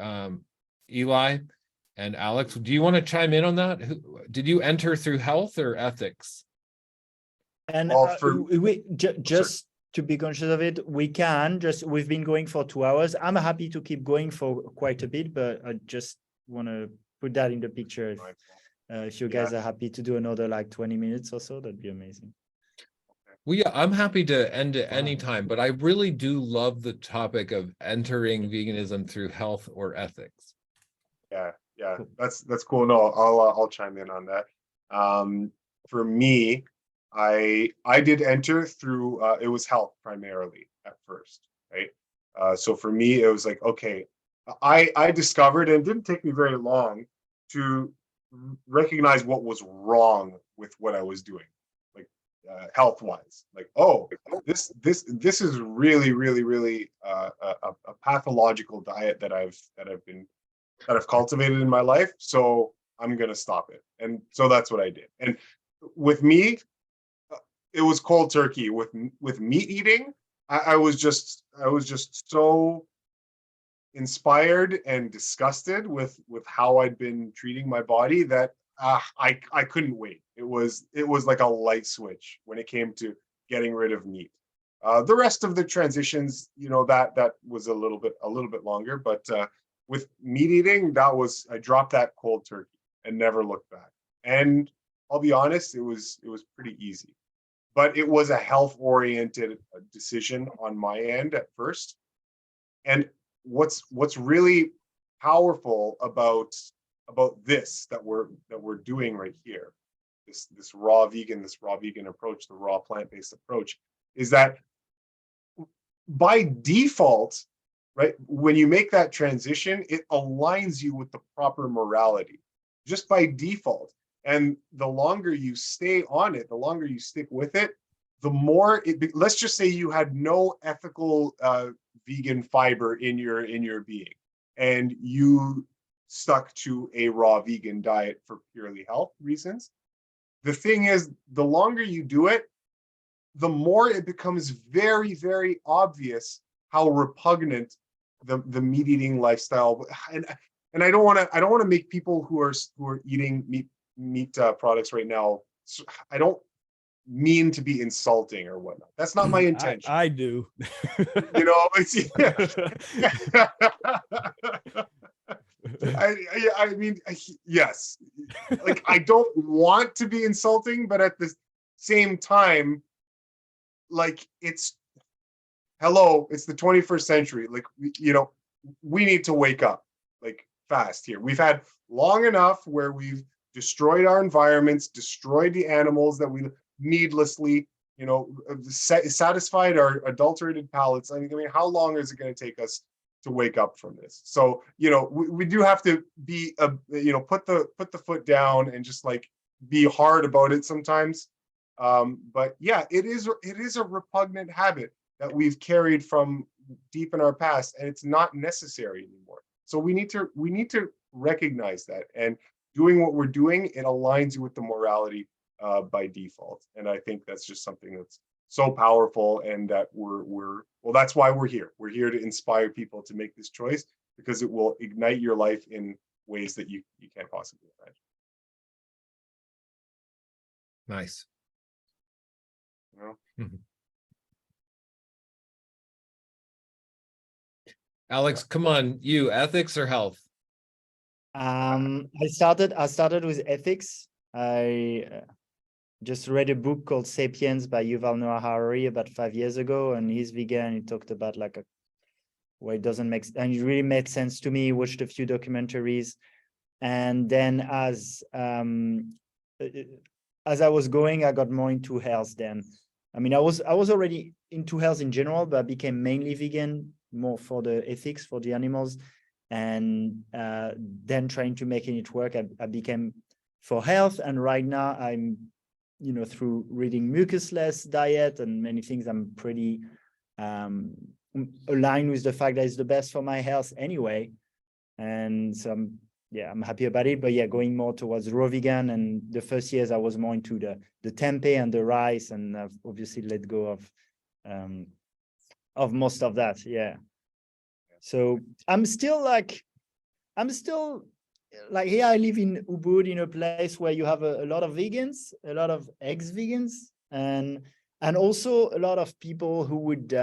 Eli and Alex, do you want to chime in on that? Did you enter through health or ethics? And just to be conscious of it, we've been going for 2 hours. I'm happy to keep going for quite a bit, but I just want to put that in the picture. If you guys are happy to do another like 20 minutes or so, that'd be amazing. Well, yeah, I'm happy to end at any time, but I really do love the topic of entering veganism through health or ethics. Yeah, cool. That's cool. No, I'll chime in on that. For me, I did enter through it was health primarily at first, right? So for me, it was like, okay, I discovered, and it didn't take me very long to recognize what was wrong with what I was doing, like health wise. Like, oh, this is really a pathological diet that I've cultivated in my life. So I'm gonna stop it, and so that's what I did. And with me, it was cold turkey. With meat eating, I was just so inspired and disgusted with how I'd been treating my body that I couldn't wait. It was like a light switch when it came to getting rid of meat. The rest of the transitions, you know, that was a little bit longer, but with meat eating, I dropped that cold turkey and never looked back. And I'll be honest, it was pretty easy. But it was a health-oriented decision on my end at first. And what's really powerful about this that we're doing right here, this raw vegan approach, the raw plant-based approach, is that by default, right, when you make that transition, it aligns you with the proper morality, just by default. And the longer you stay on it, the longer you stick with it, the more it, let's just say you had no ethical vegan fiber in your being, and you stuck to a raw vegan diet for purely health reasons. The thing is, the longer you do it, the more it becomes very, very obvious how repugnant the meat eating lifestyle, and I don't want to make people who are eating meat products right now, I don't mean to be insulting or whatnot. That's not my intention. I do. You know, it's I mean, yes, like I don't want to be insulting, but at the same time, like it's hello, it's the 21st century. Like, you know, we need to wake up like fast here. We've had long enough where we've destroyed our environments, destroyed the animals that we needlessly, you know, satisfied our adulterated palates. I mean, how long is it going to take us to wake up from this? So, you know, we do have to be, you know, put the foot down and just like be hard about it sometimes. But yeah, it is a repugnant habit that we've carried from deep in our past, and it's not necessary anymore. So we need to recognize that, and doing what we're doing, it aligns you with the morality by default. And I think that's just something that's so powerful, and that well, that's why we're here. We're here to inspire people to make this choice, because it will ignite your life in ways that you can't possibly imagine. Nice. You know? Mhm. Alex, come on, you ethics or health? I started with ethics. I just read a book called Sapiens by Yuval Noah Harari about 5 years ago, and he's vegan. He talked about like where it doesn't make, and it really made sense to me. Watched a few documentaries, and then as I was going, I got more into health. Then, I mean, I was already into health in general, but I became mainly vegan, more for the ethics, for the animals, and then trying to make it work, I became for health. And right now I'm, you know, through reading Mucusless diet and many things, I'm pretty aligned with the fact that it's the best for my health anyway. And so I'm happy about it. But yeah, going more towards raw vegan, and the first years I was more into the tempeh and the rice, and I've obviously let go of most of that. Yeah. So I'm still like here I live in Ubud, in a place where you have a lot of vegans, a lot of ex-vegans, and also a lot of people who would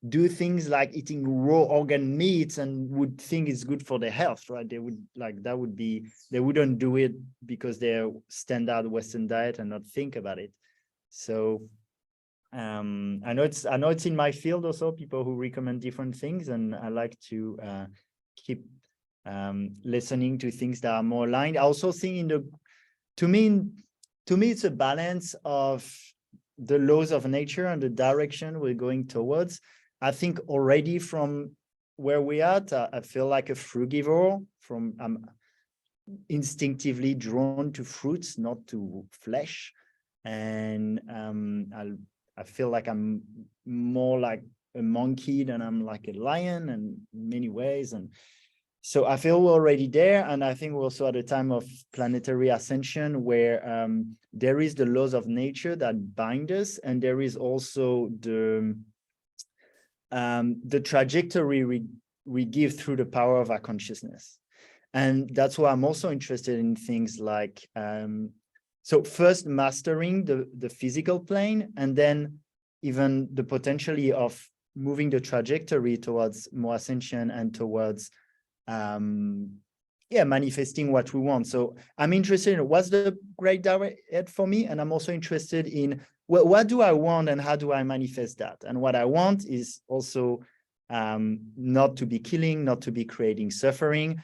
do things like eating raw organ meats and would think it's good for their health, right? They would they wouldn't do it because they're standard Western diet and not think about it. So I know it's in my field also, people who recommend different things, and I like to keep listening to things that are more aligned. I also think to me it's a balance of the laws of nature and the direction we're going towards. I think already from where we are, I feel like a frugivore. I'm instinctively drawn to fruits, not to flesh, and I feel like I'm more like a monkey than I'm like a lion in many ways. And so I feel we're already there. And I think we're also at a time of planetary ascension where there is the laws of nature that bind us. And there is also the trajectory we give through the power of our consciousness. And that's why I'm also interested in things like, so first mastering the physical plane, and then even the potentially of moving the trajectory towards more ascension and towards manifesting what we want. So I'm interested in what's the great direct for me, and I'm also interested in what do I want and how do I manifest that. And what I want is also not to be killing, not to be creating suffering,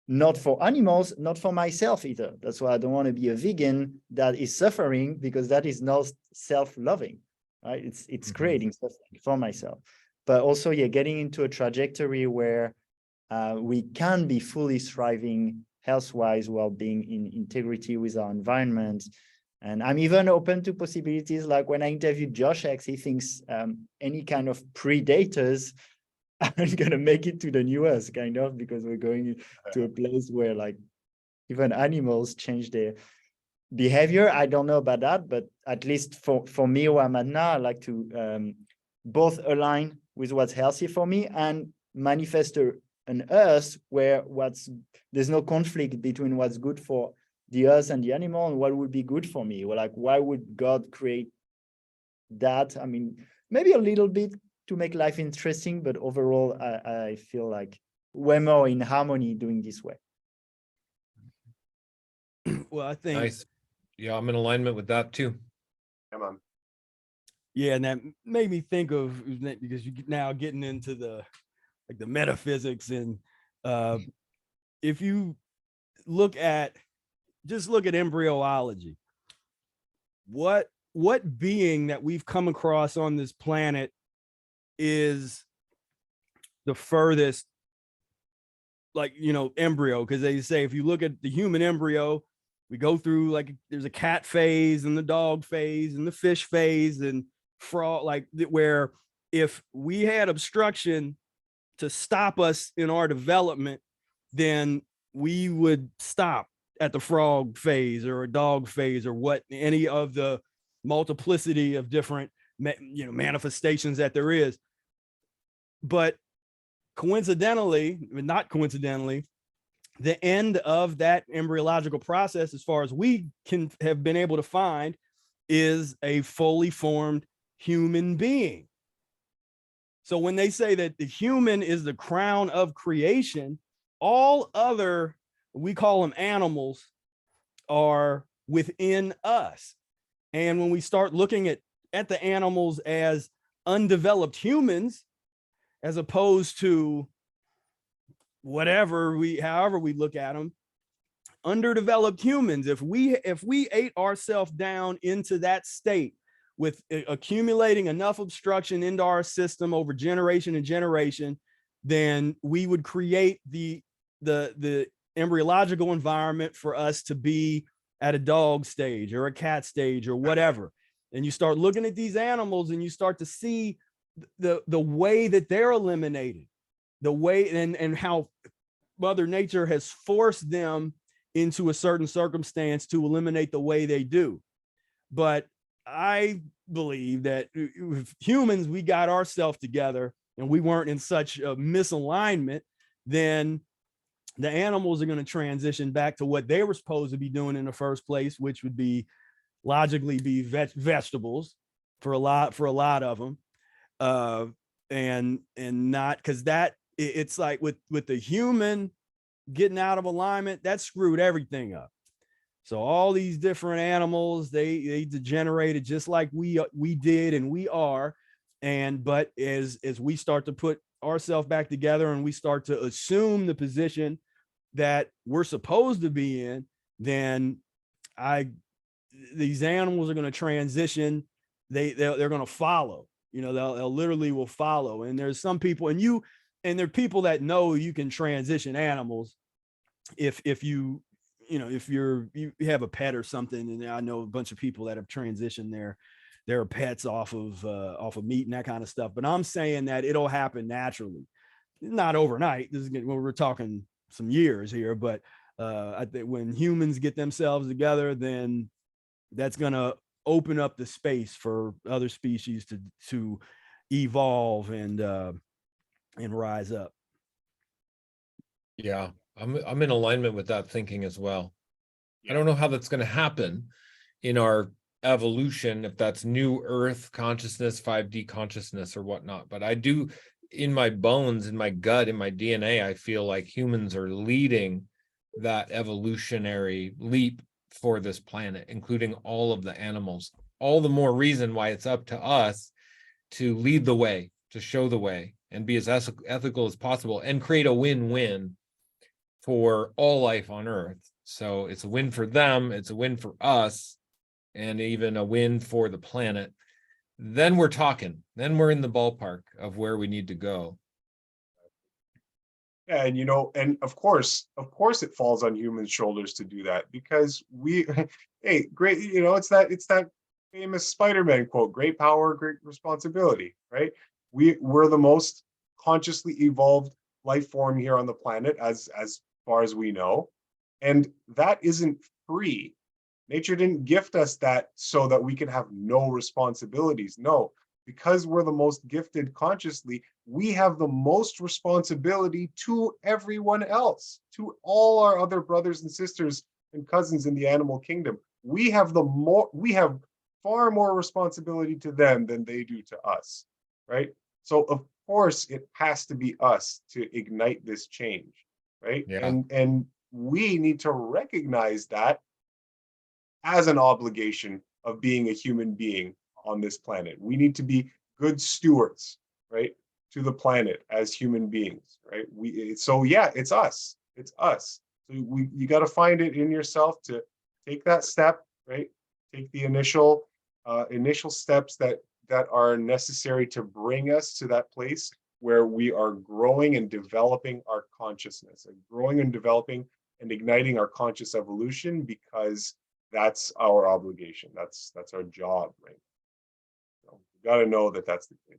not for animals, not for myself either. That's why I don't want to be a vegan that is suffering, because that is not self-loving, right? It's creating suffering for myself. but also, yeah, getting into a trajectory where we can be fully thriving health-wise while being in integrity with our environment. And I'm even open to possibilities like when I interviewed Josh X, he thinks any kind of predators aren't going to make it to the new Earth, kind of, because we're going to a place where like even animals change their behavior. I don't know about that, but at least for me where I'm at now, I like to both align with what's healthy for me and manifest an Earth where there's no conflict between what's good for the Earth and the animal and what would be good for me. Well, like, why would God create that? I mean, maybe a little bit to make life interesting, but overall, I feel like we're more in harmony doing this way. Well, I think, Nice. Yeah, I'm in alignment with that too. Come on. yeah, and that made me think of, because you now getting into the metaphysics, and if you look at embryology, what being that we've come across on this planet is the furthest, like, embryo? Because they say if you look at the human embryo, we go through, like, there's a cat phase and the dog phase and the fish phase and frog, like, where if we had obstruction to stop us in our development, then we would stop at the frog phase or a dog phase, or what, any of the multiplicity of different manifestations that there is. But not coincidentally, the end of that embryological process, as far as we can have been able to find, is a fully formed human being. So when they say that the human is the crown of creation, all other, we call them animals, are within us. And when we start looking at the animals as undeveloped humans, as opposed to however we look at them, underdeveloped humans, if we ate ourselves down into that state with accumulating enough obstruction into our system over generation and generation, then we would create the embryological environment for us to be at a dog stage or a cat stage or whatever. And you start looking at these animals and you start to see the way that they're eliminated, the way and how Mother Nature has forced them into a certain circumstance to eliminate the way they do. But I believe that if humans, we got ourselves together and we weren't in such a misalignment, then the animals are going to transition back to what they were supposed to be doing in the first place, which would be logically be vegetables for a lot of them. And not, because that, it's like with the human getting out of alignment, that screwed everything up. So all these different animals, they degenerated just like we did and we are. But as we start to put ourselves back together and we start to assume the position that we're supposed to be in, then these animals are going to transition. They're going to follow. They'll literally will follow. And there's some people, and there are people that know you can transition animals if you have a pet or something. And I know a bunch of people that have transitioned their pets off of meat and that kind of stuff. But I'm saying that it'll happen naturally, not overnight. This is when we're talking some years here, but I think when humans get themselves together, then that's going to open up the space for other species to evolve and rise up. Yeah, I'm in alignment with that thinking as well. I don't know how that's going to happen in our evolution, if that's new Earth consciousness, 5D consciousness or whatnot. But I do, in my bones, in my gut, in my DNA, I feel like humans are leading that evolutionary leap for this planet, including all of the animals. All the more reason why it's up to us to lead the way, to show the way, and be as ethical as possible and create a win-win for all life on Earth. So it's a win for them, it's a win for us, and even a win for the planet. then we're talking. Then we're in the ballpark of where we need to go. And, and of course it falls on humans' shoulders to do that, because hey, great, it's that famous Spider-Man quote, great power, great responsibility, right? We're the most consciously evolved life form here on the planet, as far as we know. And that isn't free. Nature didn't gift us that so that we can have no responsibilities. No, because we're the most gifted consciously, we have the most responsibility to everyone else, to all our other brothers and sisters and cousins in the animal kingdom. We have far more responsibility to them than they do to us, right? So of course it has to be us to ignite this change, right? Yeah. And we need to recognize that as an obligation of being a human being on this planet. We need to be good stewards, right, to the planet as human beings, right? So yeah, it's us. It's us. So you got to find it in yourself to take that step, right? Take the initial steps that are necessary to bring us to that place where we are growing and developing our consciousness, and growing and developing and igniting our conscious evolution, because that's our obligation. That's our job, right? So you got to know that that's the case.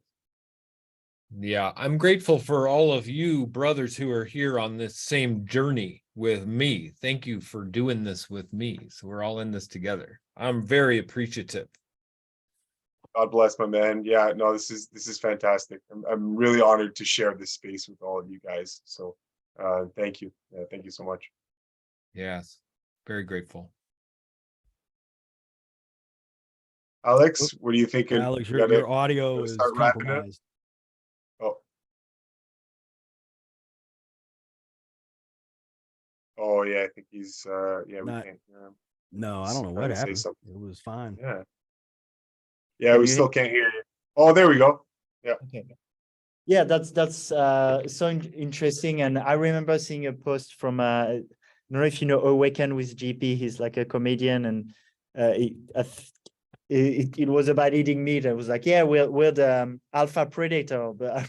Yeah, I'm grateful for all of you brothers who are here on this same journey with me. Thank you for doing this with me. So we're all in this together. I'm very appreciative. God bless, my man. Yeah, no, this is fantastic. I'm really honored to share this space with all of you guys. So thank you. Yeah, thank you so much. Yes, very grateful. Alex, what are you thinking? Alex, your audio is compromised. Oh yeah, I think he's yeah, we can't hear him. No, I don't know what happened. It was fine. Yeah, we still can't hear you. Oh, there we go. Yeah. Okay. Yeah, that's so interesting. And I remember seeing a post from I don't know if you know Awaken with GP. He's like a comedian, and it was about eating meat. I was like, yeah, we're the alpha predator, but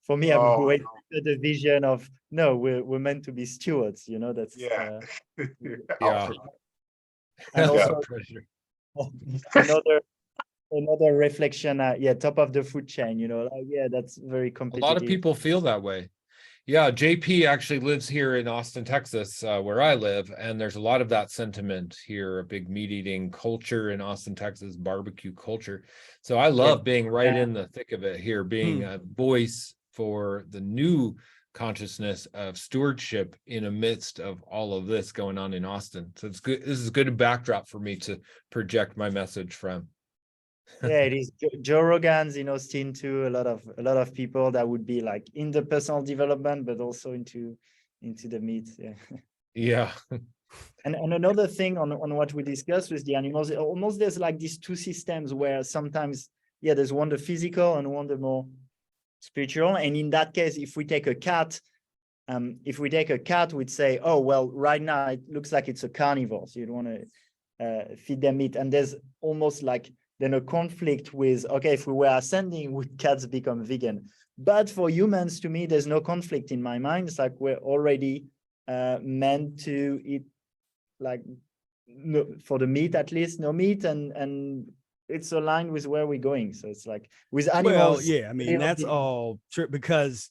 for me, I'm waiting for the vision of no, we're meant to be stewards. That's yeah. Yeah. And also another reflection. Top of the food chain. Like, yeah, that's very competitive. A lot of people feel that way. Yeah, JP actually lives here in Austin, Texas, where I live, and there's a lot of that sentiment here, a big meat eating culture in Austin, Texas, barbecue culture. So I love being right in the thick of it here, being a voice for the new consciousness of stewardship in the midst of all of this going on in Austin. So it's good. This is a good backdrop for me to project my message from. Yeah, it is. Joe Rogan's in Austin too. A lot of people that would be like in the personal development, but also into the meat. Yeah. Yeah. And another thing on what we discussed with the animals, almost there's like these two systems where sometimes, there's one the physical and one the more spiritual. And in that case, if we take a cat, we'd say, oh, well, right now it looks like it's a carnivore, so you don't want to feed them meat. And there's almost like then a conflict with, okay, if we were ascending, would cats become vegan? But for humans, to me, there's no conflict in my mind. It's like we're already meant to eat, like, no, for the meat at least, no meat, and it's aligned with where we're going. So it's like with animals. Well, yeah, I mean, that's all true, because,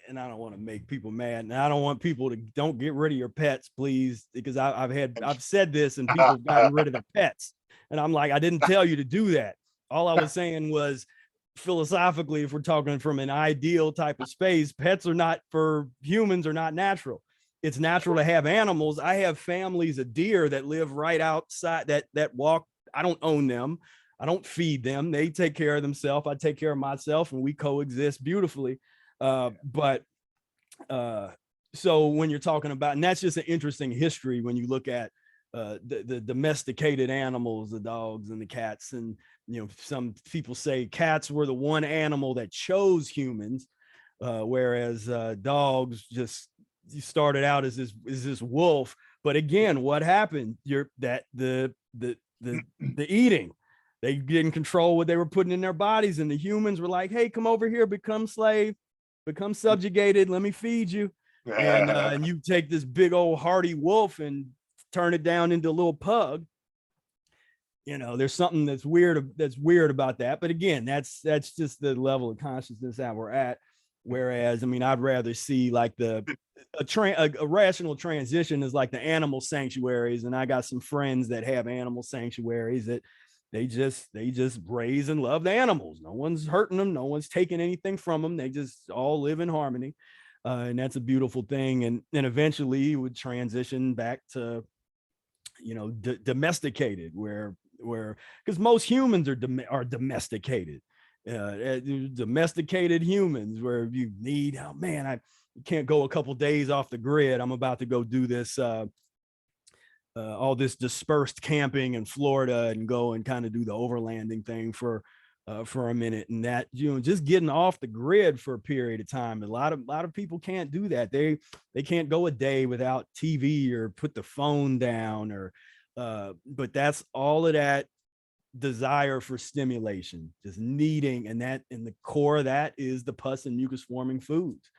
and I don't want to make people mad, and I don't want people to don't get rid of your pets, please, because I've said this and people have gotten rid of their pets. And I'm like, I didn't tell you to do that. All I was saying was, philosophically, if we're talking from an ideal type of space, pets are not, for humans, are not natural. It's natural to have animals. I have families of deer that live right outside, that walk. I don't own them. I don't feed them. They take care of themselves. I take care of myself, and we coexist beautifully. So when you're talking about, and that's just an interesting history when you look at the domesticated animals, the dogs and the cats. And some people say cats were the one animal that chose humans, whereas dogs just started out as this wolf. But again, what happened? The eating, they didn't control what they were putting in their bodies, and the humans were like, hey, come over here, become slave, become subjugated, let me feed you. And you take this big old hardy wolf and turn it down into a little pug. You know, there's something that's weird about that. But again, that's just the level of consciousness that we're at. Whereas, I mean, I'd rather see like a rational transition is like the animal sanctuaries. And I got some friends that have animal sanctuaries that they just raise and love the animals. No one's hurting them. No one's taking anything from them. They just all live in harmony. And that's a beautiful thing. And eventually it would transition back to, you know, domesticated, where because most humans are domesticated. Domesticated humans, where you need, oh man, I can't go a couple days off the grid. I'm about to go do this all this dispersed camping in Florida and go and kind of do the overlanding thing for a minute. And that, you know, just getting off the grid for a period of time. A lot of people can't do that. They can't go a day without TV or put the phone down, or but that's all of that desire for stimulation, just needing, and that in the core of that is the pus and mucus forming foods,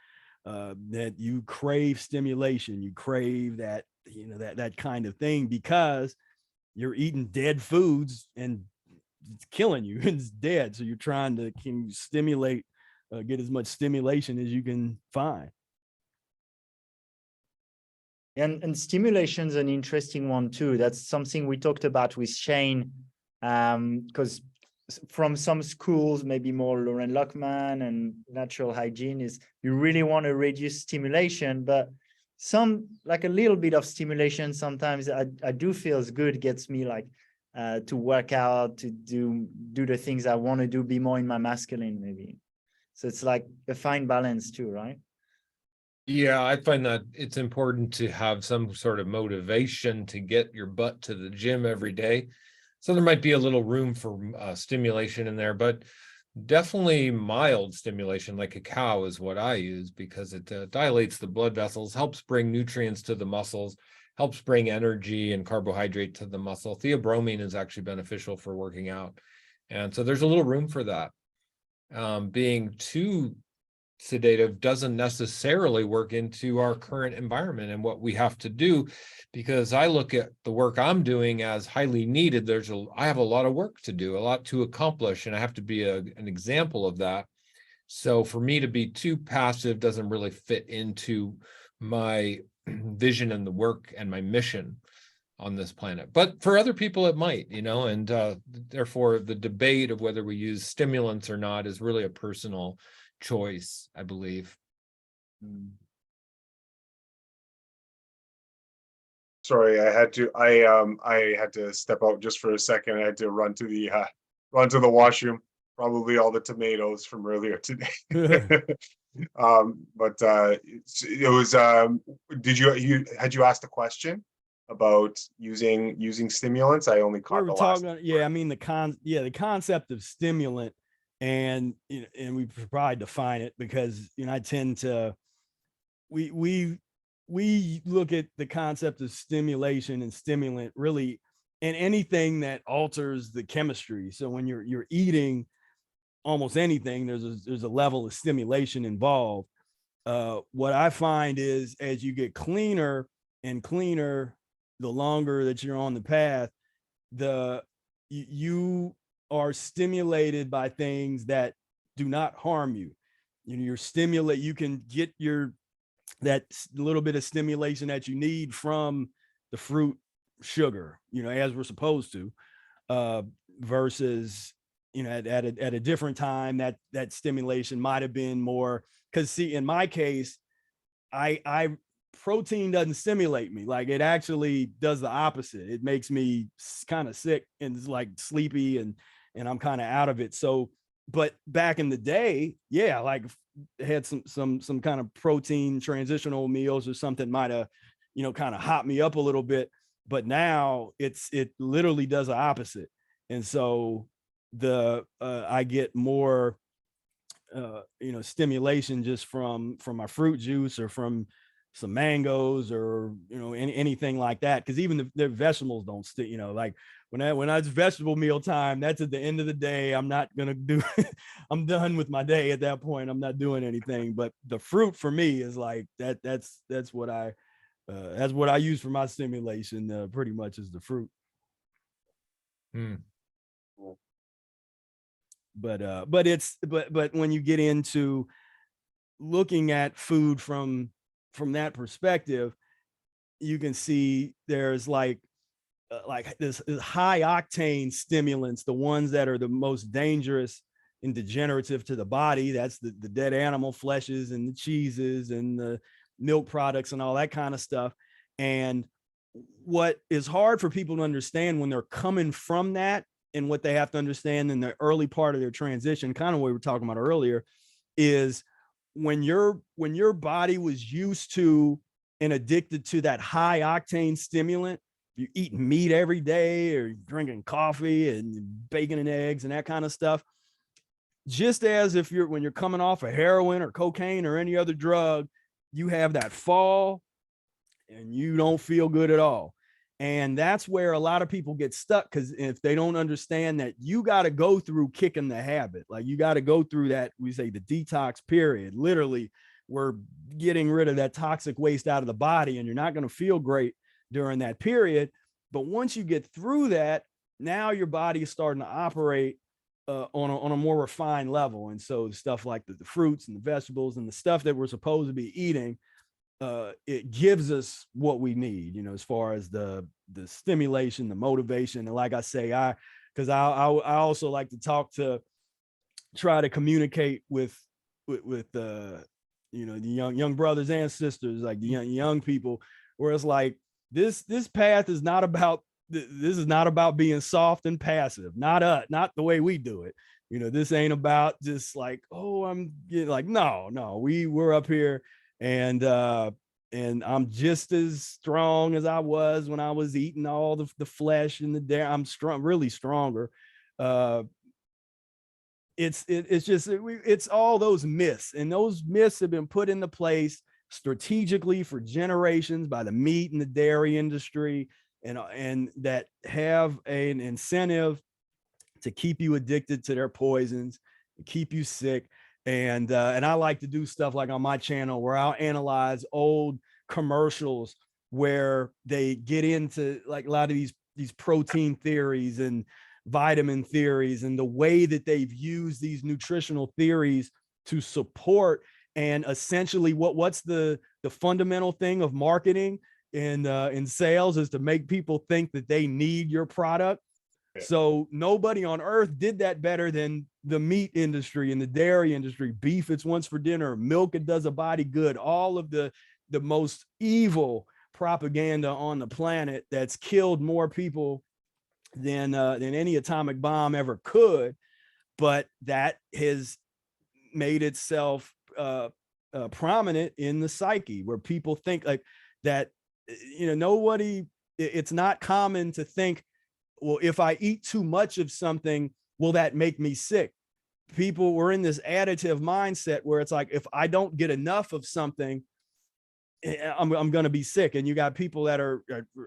that you crave stimulation, you crave that, you know, that kind of thing, because you're eating dead foods and it's killing you. It's dead. So you're trying to stimulate, get as much stimulation as you can find. And stimulation is an interesting one too. That's something we talked about with Shane, because from some schools, maybe more Lauren Lockman and natural hygiene, is you really want to reduce stimulation, but some, like a little bit of stimulation sometimes I do feels good, gets me like to work out, to do the things I want to do, be more in my masculine maybe. So it's like a fine balance too, right? Yeah, I find that it's important to have some sort of motivation to get your butt to the gym every day. So there might be a little room for stimulation in there, but definitely mild stimulation, like a cow, is what I use, because it dilates the blood vessels, helps bring nutrients to the muscles, helps bring energy and carbohydrate to the muscle. Theobromine is actually beneficial for working out. And so there's a little room for that. Being too sedative doesn't necessarily work into our current environment and what we have to do, because I look at the work I'm doing as highly needed. I have a lot of work to do, a lot to accomplish, and I have to be an example of that. So for me to be too passive doesn't really fit into my vision and the work and my mission on this planet. But for other people, it might, you know, and therefore the debate of whether we use stimulants or not is really a personal choice, I believe. Sorry, I had to step out just for a second. I had to run to the washroom. Probably all the tomatoes from earlier today. But it was had you asked a question about using stimulants? I only caught the last. Yeah, I mean the concept of stimulant. And we should probably define it, because, you know, I tend to, we look at the concept of stimulation and stimulant really in anything that alters the chemistry. So when you're eating almost anything, there's a level of stimulation involved. What I find is, as you get cleaner and cleaner, the longer that you're on the path, you are stimulated by things that do not harm you. You know, you can get that little bit of stimulation that you need from the fruit sugar, you know, as we're supposed to, versus, you know, at a different time, that stimulation might have been more, because see, in my case, I protein doesn't stimulate me. Like, it actually does the opposite. It makes me kind of sick and it's like sleepy, and I'm kind of out of it. So, but back in the day, yeah, like had some kind of protein transitional meals or something might have, you know, kind of hot me up a little bit. But now it literally does the opposite. And so I get more, you know, stimulation just from my fruit juice or from some mangoes, or, you know, anything like that. Because even the vegetables don't stick, you know, like when it's vegetable meal time, that's at the end of the day. I'm not gonna do I'm done with my day at that point. I'm not doing anything. But the fruit for me is like that's what I use for my stimulation, pretty much, is the fruit. But when you get into looking at food from that perspective, you can see there's like this high octane stimulants, the ones that are the most dangerous and degenerative to the body. That's the dead animal fleshes and the cheeses and the milk products and all that kind of stuff. And what is hard for people to understand when they're coming from that, and what they have to understand in the early part of their transition, kind of what we were talking about earlier, is when your body was used to and addicted to that high octane stimulant, you eat meat every day or drinking coffee and bacon and eggs and that kind of stuff, just as if when you're coming off of heroin or cocaine or any other drug, you have that fall and you don't feel good at all. And that's where a lot of people get stuck, because if they don't understand that you got to go through kicking the habit, like you got to go through that, we say the detox period. Literally, we're getting rid of that toxic waste out of the body, and you're not going to feel great during that period. But once you get through that, now your body is starting to operate on a more refined level. And so stuff like the fruits and the vegetables and the stuff that we're supposed to be eating, it gives us what we need, as far as the stimulation, the motivation. And like I say, because I also like to try to communicate with the young brothers and sisters, like the young people, where it's like this path is not about being soft and passive, not the way we do it. This ain't about just like, oh, I'm getting like, no, we're up here. And I'm just as strong as I was when I was eating all the flesh and the dairy. I'm really stronger. It's all those myths, and those myths have been put into place strategically for generations by the meat and the dairy industry, and that have an incentive to keep you addicted to their poisons, keep you sick. And I like to do stuff like on my channel where I'll analyze old commercials where they get into like a lot of these protein theories and vitamin theories, and the way that they've used these nutritional theories to support, and essentially what's the fundamental thing of marketing in sales is to make people think that they need your product. So nobody on earth did that better than the meat industry and the dairy industry. Beef, it's once for dinner. Milk, it does a body good. All of the most evil propaganda on the planet that's killed more people than any atomic bomb ever could. But that has made itself prominent in the psyche, where people think like that. It's not common to think, well, if I eat too much of something, will that make me sick? People were in this additive mindset where it's like, if I don't get enough of something, I'm going to be sick. And you got people that are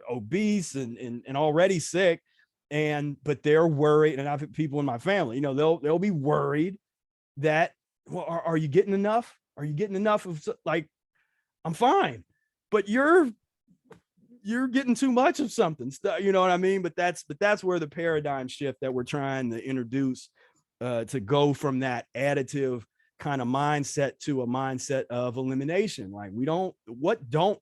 obese and already sick, but they're worried. And I've had people in my family, they'll be worried that, well, are you getting enough? Are you getting enough of, like, I'm fine, but you're getting too much of something, you know what I mean? But that's where the paradigm shift that we're trying to introduce, to go from that additive kind of mindset to a mindset of elimination. Like, what don't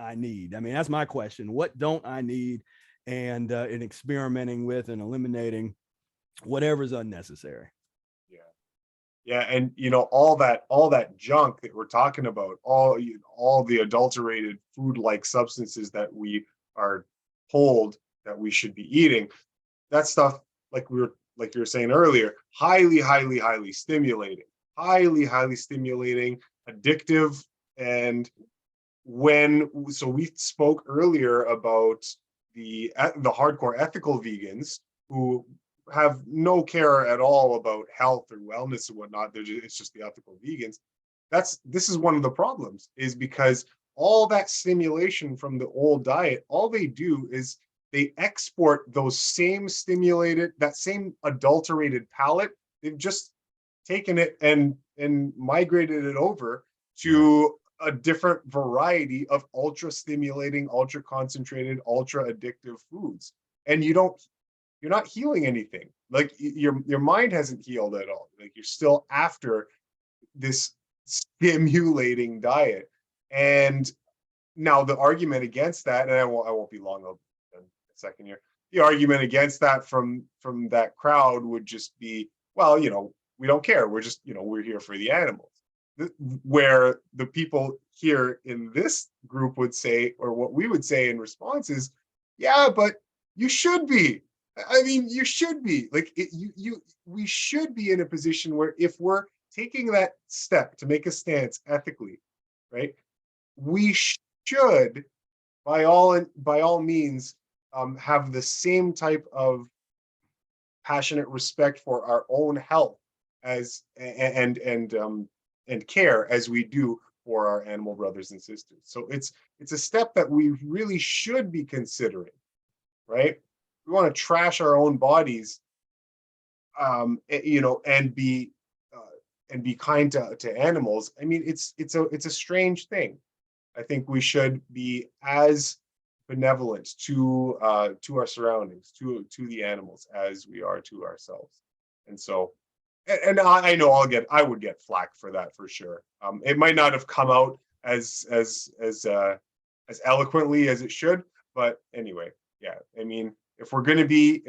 I need? I mean, that's my question. What don't I need? And in experimenting with and eliminating whatever's unnecessary. Yeah, and all that junk that we're talking about, all the adulterated food-like substances that we are told that we should be eating, that stuff, like you were saying earlier, highly stimulating, addictive. And so we spoke earlier about the hardcore ethical vegans who have no care at all about health or wellness and whatnot. It's just the ethical vegans. This is one of the problems, is because all that stimulation from the old diet, all they do is they export those same stimulated, that same adulterated palate. They've just taken it and migrated it over to a different variety of ultra stimulating, ultra concentrated, ultra addictive foods. And you're not healing anything. Like your mind hasn't healed at all. Like you're still after this stimulating diet. And now the argument against that, and I won't be long, I'll a second here. The argument against that from that crowd would just be, well, we don't care. We're just, we're here for the animals. Where the people here in this group would say, or what we would say in response is, yeah, but you should be. I mean, you should be. Like we should be in a position where if we're taking that step to make a stance ethically, right, we should, by all means, have the same type of passionate respect for our own health as and care as we do for our animal brothers and sisters. So it's a step that we really should be considering, right? We want to trash our own bodies, and be kind to animals. I mean, it's a strange thing. I think we should be as benevolent to our surroundings, to the animals, as we are to ourselves. And so, and I know I would get flack for that for sure. It might not have come out as eloquently as it should, but anyway, yeah. I mean, if we're gonna be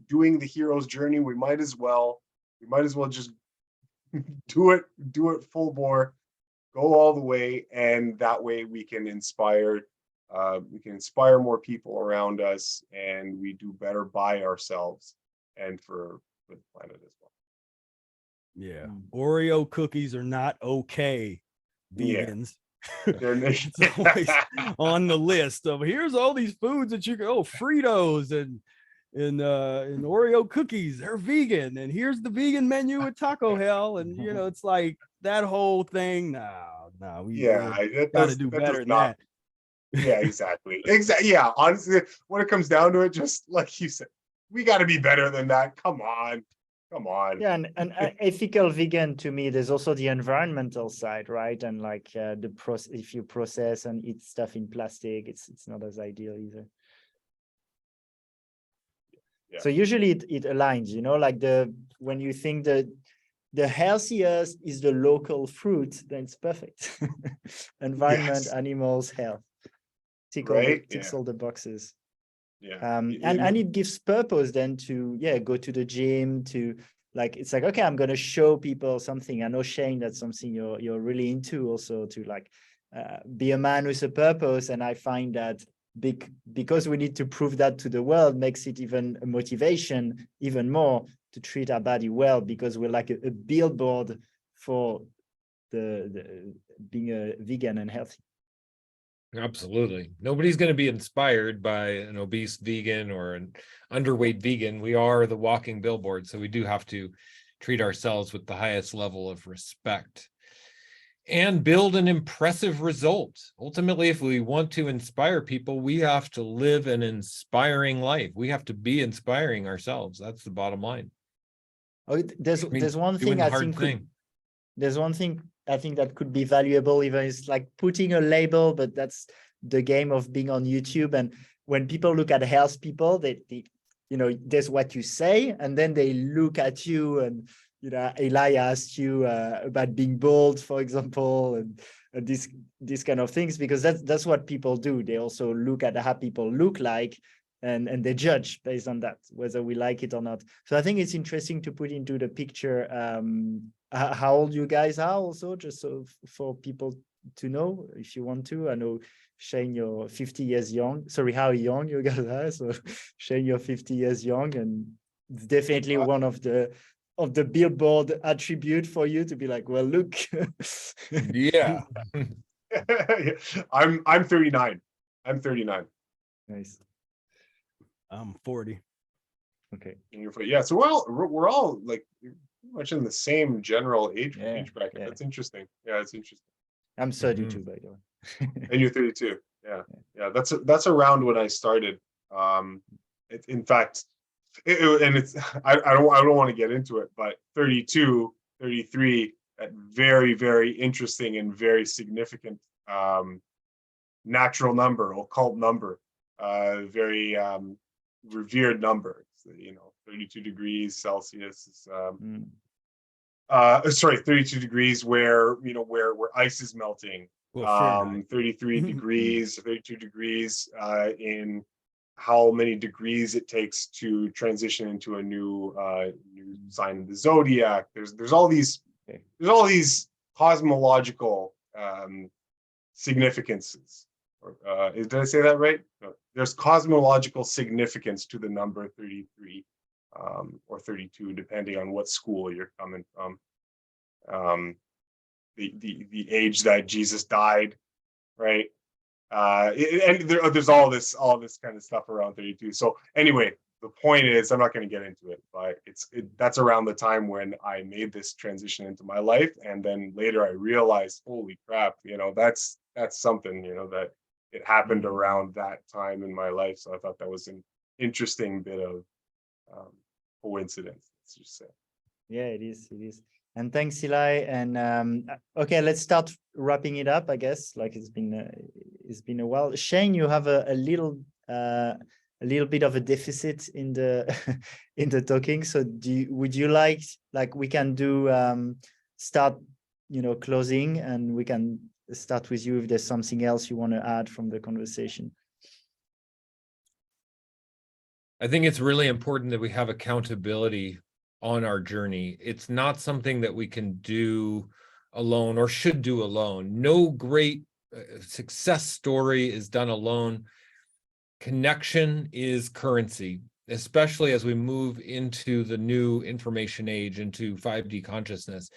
doing the hero's journey, we might as well just do it full bore, go all the way, and that way we can inspire more people around us, and we do better by ourselves and for the planet as well. Yeah. Oreo cookies are not okay, vegans. Yeah. It's always on the list of here's all these foods that you go, Fritos and Oreo cookies, they're vegan, and here's the vegan menu at Taco Hell, and it's like that whole thing. No, we gotta do better than that. Yeah, exactly. Yeah, honestly, when it comes down to it, just like you said, we got to be better than that. Come on. Yeah, and ethical vegan, to me, there's also the environmental side, right? And like if you process and eat stuff in plastic, it's not as ideal either. Yeah. So usually it aligns, like when you think the healthiest is the local fruit, then it's perfect. Environment, yes. Animals, health. Ticks all the boxes. Yeah. And it gives purpose then to go to the gym, to like, it's like, okay, I'm going to show people something. I know, Shane, that's something you're really into also, to like be a man with a purpose. And I find that because we need to prove that to the world, makes it even a motivation even more to treat our body well, because we're like a billboard for the being a vegan and healthy. Absolutely. Nobody's going to be inspired by an obese vegan or an underweight vegan. We are the walking billboard, so we do have to treat ourselves with the highest level of respect and build an impressive result. Ultimately, if we want to inspire people, we have to live an inspiring life. We have to be inspiring ourselves. That's the bottom line. Oh, there's one thing I think there's one thing I think that could be valuable, even it's like putting a label, but that's the game of being on YouTube. And when people look at health people, they there's what you say, and then they look at you, and Eli asked you about being bald, for example, and these kind of things, because that's what people do. They also look at how people look like, and they judge based on that, whether we like it or not. So I think it's interesting to put into the picture how old you guys are also, just so for people to know, if you want to. I know, Shane, you're 50 years young. Sorry, how young you guys are. So Shane, you're 50 years young, and it's definitely one of the billboard attribute for you to be like, well, look. Yeah. I'm 39. I'm 39. Nice. I'm 40. Okay. Yeah, so we're all like much in the same general age bracket. Yeah. That's interesting. Yeah, it's interesting. I'm 32, by the way. And you're 32. Yeah. That's around when I started In fact, and it's I don't want to get into it, but 32, 33, that very, very interesting and very significant natural number, occult number, very revered number. So, 32 degrees Celsius is sorry, 32 degrees where ice is melting. Well, 33 degrees, 32 degrees in how many degrees it takes to transition into a new sign of the zodiac. There's all these cosmological significances. Did I say that right? No. There's cosmological significance to the number 33 or 32, depending on what school you're coming from. The age that Jesus died, right? And there's all this kind of stuff around 32. So anyway, the point is, I'm not going to get into it, but that's around the time when I made this transition into my life, and then later I realized, holy crap, that's something, that it happened around that time in my life. So I thought that was an interesting bit of coincidence, let's just say. Yeah, it is. And thanks, Eli. And okay, let's start wrapping it up. I guess it's been a while. Shane, you have a little bit of a deficit in the in the talking. So would you like we can do start closing, and we can start with you if there's something else you want to add from the conversation. I think it's really important that we have accountability on our journey. It's not something that we can do alone or should do alone. No great success story is done alone. Connection is currency, especially as we move into the new information age, into 5D consciousness.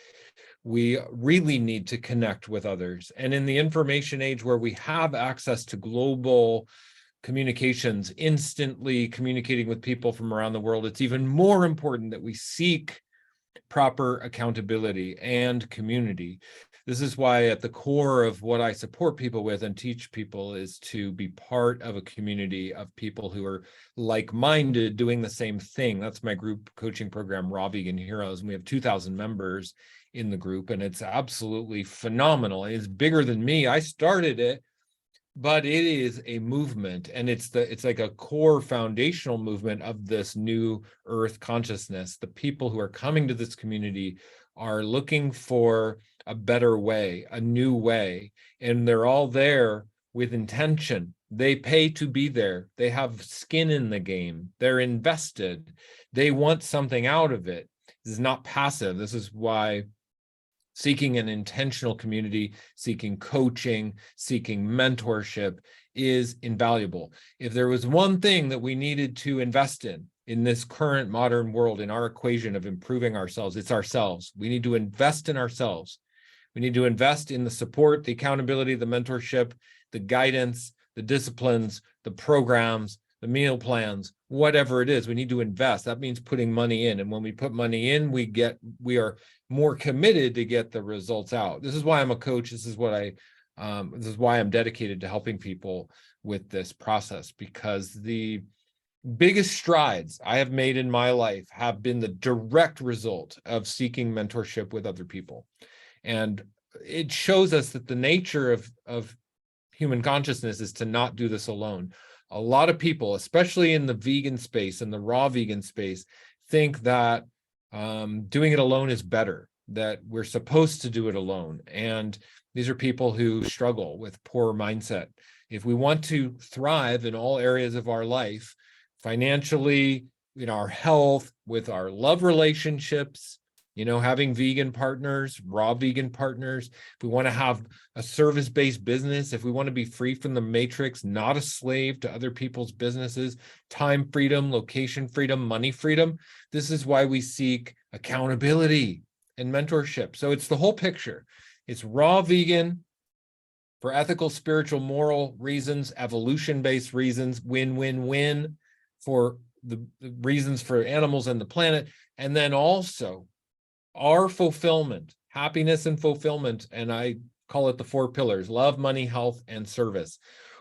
We really need to connect with others. And in the information age where we have access to global communications, instantly communicating with people from around the world, it's even more important that we seek proper accountability and community. This is why at the core of what I support people with and teach people is to be part of a community of people who are like-minded, doing the same thing. That's my group coaching program, Raw Vegan Heroes, and we have 2,000 members in the group, and it's absolutely phenomenal. It's bigger than me. I started it, but it is a movement, and it's like a core foundational movement of this new earth consciousness. The people who are coming to this community are looking for a better way, a new way, and they're all there with intention. They pay to be there. They have skin in the game. They're invested. They want something out of it. This is not passive. This is why seeking an intentional community, seeking coaching, seeking mentorship is invaluable. If there was one thing that we needed to invest in this current modern world, in our equation of improving ourselves, it's ourselves. We need to invest in ourselves. We need to invest in the support, the accountability, the mentorship, the guidance, the disciplines, the programs, the meal plans, whatever it is. We need to invest. That means putting money in. And when we put money in, we are more committed to get the results out. This is why I'm a coach. This is why I'm dedicated to helping people with this process, because the biggest strides I have made in my life have been the direct result of seeking mentorship with other people. And it shows us that the nature of human consciousness is to not do this alone. A lot of people, especially in the vegan space and the raw vegan space, think that doing it alone is better, that we're supposed to do it alone. And these are people who struggle with poor mindset. If we want to thrive in all areas of our life, financially, in our health, with our love relationships, having vegan partners, raw vegan partners, if we want to have a service-based business, if we want to be free from the matrix, not a slave to other people's businesses, time freedom, location freedom, money freedom, this is why we seek accountability and mentorship. So it's the whole picture. It's raw vegan for ethical, spiritual, moral reasons, evolution-based reasons, win-win-win for the reasons for animals and the planet, and then also our fulfillment, happiness and fulfillment, and I call it the 4 pillars: love, money, health, and service.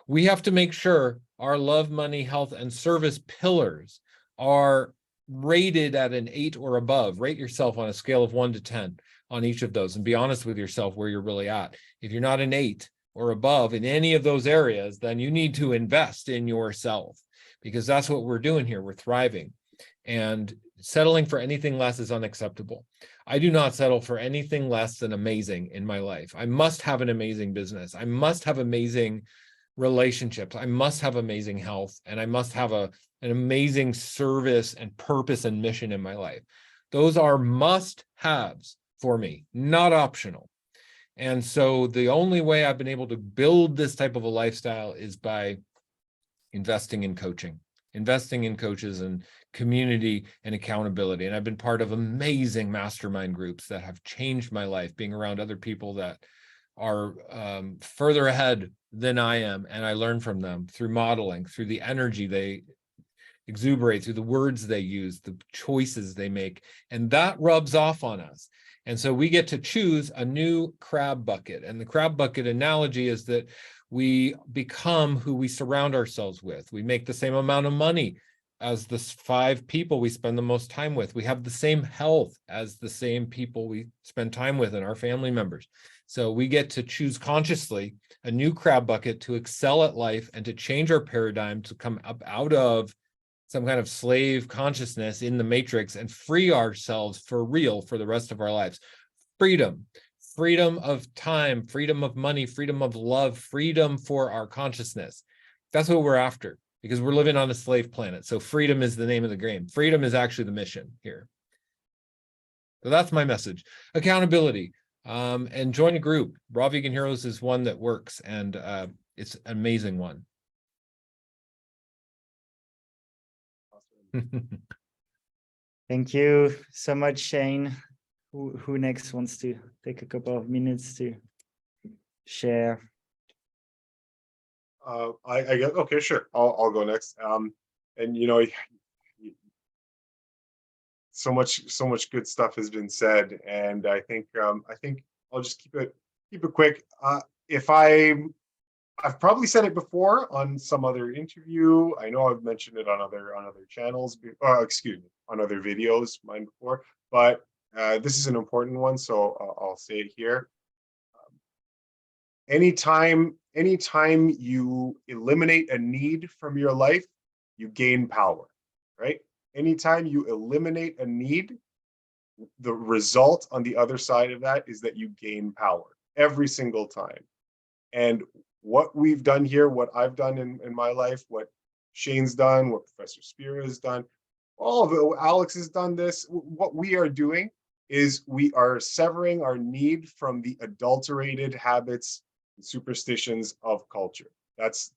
We have to make sure our love, money, health, and service pillars are rated at an 8 or above. Rate yourself on a scale of 1 to 10 on each of those and be honest with yourself where you're really at. If you're not an 8 or above in any of those areas, then you need to invest in yourself, because that's what we're doing here. We're thriving, and settling for anything less is unacceptable. I do not settle for anything less than amazing in my life. I must have an amazing business. I must have amazing relationships. I must have amazing health, and I must have an amazing service and purpose and mission in my life. Those are must-haves for me, not optional. And so the only way I've been able to build this type of a lifestyle is by investing in coaching, investing in coaches and community and accountability. And I've been part of amazing mastermind groups that have changed my life, being around other people that are further ahead than I am. And I learn from them through modeling, through the energy they exuberate, through the words they use, the choices they make. And that rubs off on us. And so we get to choose a new crab bucket. And the crab bucket analogy is that we become who we surround ourselves with. We make the same amount of money as the 5 people we spend the most time with. We have the same health as the same people we spend time with and our family members. So we get to choose consciously a new crab bucket to excel at life and to change our paradigm, to come up out of some kind of slave consciousness in the matrix and free ourselves for real for the rest of our lives. Freedom, freedom of time, freedom of money, freedom of love, freedom for our consciousness. That's what we're after, because we're living on a slave planet. So freedom is the name of the game. Freedom is actually the mission here. So that's my message. Accountability, and join a group. Raw Vegan Heroes is one that works, and it's an amazing one. Thank you so much, Shane. Who next wants to take a couple of minutes to share? I guess, okay, sure. I'll go next. And you know, so much good stuff has been said, and I think I'll just keep it quick. I've probably said it before on some other interview. I know I've mentioned it on other channels, excuse me, on other videos mine before, but this is an important one, so I'll say it here. Anytime you eliminate a need from your life, you gain power, right? Anytime you eliminate a need, the result on the other side of that is that you gain power every single time. And what we've done here, what I've done in my life, what Shane's done, what Professor Spira has done, all of it, Alex has done this. What we are doing is we are severing our need from the adulterated habits and superstitions of culture. That's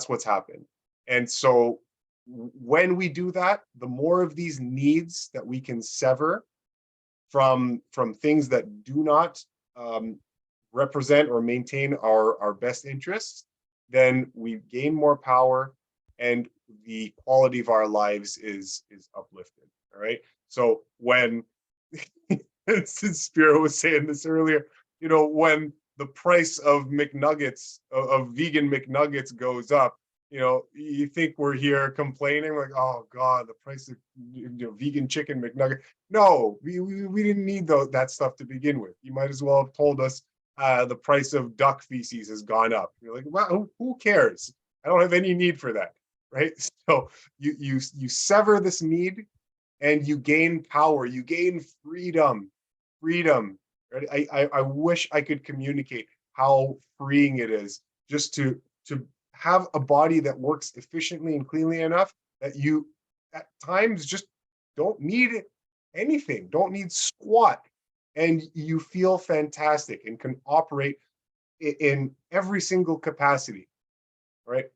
what's happened. And so when we do that, the more of these needs that we can sever from things that do not represent or maintain our best interests, then we gain more power and the quality of our lives is uplifted. All right. So when since Spira was saying this earlier, you know, when the price of McNuggets, of vegan McNuggets goes up, you know, you think we're here complaining like, oh God, the price of vegan chicken McNugget. No, we didn't need that stuff to begin with. You might as well have told us the price of duck feces has gone up. You're like, well, who cares? I don't have any need for that, right? So you sever this need and you gain power, you gain freedom. Right? I wish I could communicate how freeing it is just to have a body that works efficiently and cleanly enough that you at times just don't need anything, don't need squat, and you feel fantastic and can operate in every single capacity, right?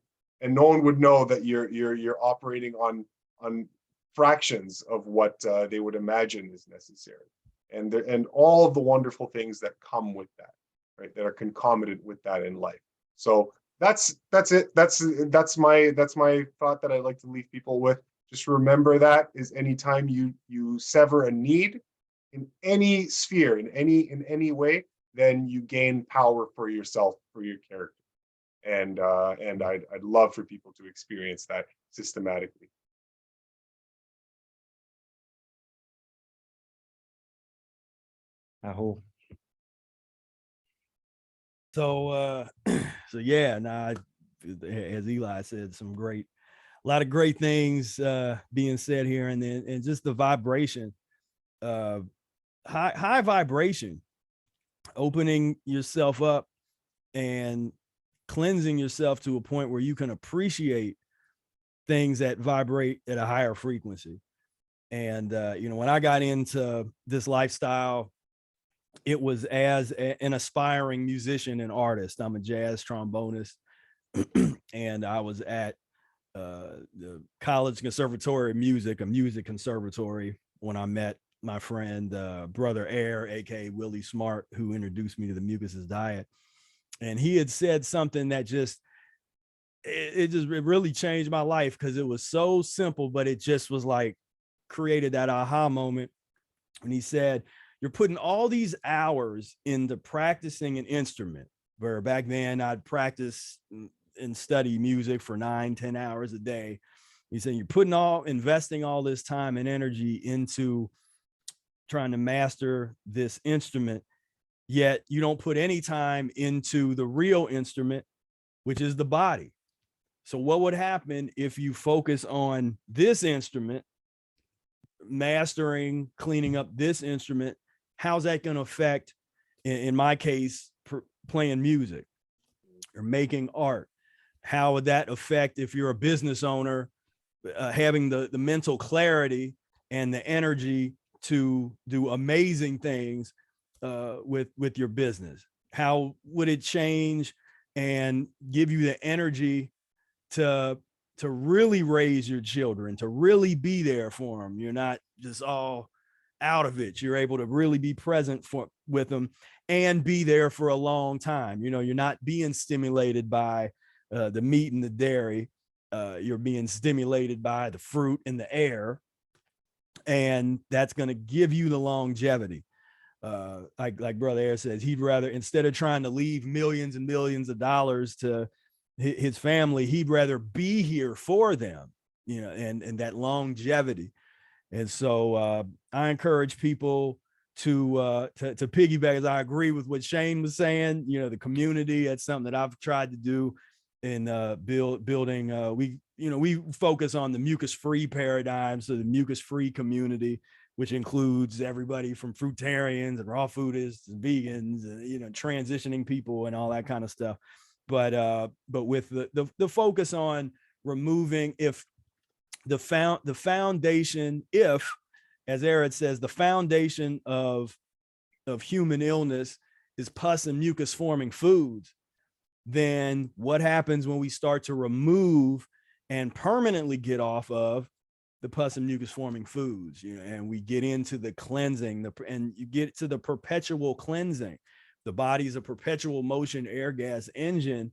And no one would know that you're operating on fractions of what they would imagine is necessary, and all of the wonderful things that come with that, right? That are concomitant with that in life. So that's it. That's my thought that I'd like to leave people with. Just remember that is anytime you sever a need in any sphere, in any way, then you gain power for yourself, for your character. and I'd love for people to experience that systematically. I hope. So, so yeah, now, as Eli said, a lot of great things being said here, and then and just the vibration, high vibration, opening yourself up and cleansing yourself to a point where you can appreciate things that vibrate at a higher frequency. And when I got into this lifestyle, it was as an aspiring musician and artist. I'm a jazz trombonist, and I was at the College Conservatory of Music, a music conservatory, when I met my friend, Brother Air, aka Willie Smart, who introduced me to the Mucusless diet. And he had said something that it really changed my life, because it was so simple, but it just was like created that aha moment. And he said, you're putting all these hours into practicing an instrument, where back then I'd practice and study music for 9-10 hours a day. He said, you're investing all this time and energy into trying to master this instrument, yet you don't put any time into the real instrument, which is the body. So what would happen if you focus on this instrument, mastering, cleaning up this instrument? How's that going to affect, in my case, playing music or making art? How would that affect if you're a business owner, having the mental clarity and the energy to do amazing things with your business? How would it change and give you the energy to really raise your children, to really be there for them? You're not just all out of it. You're able to really be present with them and be there for a long time. You're not being stimulated by the meat and the dairy. You're being stimulated by the fruit and the air, and that's going to give you the longevity. Like Brother Air says, he'd rather, instead of trying to leave millions and millions of dollars to his family, he'd rather be here for them, and that longevity. And so I encourage people to piggyback, as I agree with what Shane was saying. The community, that's something that I've tried to do in building. We focus on the mucus-free paradigm, so the mucus-free community, which includes everybody from fruitarians and raw foodists and vegans, and transitioning people and all that kind of stuff. But with the focus on removing, if the foundation, if, as Eric says, the foundation of human illness is pus and mucus forming foods, then what happens when we start to remove and permanently get off of the pus and mucus forming foods, and we get into the cleansing, and you get to the perpetual cleansing. The body is a perpetual motion air gas engine,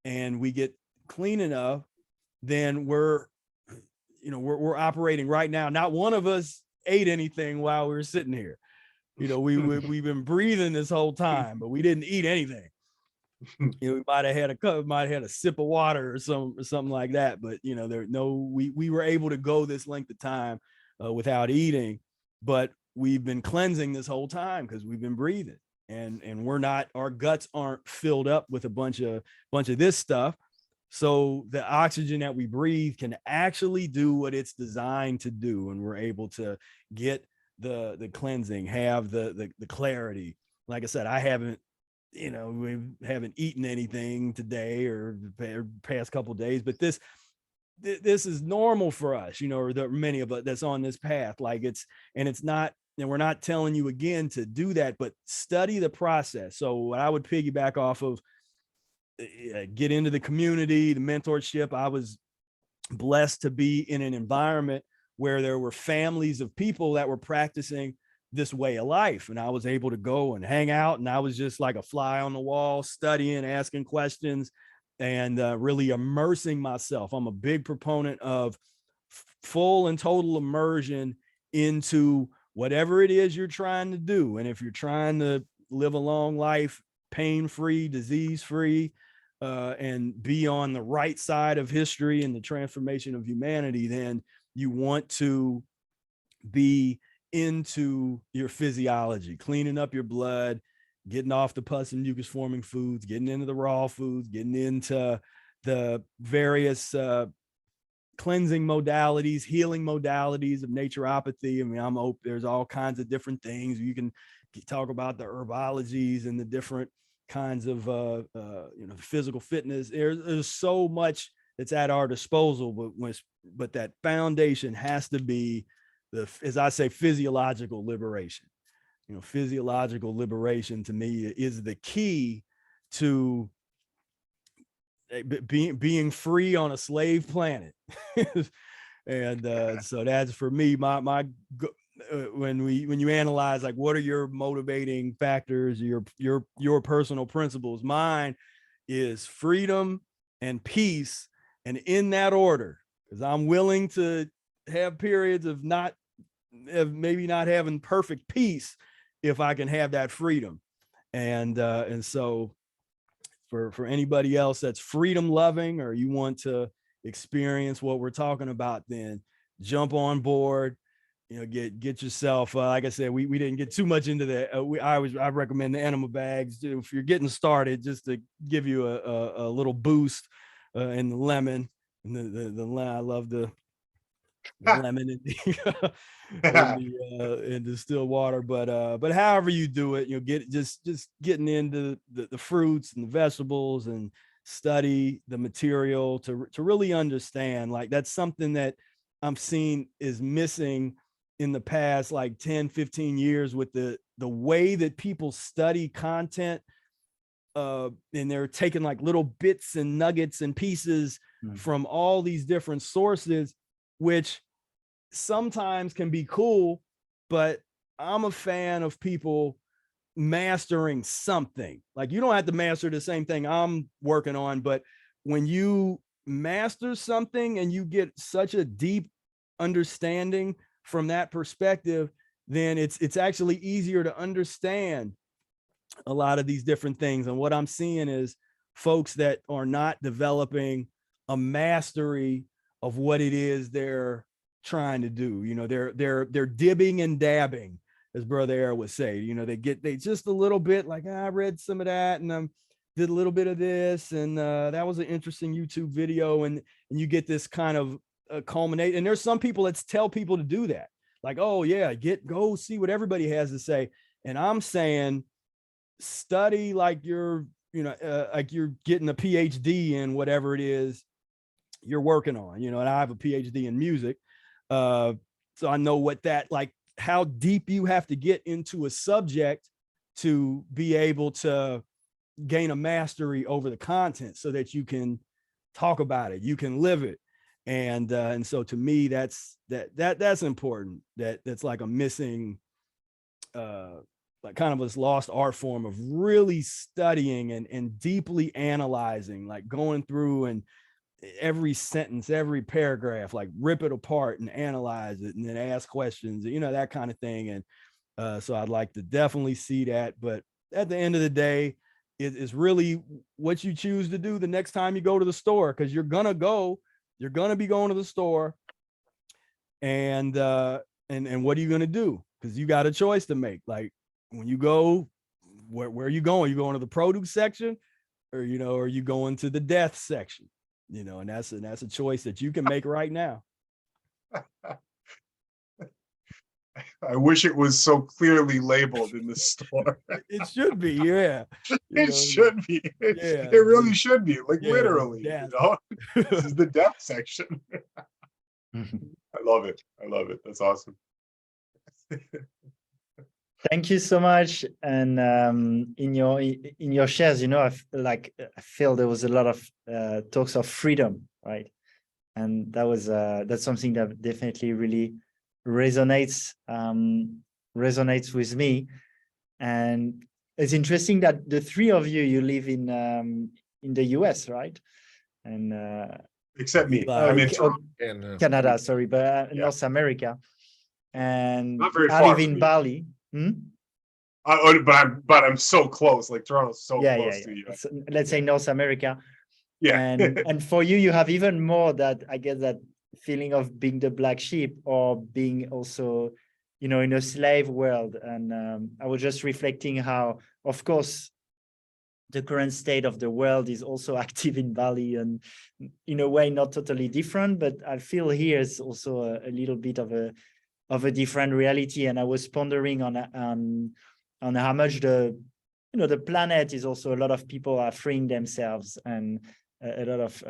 and we get clean enough, then we're operating right now. Not one of us ate anything while we were sitting here. We've been breathing this whole time, but we didn't eat anything. We might have had a sip of water or something like that. But we were able to go this length of time without eating, but we've been cleansing this whole time because we've been breathing, and our guts aren't filled up with a bunch of this stuff. So the oxygen that we breathe can actually do what it's designed to do, and we're able to get the cleansing, have the clarity. Like I said, I haven't, we haven't eaten anything today or past couple of days, but this is normal for us, or many of us that's on this path. It's not, and we're not telling you again to do that, but study the process. So what I would piggyback off of, get into the community, the mentorship. I was blessed to be in an environment where there were families of people that were practicing this way of life, and I was able to go and hang out, and I was just like a fly on the wall, studying, asking questions, and really immersing myself. I'm a big proponent of full and total immersion into whatever it is you're trying to do. And if you're trying to live a long life, pain-free, disease-free, and be on the right side of history and the transformation of humanity, then you want to be into your physiology, cleaning up your blood, getting off the pus and mucus forming foods, getting into the raw foods, getting into the various cleansing modalities, healing modalities of naturopathy. I mean, there's all kinds of different things. You can talk about the herbologies and the different kinds of physical fitness. There's so much that's at our disposal, but that foundation has to be as I say, physiological liberation. Physiological liberation to me is the key to being free on a slave planet. And so that's for me, when you analyze, like, what are your motivating factors, your personal principles, mine is freedom and peace, and in that order, because I'm willing to have periods of maybe not having perfect peace if I can have that freedom. And so for anybody else that's freedom loving, or you want to experience what we're talking about, then jump on board. Get yourself, like I said, we didn't get too much into that. I recommend the enema bags if you're getting started, just to give you a little boost, and the lemon and the I love the lemon and the distilled water, but however you do it, just getting into the fruits and the vegetables, and study the material to really understand. Like, that's something that I'm seeing is missing in the past, like 10-15 years, with the way that people study content, and they're taking like little bits and nuggets and pieces from all these different sources, which sometimes can be cool, but I'm a fan of people mastering something. Like, you don't have to master the same thing I'm working on, but when you master something and you get such a deep understanding from that perspective, then it's actually easier to understand a lot of these different things. And what I'm seeing is folks that are not developing a mastery of what it is they're trying to do. They're dibbing and dabbing, as Brother Era would say. They just a little bit, like, I read some of that and did a little bit of this, and that was an interesting YouTube video, and you get this kind of culminate. And there's some people that tell people to do that, like, oh yeah, go see what everybody has to say. And I'm saying, study like you're getting a PhD in whatever it is you're working on. And I have a PhD in music, so I know what that, like, how deep you have to get into a subject to be able to gain a mastery over the content, so that you can talk about it, you can live it. And so to me, that's important. That's like a missing, like, kind of this lost art form of really studying and deeply analyzing, like going through and every sentence, every paragraph, like rip it apart and analyze it, and then ask questions, that kind of thing. And so I'd like to definitely see that. But at the end of the day, it's really what you choose to do the next time you go to the store, because you're gonna be going to the store, and what are you gonna do? Because you got a choice to make. Like, when you go, where are you going? You going to the produce section, or are you going to the death section? And that's a choice that you can make right now. I wish it was so clearly labeled in the store. It should be, yeah. It should be. Yeah, it really should be. Like, yeah, literally, This is the death section. I love it. That's awesome. Thank you so much. And in your shares, I feel there was a lot of talks of freedom, right? And that's something that definitely really resonates with me. And it's interesting that the three of you live in the US, right? And Except me, I'm in Canada, sorry, but Yeah. North America. And Not very I far live from in you. Bali. But I'm so close. Like Toronto's so close to you. So, let's say North America. Yeah. And for you, you have even more that, I guess, that feeling of being the black sheep or being also, you know, in a slave world. And I was just reflecting how, of course, the current state of the world is also active in Bali, and in a way not totally different, but I feel here is also a little bit of a different reality. And I was pondering on how much the planet is also, a lot of people are freeing themselves, and a lot of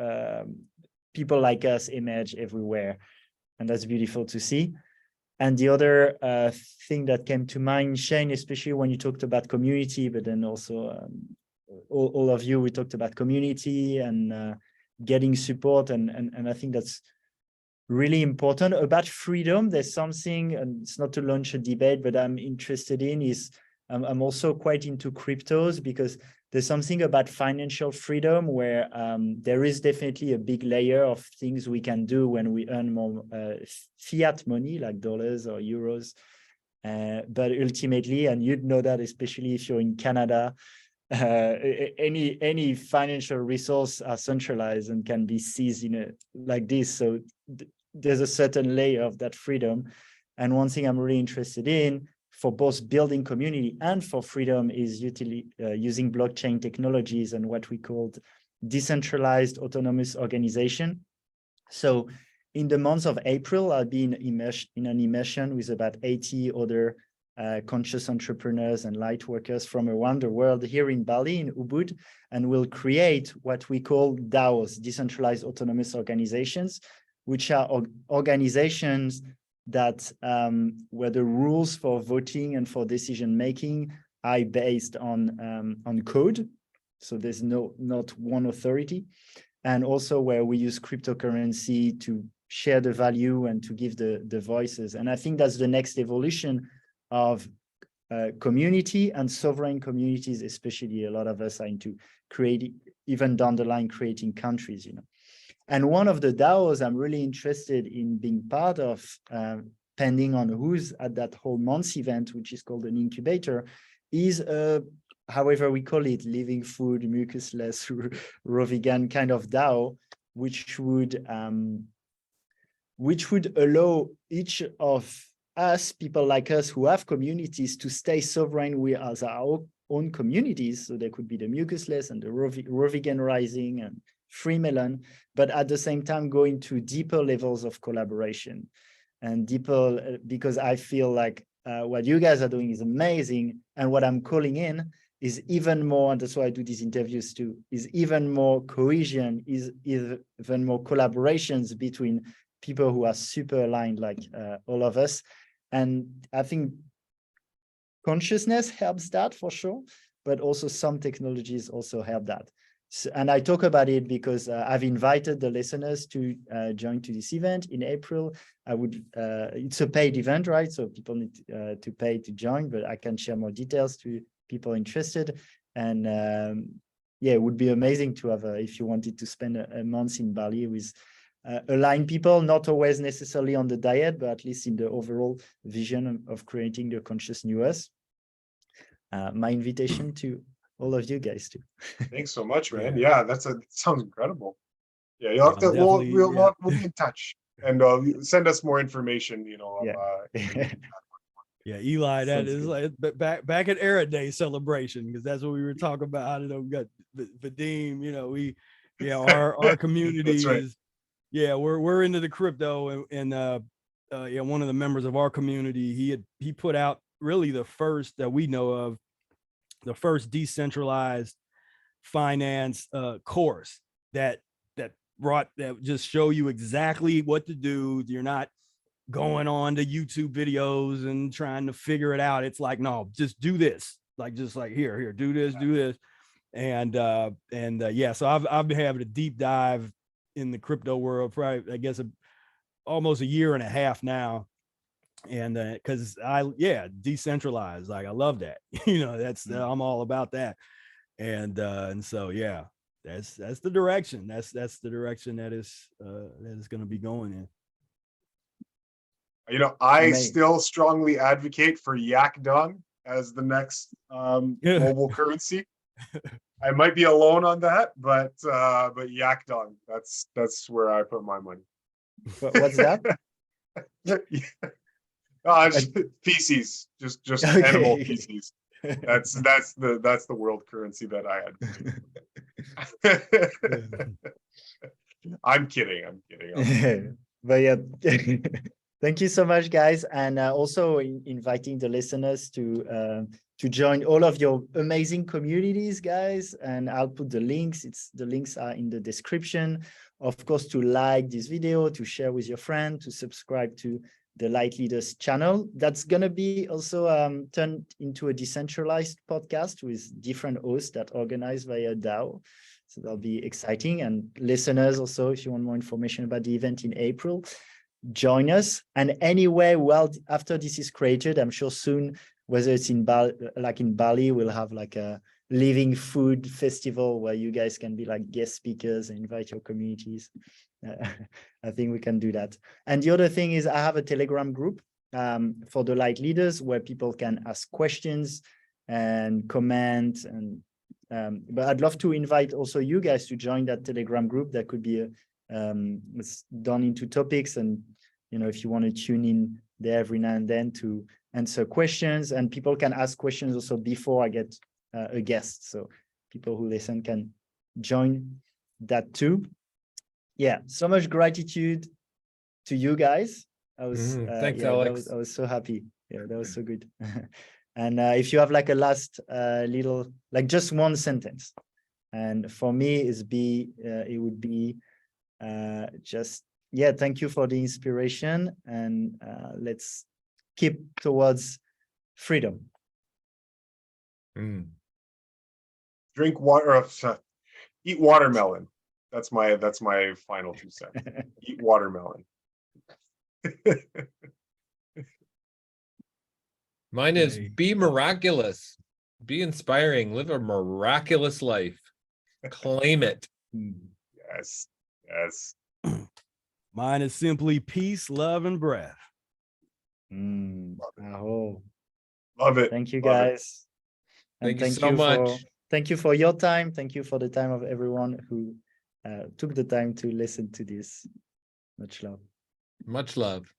people like us emerge everywhere, and that's beautiful to see. And the other thing that came to mind, Shane, especially when you talked about community, but then also all of you, we talked about community and getting support, and I think that's really important. About freedom, there's something, and it's not to launch a debate, but I'm interested in is, I'm also quite into cryptos, because there's something about financial freedom where there is definitely a big layer of things we can do when we earn more fiat money, like dollars or euros. But ultimately, and you'd know that, especially if you're in Canada, any financial resource are centralized and can be seized like this. So there's a certain layer of that freedom. And one thing I'm really interested in for both building community and for freedom is using blockchain technologies and what we called decentralized autonomous organization. So in the month of April, I'll be in an immersion with about 80 other conscious entrepreneurs and light workers from around the world here in Bali, in Ubud, and we'll create what we call DAOs, decentralized autonomous organizations, which are organizations that where the rules for voting and for decision making are based on code. So there's not one authority, and also where we use cryptocurrency to share the value and to give the voices. And I think that's the next evolution of community and sovereign communities, especially a lot of us are into creating, even down the line, creating countries, And one of the DAOs I'm really interested in being part of, depending on who's at that whole month's event, which is called an incubator, is however we call it, living food, mucusless, raw vegan kind of DAO, which would allow each of us, people like us who have communities, to stay sovereign with our own communities. So there could be the mucusless and the raw vegan rising and free melon, but at the same time go into deeper levels of collaboration and deeper, because I feel like what you guys are doing is amazing, and what I'm calling in is even more, and that's why I do these interviews too, is even more cohesion, is even more collaborations between people who are super aligned, like all of us. And I think consciousness helps that for sure, but also some technologies also help that. So, and I talk about it because I've invited the listeners to join to this event in April. It's a paid event, right? So people need to pay to join, but I can share more details to people interested. And yeah, it would be amazing to have, if you wanted to spend a month in Bali with aligned people, not always necessarily on the diet, but at least in the overall vision of creating the conscious new us. My invitation to all of you guys too. Thanks so much, man. Yeah, that sounds incredible. Yeah, you'll have to, we'll be in touch, and send us more information, Yeah, Eli, that is good. like back at Era Day celebration, because that's what we were talking about. I don't know, we got Vadim, our community That's right. is, we're into the crypto, and one of the members of our community, he put out really the first that we know of, the first decentralized finance course that just show you exactly what to do. You're not going on to YouTube videos and trying to figure it out. It's like, no, just do this. Just like here, do this. And so I've been having a deep dive in the crypto world, probably, I guess, almost a year and a half now. And because decentralized, like I love that. I'm all about that. And so that's the direction. That's the direction that is going to be going in. I still strongly advocate for yak dung. as the next Yeah. global currency. I might be alone on that, but yak dong, that's where I put my money. What's that? Feces, just Okay. animal feces. That's the world currency that I had. I'm kidding. But yeah, thank you so much, guys, and also inviting the listeners to join all of your amazing communities, guys. And I'll put the links. The links are in the description. Of course, to like this video, to share with your friend, to subscribe to the Lightleaders channel. That's gonna be also turned into a decentralized podcast with different hosts that organize via DAO. So that'll be exciting. And listeners also, if you want more information about the event in April, join us. And anyway, well, after this is created, I'm sure soon, whether it's in Bali, we'll have like a living food festival where you guys can be like guest speakers and invite your communities. I think we can do that. And the other thing is I have a Telegram group for the Lightleaders where people can ask questions and comment. And but I'd love to invite also you guys to join that Telegram group. That could be it's done into topics, and if you want to tune in there every now and then to answer questions, and people can ask questions also before I get a guest, so people who listen can join that too. Yeah, so much gratitude to you guys. I was thanks, Alex. I was so happy. Yeah, that was so good. And if you have like a last little, like just one sentence, and for me it would be just, yeah, thank you for the inspiration, and let's keep towards freedom. Drink water. Eat watermelon. That's my final 2 cents. Eat watermelon. Mine is Hey. be miraculous, be inspiring, live a miraculous life. Claim it. Yes. Mine is simply peace, love, and breath. Aho. Love it. Thank you, Love it. guys. And Thank you so much. Thank you for your time. Thank you for the time of everyone who took the time to listen to this. Much love. Much love.